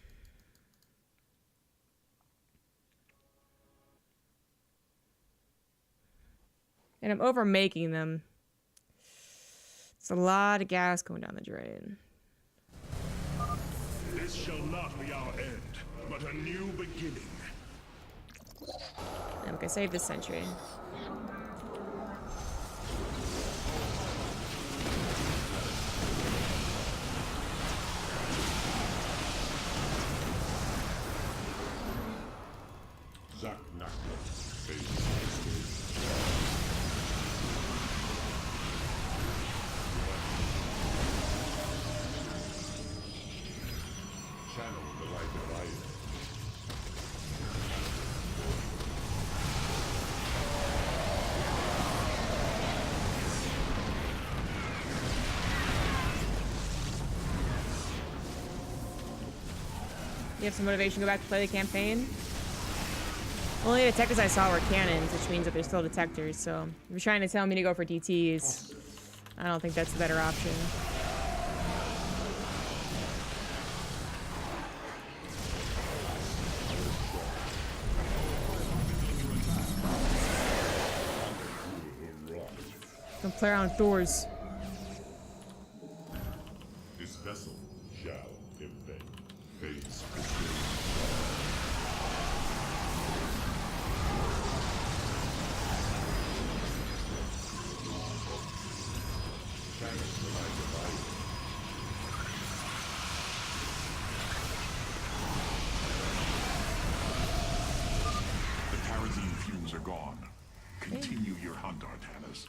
And I'm over making them. It's a lot of gas going down the drain. This shall not be our end, but a new beginning. And we can save this sentry. You have some motivation to go back to play the campaign? Only the detectors I saw were cannons, which means that they're still detectors, so if you're trying to tell me to go for DTs, I don't think that's the better option. Don't play around with doors. This vessel shall invade. Phase The Tarazine fumes are gone. Continue your hunt, Artanis.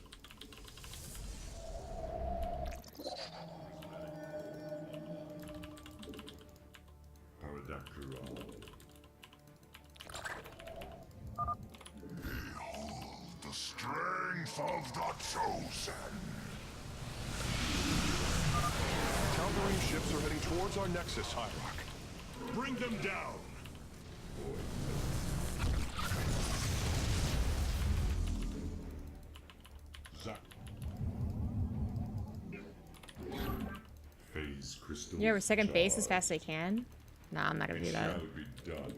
the strength of the chosen. Cavalry ships are heading towards our nexus, Hierarch. Bring them down. Phase crystal. You ever second base as fast as I can? Nah, I'm not gonna do that. Shall be done.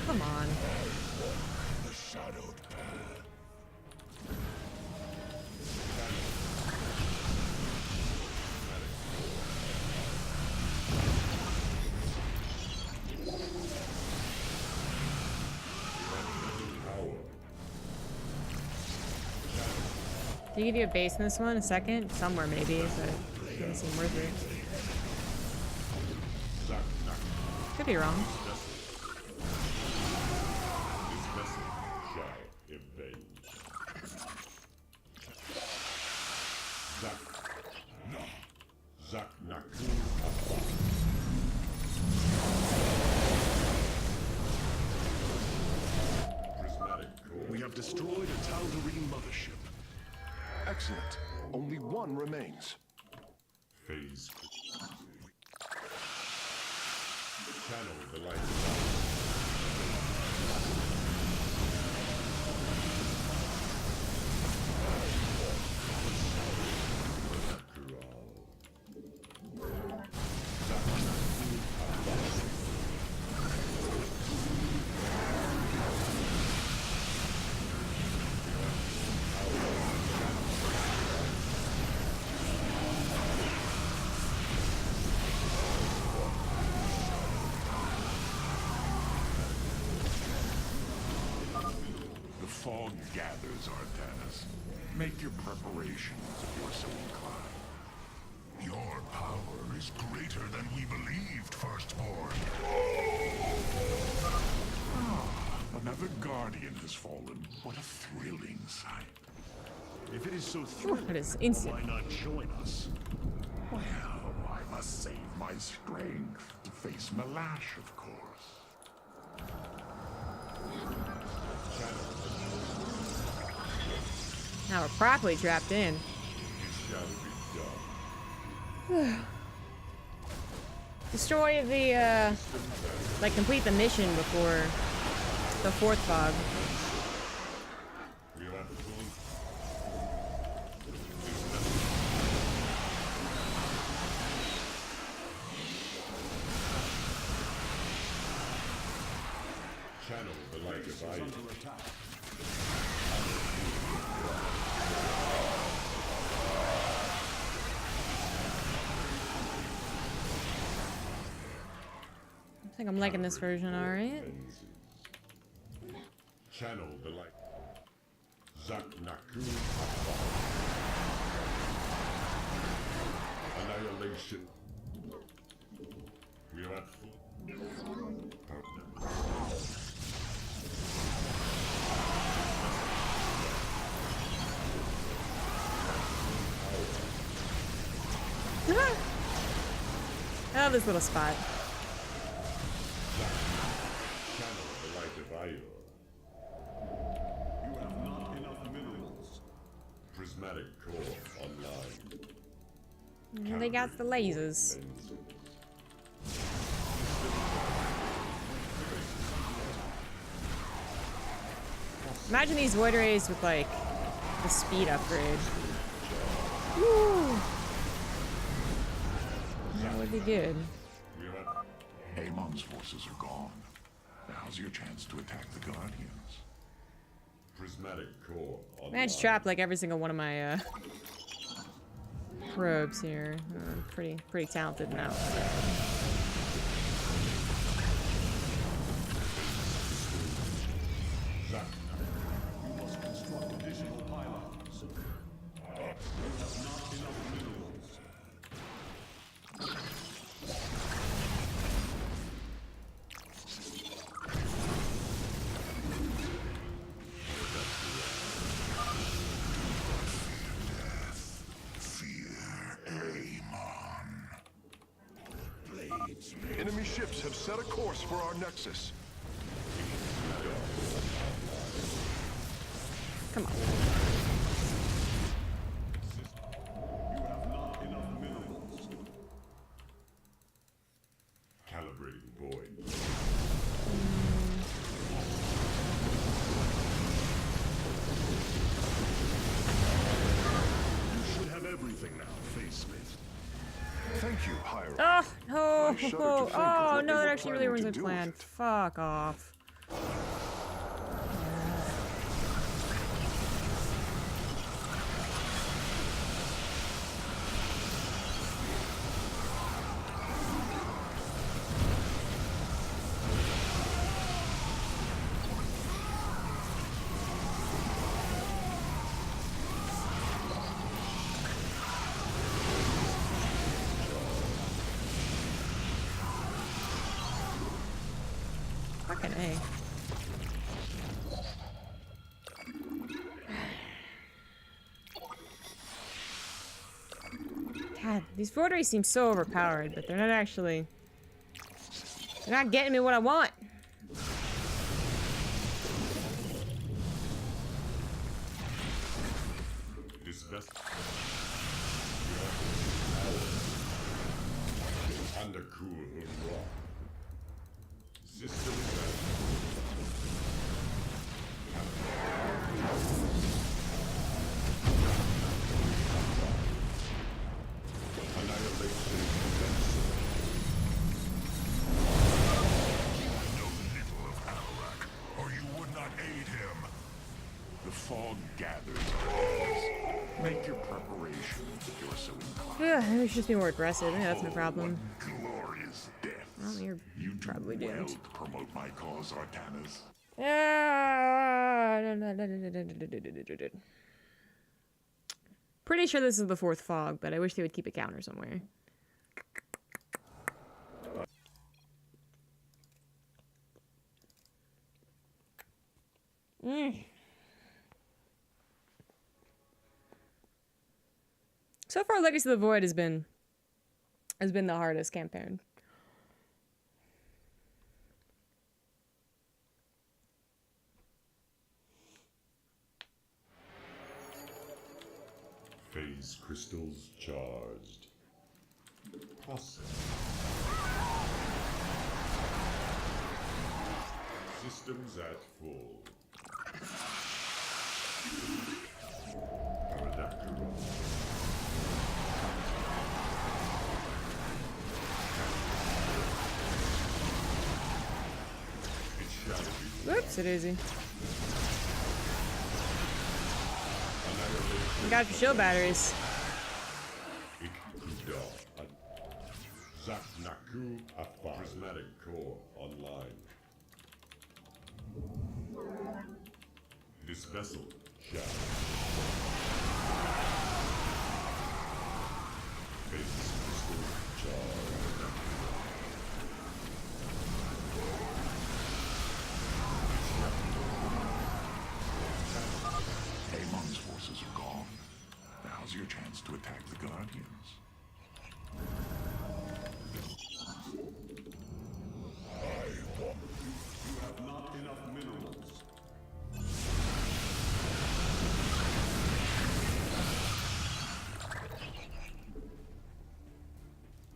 Come on. The shadowed path. Did he give you a base in this one? A second? Somewhere maybe, but it doesn't seem worth it. Could be wrong. We have destroyed a Tal'Darim mothership. Excellent. Only one remains. Phase. Channel the light. Fog gathers, Artanis. Make your preparations if you're so inclined. Your power is greater than we believed, Firstborn. Another Guardian has fallen. What a thrilling sight. If it is so thrilling, It is instant. why not join us? Well, I must save my strength to face Malash, of course. Now we're properly trapped in. Destroy the, like, complete the mission before the fourth fog. Channel the light of fire. I think I'm liking this version, alright. Channel the light. Zaknaku. Annihilation. We are at full. Oh, this little spot. Channel the light of Io. You have not enough minerals. Prismatic core online. And they got the lasers. Imagine these void rays with, like, the speed upgrade. Woo! That would be good. Amon's forces are gone. Now's your chance to attack the Guardians. Prismatic core online. Man's trapped like every single one of my probes here. I'm pretty talented now. So. You must construct additional pylons. You have not enough minerals. Enemy ships have set a course for our nexus. Come on. You have not enough minerals. Calibrating void. You should have everything now, Facemate. Thank you, Hyrule. Oh, no. I shudder to think of Oh, what no, they that were actually really planning ruins to my do plan. with it. Fuck off. Fucking A. God, these votaries seem so overpowered, but they're not actually... They're not getting me what I want. This best undercool rock. System fog gathers. Make your preparations if you're so inclined. Yeah, maybe we should just be more aggressive. Maybe that's my problem. Glorious death. Well, you're probably well doomed. to promote my cause, Artanas. Pretty sure this is the 4th fog, but I wish they would keep a counter somewhere. So far, Legacy of the Void has been the hardest campaign. Phase crystals charged. Process. Systems at full. Aradactyl. Whoops, it is easy. You got your shield batteries. Zaknaku Afa. Prismatic core online. This vessel shall. Base crystal charge. Amon's forces are gone. Now's your chance to attack the Guardians. You have not enough minerals.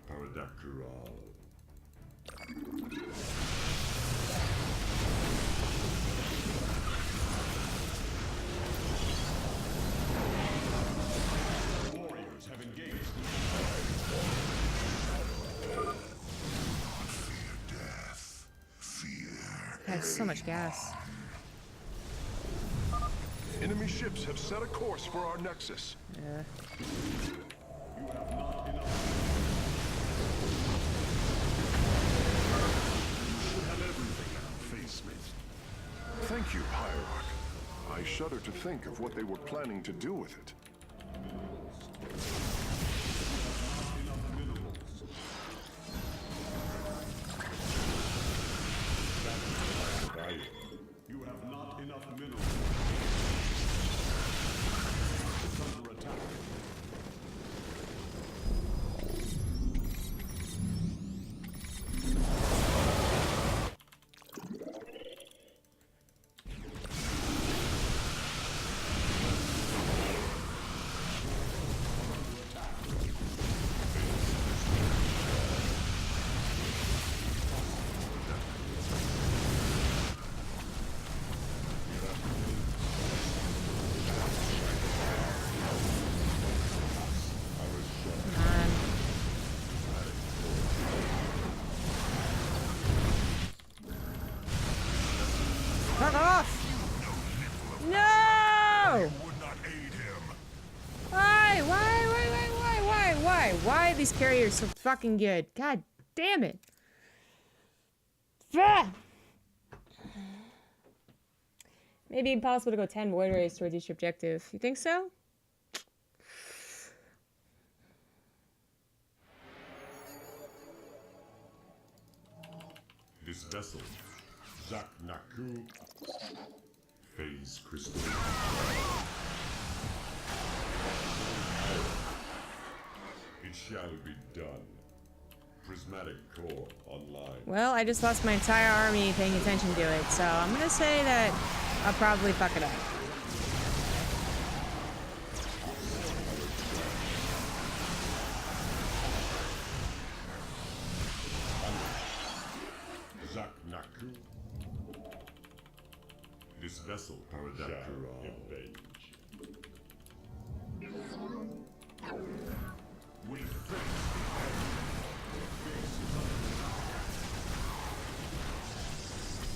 Paradactyl. Warriors have engaged. Has so much gas. Enemy ships have set a course for our nexus. Yeah. You have not enough. You should have everything at face, mate. Thank you, Hierarch. I shudder to think of what they were planning to do with it. You have not enough minerals. It's under attack. Why are these carriers so fucking good? God damn it. Ah! Maybe impossible to go 10 void rays towards each objective. You think so? This vessel, Zak Naku, phase crystal. It shall be done. Prismatic core online. Well, I just lost my entire army paying attention to it, so I'm gonna say that I'll probably fuck it up. Zak Naku. This vessel shall avenge. We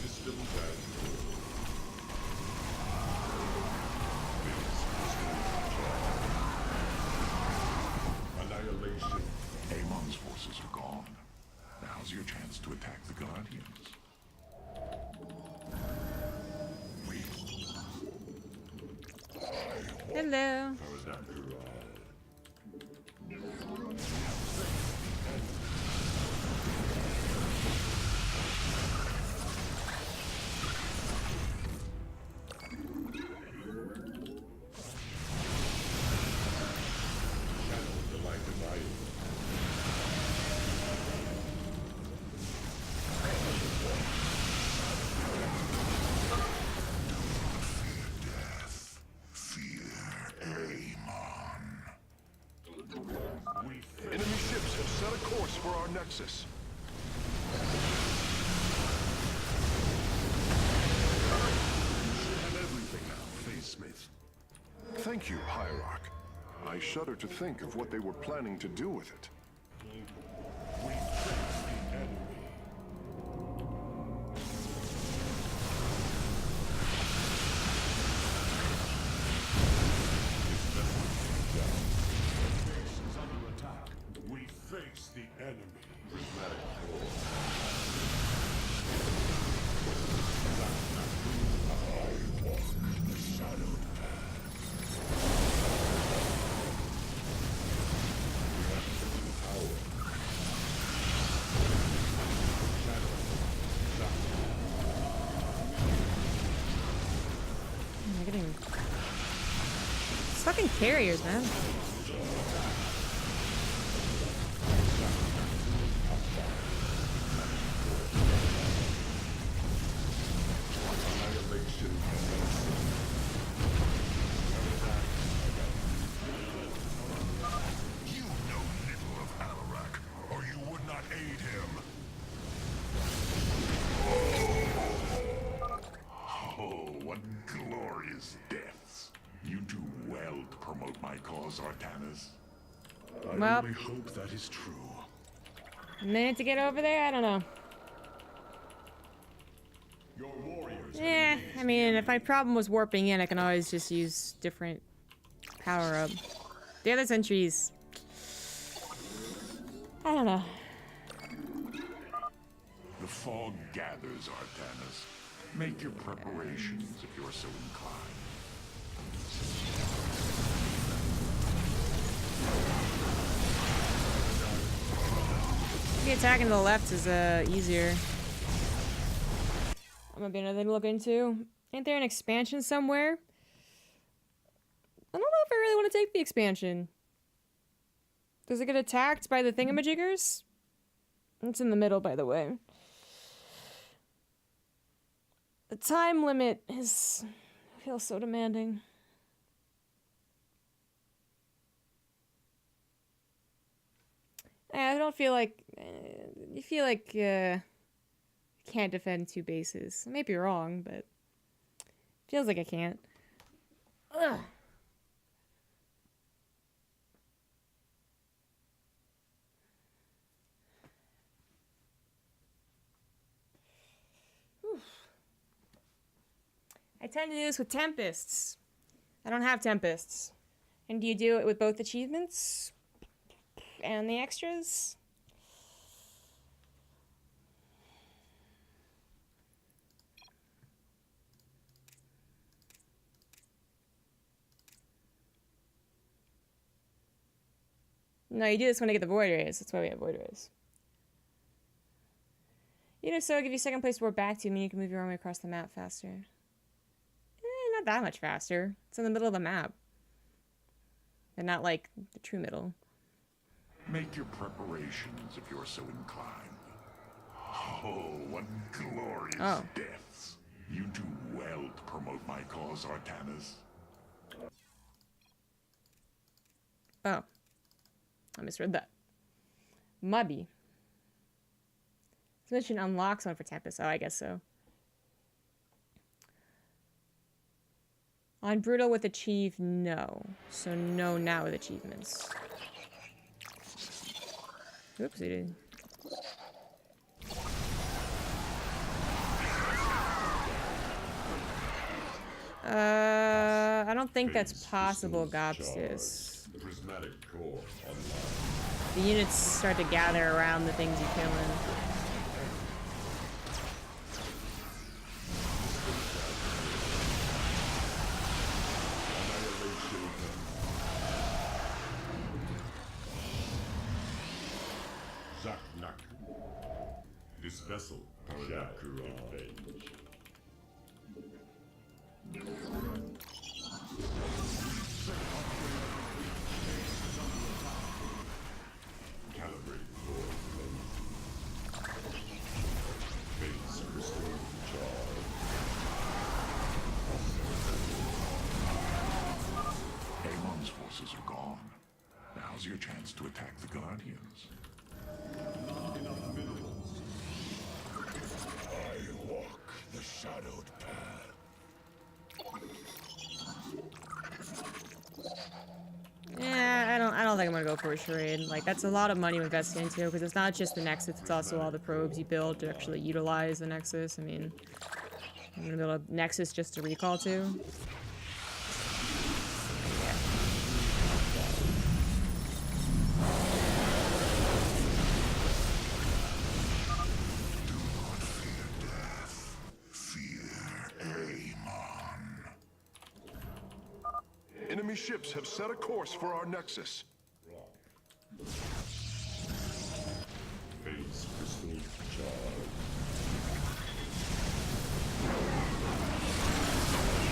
system annihilation. Amon's forces are gone. Now's your chance to attack the Guardians. Hello. Enemy ships have set a course for our nexus. Have everything now, Phase Smith. Thank you, Hierarch. I shudder to think of what they were planning to do with it. We face the enemy. We face the enemy. Prismatic core. Shadow I'm getting... It's fucking carriers, man. You know little of Alarak, or you would not aid him. Oh, what glorious deaths. You do well to promote my cause, Artanis. I Well. only hope that is true. A minute to get over there? I don't know. Your warriors. Yeah, I mean, if my problem was warping in, I can always just use different power-up. The other sentries... I don't know. The fog gathers, Artanis. Make your preparations if you're so inclined. Maybe attacking to the left is easier. I'm gonna be another thing to look into. Ain't there an expansion somewhere? I don't know if I really want to take the expansion. Does it get attacked by the thingamajiggers? It's in the middle, by the way. The time limit is... feels so demanding. I don't feel like... you feel like, you can't defend two bases. I may be wrong, but... feels like I can't. Ugh. I tend to do this with Tempests. I don't have Tempests. And do you do it with both achievements? And the extras? No, you do this when I get the void rays. That's why we have void rays. You know, so give you second place to warp back to, and you can move your army across the map faster. Not that much faster. It's in the middle of the map. And not like the true middle. Make your preparations if you're so inclined. Oh, what glorious deaths. You do well to promote my cause, Artanis. Oh. I misread that. Mubby. This mission unlocks one for Tempest. Oh, I guess so. On Brutal with Achieve, no. So no now with achievements. Oops, he did. I don't think that's possible, Gobstis. The units start to gather around the things you're killing. This vessel shall revenge. Calibrate for base crystal charge. Amon's forces are gone. Now's your chance to attack the Guardians. I walk the shadowed path. Yeah, I don't think I'm gonna go for a charade. Like, that's a lot of money to invest into, because it's not just the Nexus, it's also all the probes you build to actually utilize the Nexus. I mean, I'm gonna build a Nexus just to recall to. Enemy ships have set a course for our nexus. Base crystal charge.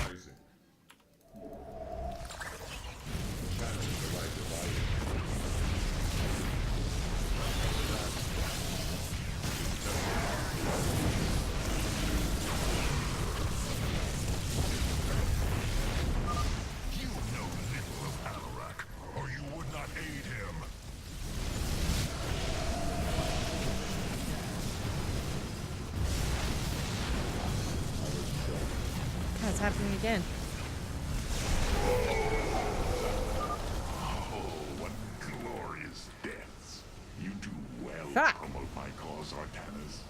Rising. Channel the light divided. You know little of Alarak, or you would not aid him. God, it's happening again. Oh, what glorious deaths. You do well Fuck. to promote my cause, Artanis.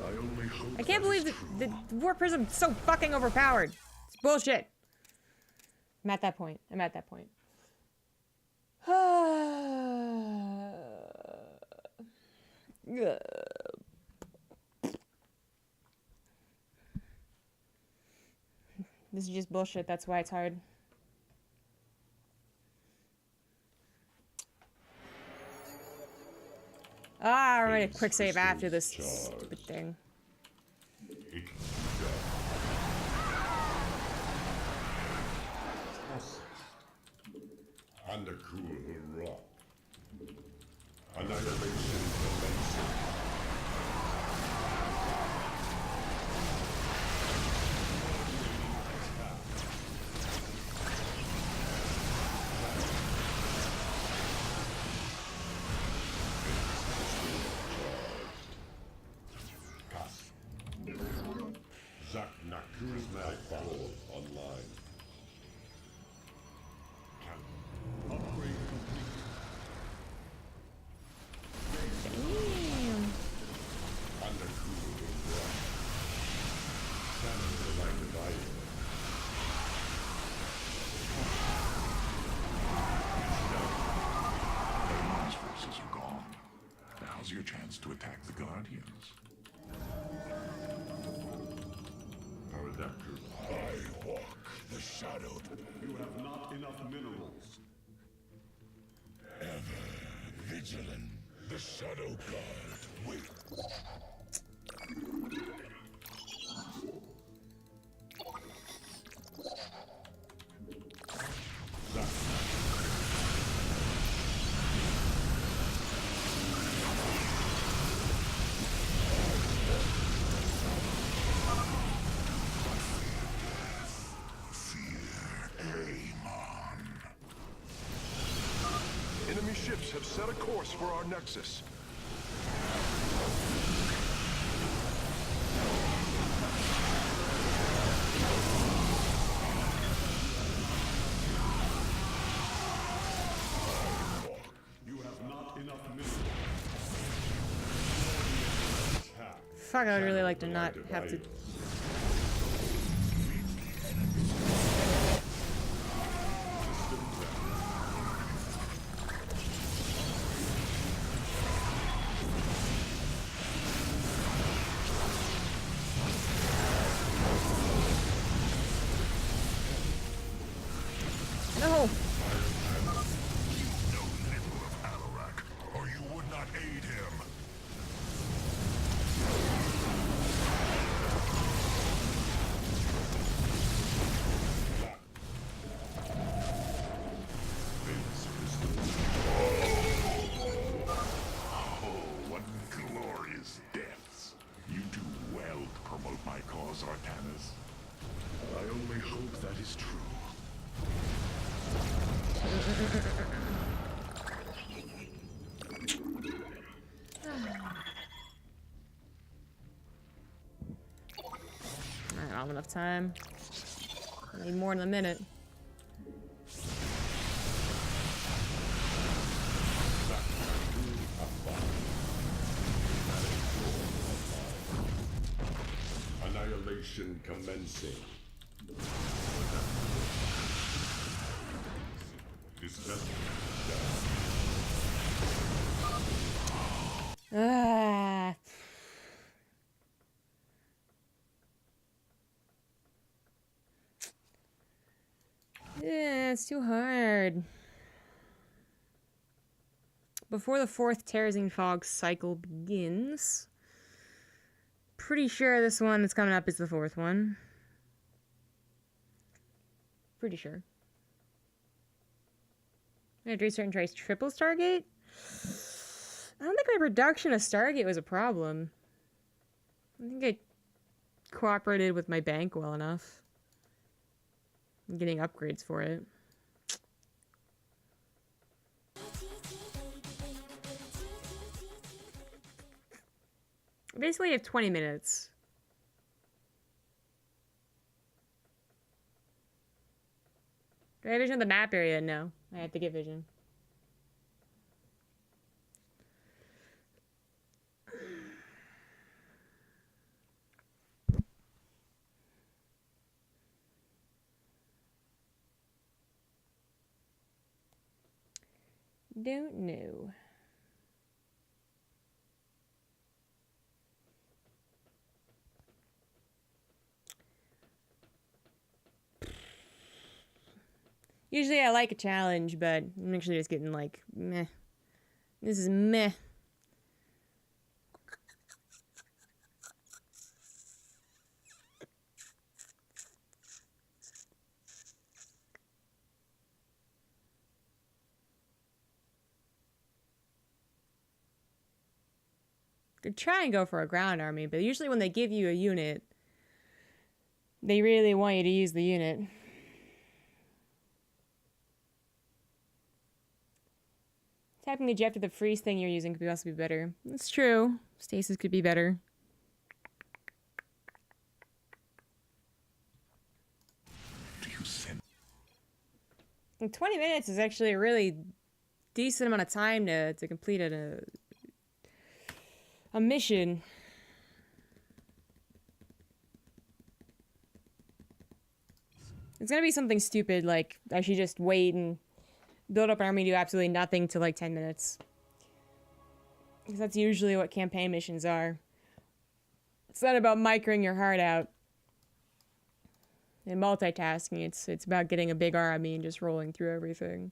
I only hope I can't believe the Warp Prism's so fucking overpowered. It's bullshit. I'm at that point. I'm at that point. This is just bullshit. That's why it's hard. Ah, I'm gonna quick save after this stupid thing. And a cool hurrah. Annihilation commencing. Zak Naku's mag battle online. Upgrade complete. Damn. Undercool hurrah. Channel the light divided. to attack the Guardians. Pterodactyl. I walk the shadow. You have not enough minerals. Ever vigilant. The Shadow Guard. Wait. Enemy ships have set a course for our nexus. You have not enough minerals. Fuck, I would really like to not have to... No! You know little of Alarak, or you would not aid him. Oh, what glorious deaths. You do well to promote my cause, Artanis. I only hope that is true. I don't have enough time. I need more than a minute. Annihilation commencing. Ah. Yeah, it's too hard. Before the fourth Terrazine Fog cycle begins, pretty sure this one that's coming up is the fourth one. Pretty sure. I have to restart and try triple Stargate? I don't think my production of Stargate was a problem. I think I cooperated with my bank well enough. I'm getting upgrades for it. Basically, I have 20 minutes. Do I have vision of the map area? No. I have to get vision. Don't know. Usually I like a challenge, but I'm actually just getting like, meh. This is meh. They try and go for a ground army, but usually when they give you a unit, they really want you to use the unit. Tapping the jet to the freeze thing you're using could also be better. That's true. Stasis could be better. And 20 minutes is actually a really decent amount of time to complete a mission. It's gonna be something stupid like I should just wait and build up an army, do absolutely nothing to like 10 minutes. Because that's usually what campaign missions are. It's not about microing your heart out and multitasking. It's about getting a big army and just rolling through everything.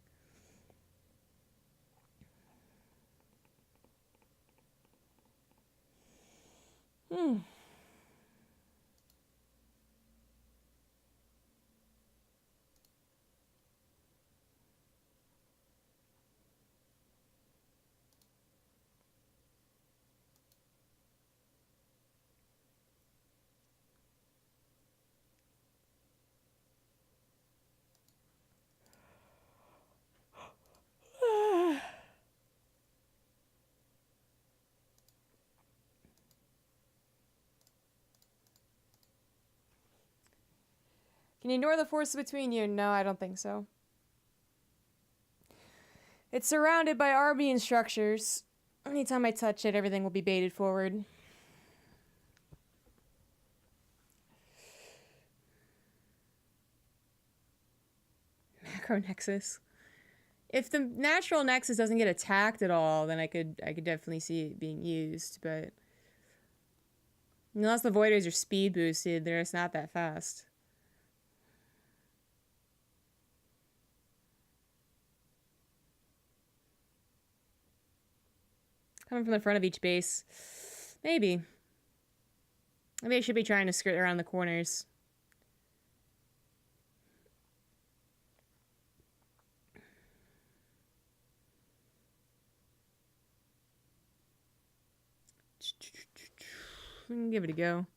Can you ignore the forces between you? No, I don't think so. It's surrounded by army and structures. Anytime I touch it, everything will be baited forward. Macro Nexus. If the natural Nexus doesn't get attacked at all, then I could definitely see it being used, but unless the Voiders are speed boosted, they're just not that fast. Coming from the front of each base. Maybe. Maybe I should be trying to skirt around the corners. We can give it a go.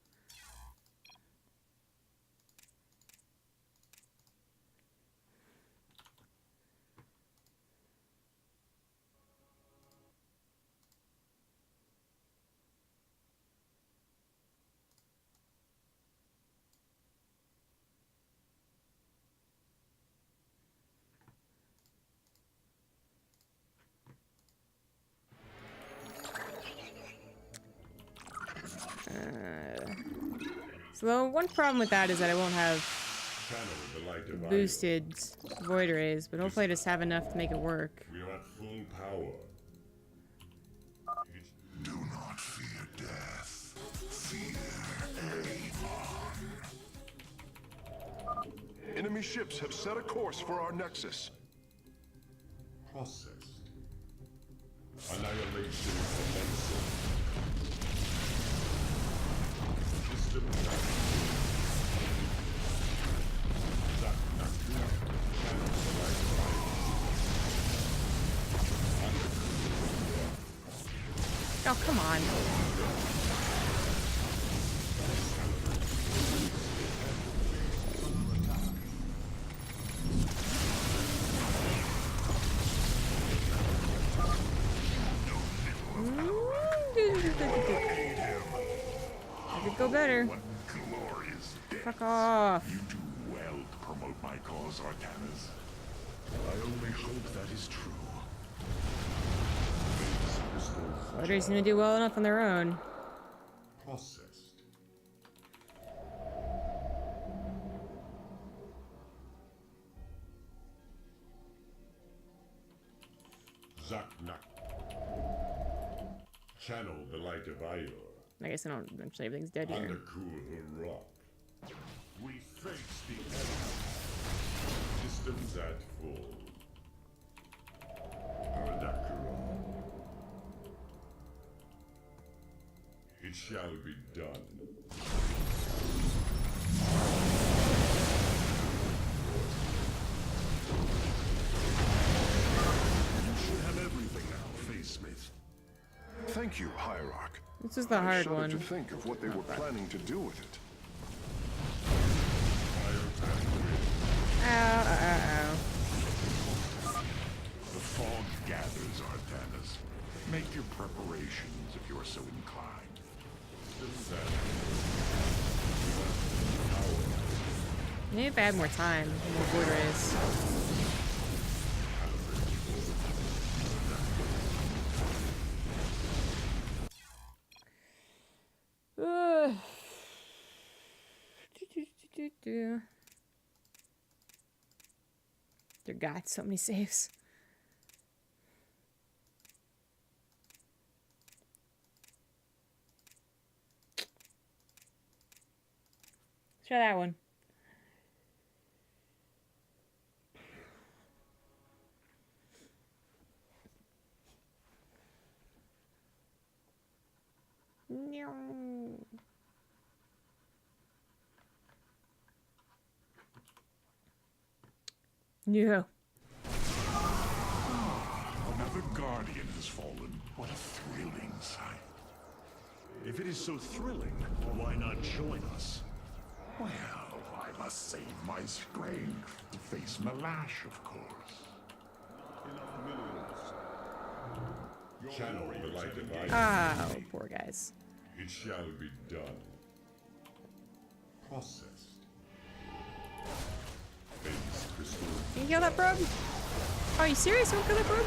So one problem with that is that I won't have boosted void rays, but hopefully I just have enough to make it work. We are at full power. Do not fear death. Fear Avon. Enemy ships have set a course for our nexus. Processed. Annihilation commencing. System Oh, come on. I could go better. Fuck off. You do well to promote my cause, Artanas. I only hope that is true. Voiders seem to do well enough on their own. processed. Zaknak. Channel the light of Ior. I guess I don't eventually everything's dead here. Undercool rock. We face the enemy. Systems at full. Ardakura. It shall be done. You should have everything now, Face Smith. Thank you, Hierarch. This is the I hard shudder one. to think of what they were planning to do with it. Ow, ow, ow, ow. The fog gathers, Artanas. Make your preparations if you are so inclined. Maybe if I had more time, more void rays. Dear God, so many saves. Let's try that one. No. Yeah. Another guardian has fallen. What a thrilling sight. If it is so thrilling, why not join us? Well, I must save my strength to face Malash, of course. Channel the light device. Oh, poor guys. It shall be done. Processed. Base crystal. Can you kill that probe? Are you serious? You won't kill that probe?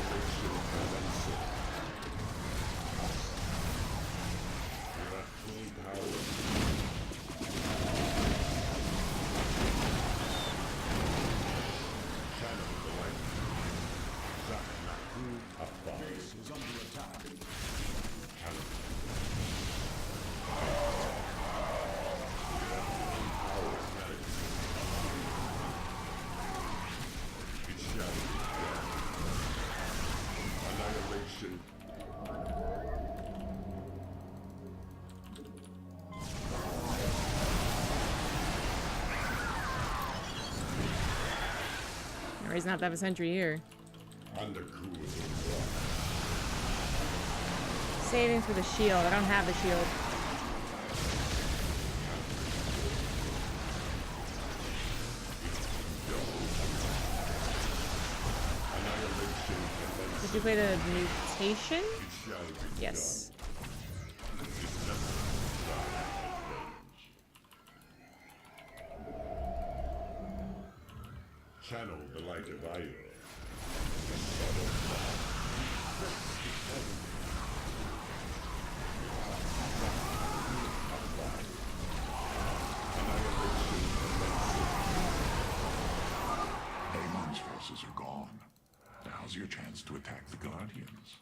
No reason not to have a sentry here. Saving for the shield. I don't have the shield. Did you play the mutation? Yes. Channel the light of Io. Amon's forces are gone. Now's your chance to attack the Guardians.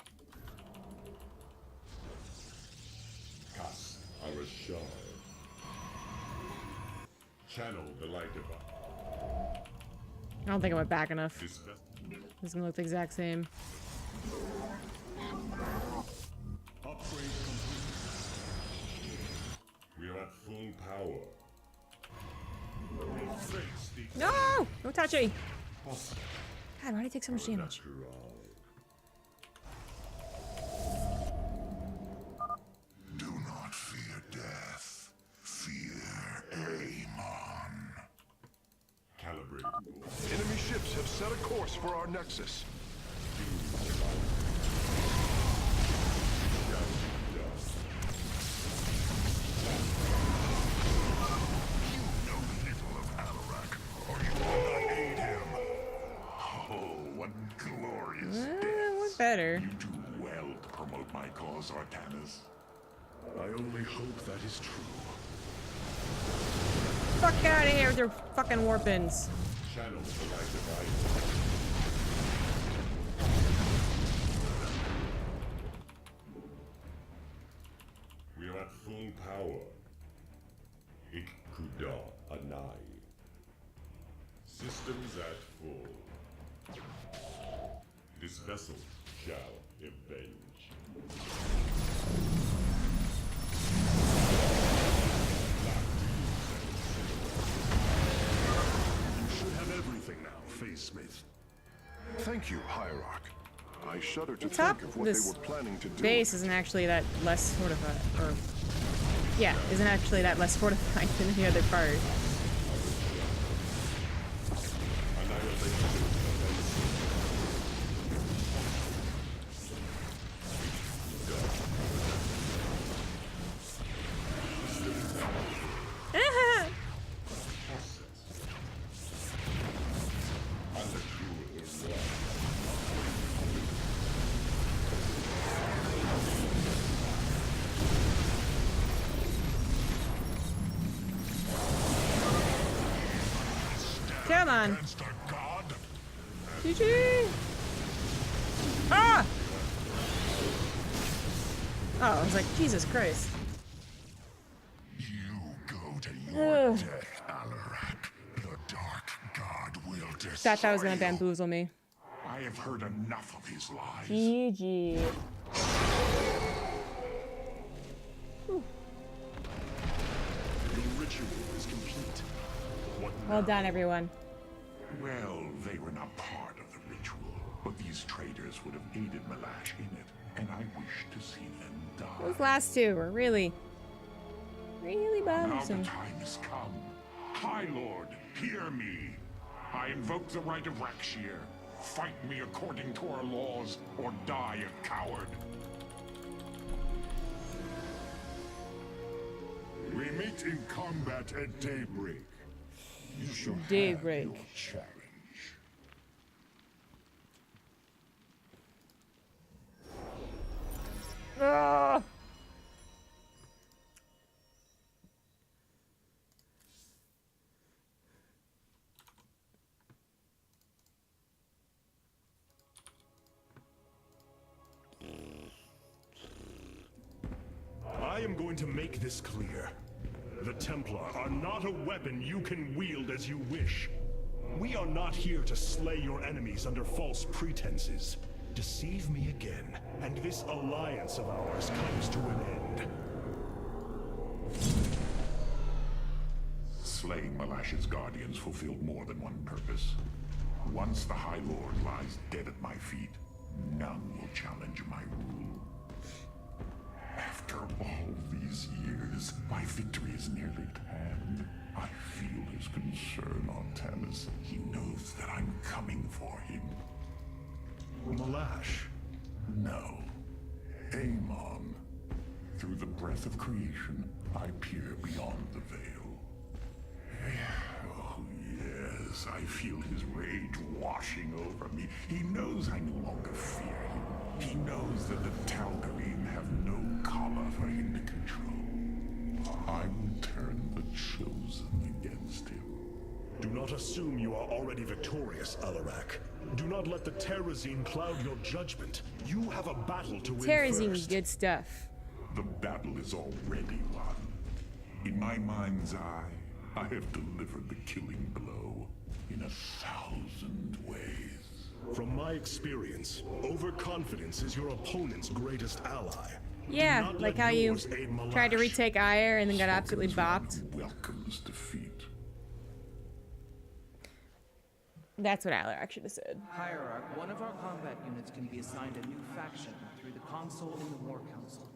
Cast our shard. Channel the light of Io. I don't think I went back enough. It's gonna look the exact same. Upgrade complete. We are at full power. No! Don't touch me! God, why do you take so much damage? Do not fear death. Fear Amon. Calibrate. Enemy ships have set a course for our nexus. Better. You do well to promote my cause, Artanis. I only hope that is true. Fuck out of here with your fucking warpins. Channel the light of Io. We are at full power. Ikuda Anai. Systems at full. This vessel shall avenge. You should have everything now, Face Smith. Thank you, Hierarch. I shudder to Top think of what they this were planning to do. base isn't actually that less fortified, or yeah, isn't actually that less fortified than any other part. Come on. GG. Ah! Oh, I was like, Jesus Christ. You go to your death, thought that was gonna bamboozle me. I have heard enough of his lies. GG. Your ritual is complete. What Well now? done, everyone. Well, they were not part of the ritual, but these traitors would have aided Malash in it, and I wish to see them die. Those last two were really Now the bothersome. time has come. High Lord, hear me. I invoke the right of Rakshir. Fight me according to our laws, or die a coward. We meet in combat at daybreak. You shall Daybreak. have your challenge. Ah! I am going to make this clear. The Templar are not a weapon you can wield as you wish. We are not here to slay your enemies under false pretenses. Deceive me again, and this alliance of ours comes to an end. Slaying Malash's guardians fulfilled more than one purpose. Once the High Lord lies dead at my feet, none will challenge my rule. After all these years, my victory is nearly at hand. I feel his concern, Artanis. He knows that I'm coming for him. Malash. No. Amon. Through the breath of creation, I peer beyond the veil. Oh, yes, I feel his rage washing over me. He knows I no longer fear him. He knows that the Tal'Darim have no collar for him to control. I will turn the Chosen against him. Do not assume you are already victorious, Alarak. Do not let the Terrazine cloud your judgment. You have a battle to win Terrazine, first. good stuff. The battle is already won. In my mind's eye, I have delivered the killing blow in 1,000 ways. From my experience, overconfidence is your opponent's greatest ally. Yeah, Do not like let how you yours aid Malash. tried to retake Ire and then got absolutely bopped. Welcomes defeat. That's what Alarak should have said. Hierarch, one of our combat units can be assigned a new faction through the console in the War Council.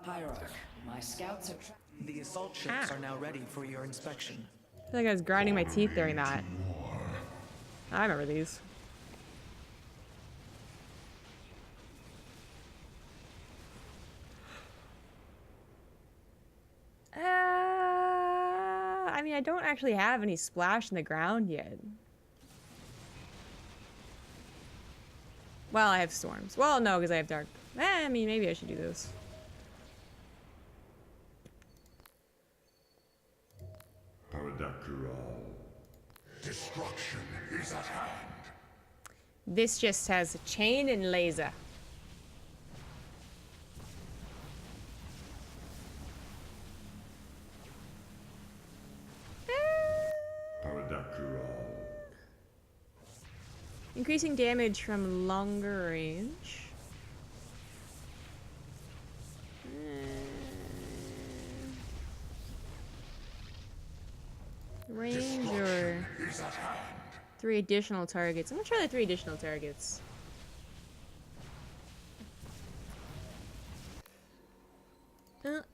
Hierarch, my scouts are... The assault ships are now ready for your inspection. I feel like I was grinding my teeth during that. I remember these. I mean, I don't actually have any splash in the ground yet. Well, I have storms. Well, no, because I have dark. I mean, maybe I should do this. Destruction is at hand. This just has chain and laser. Increasing damage from longer range. Range or 3 additional targets. I'm gonna try the 3 additional targets. I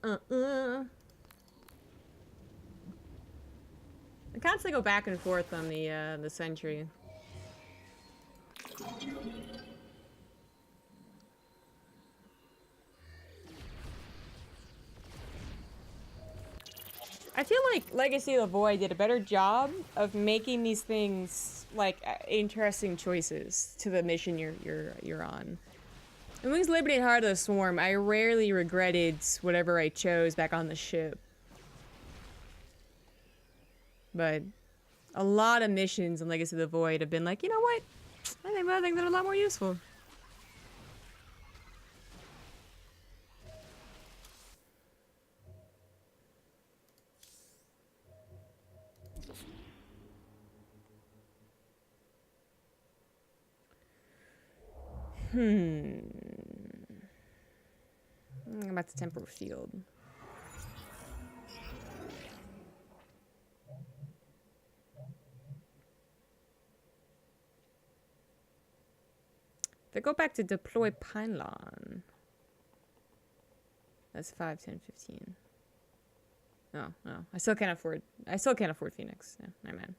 constantly go back and forth on the sentry. I feel like Legacy of the Void did a better job of making these things like interesting choices to the mission you're on. In Wings of Liberty and Heart of the Swarm, I rarely regretted whatever I chose back on the ship. But a lot of missions in Legacy of the Void have been like, you know what? I think other things that are a lot more useful. I'm about to temper field. If I go back to deploy pylon, that's 5, 10, 15. No, no. I still can't afford Phoenix. Yeah, my man.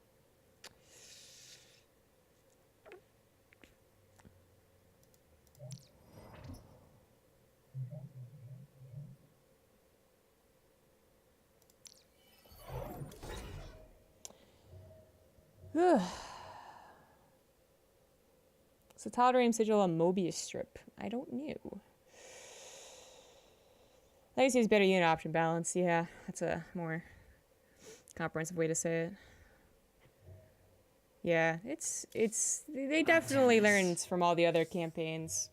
So Tal'Darim sigil a Mobius strip. I don't know. That seems better unit option balance. Yeah, that's a more comprehensive way to say it. Yeah, they definitely learned from all the other campaigns.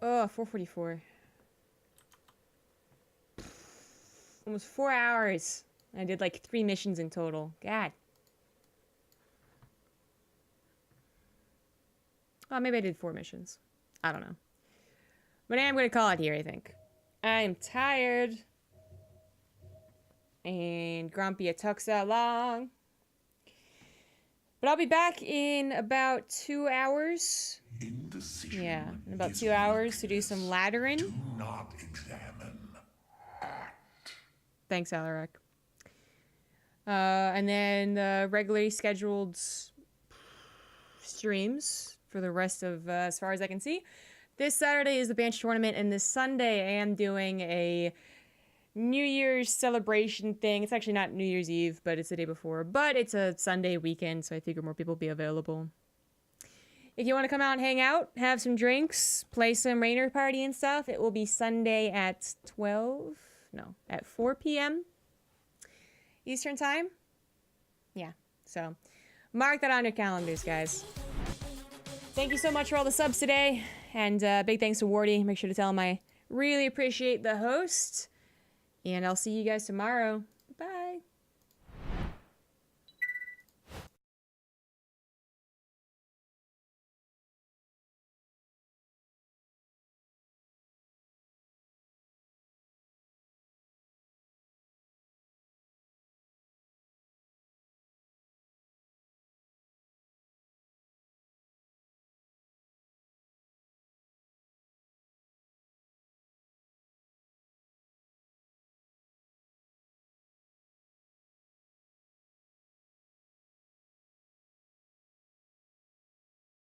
Oh, 4:44. Almost 4 hours. I did like 3 missions in total. God. Oh, maybe I did 4 missions. I don't know. But I am going to call it here, I think. I'm tired. And grumpy it took so long. But I'll be back in about 2 hours. Indecision. Yeah, in about 2 hours to do some laddering. Do not examine. Act. Thanks, Alaric. And then the regularly scheduled streams for the rest of, as far as I can see. This Saturday is the Banshee tournament, and this Sunday I am doing a New Year's celebration thing. It's actually not New Year's Eve, but it's the day before. But it's a Sunday weekend, so I figure more people will be available. If you want to come out and hang out, have some drinks, play some Rainer Party and stuff, it will be Sunday at 4 p.m. Eastern Time. Yeah, so mark that on your calendars, guys. Thank you so much for all the subs today, and big thanks to Wardy. Make sure to tell him I really appreciate the host, and I'll see you guys tomorrow.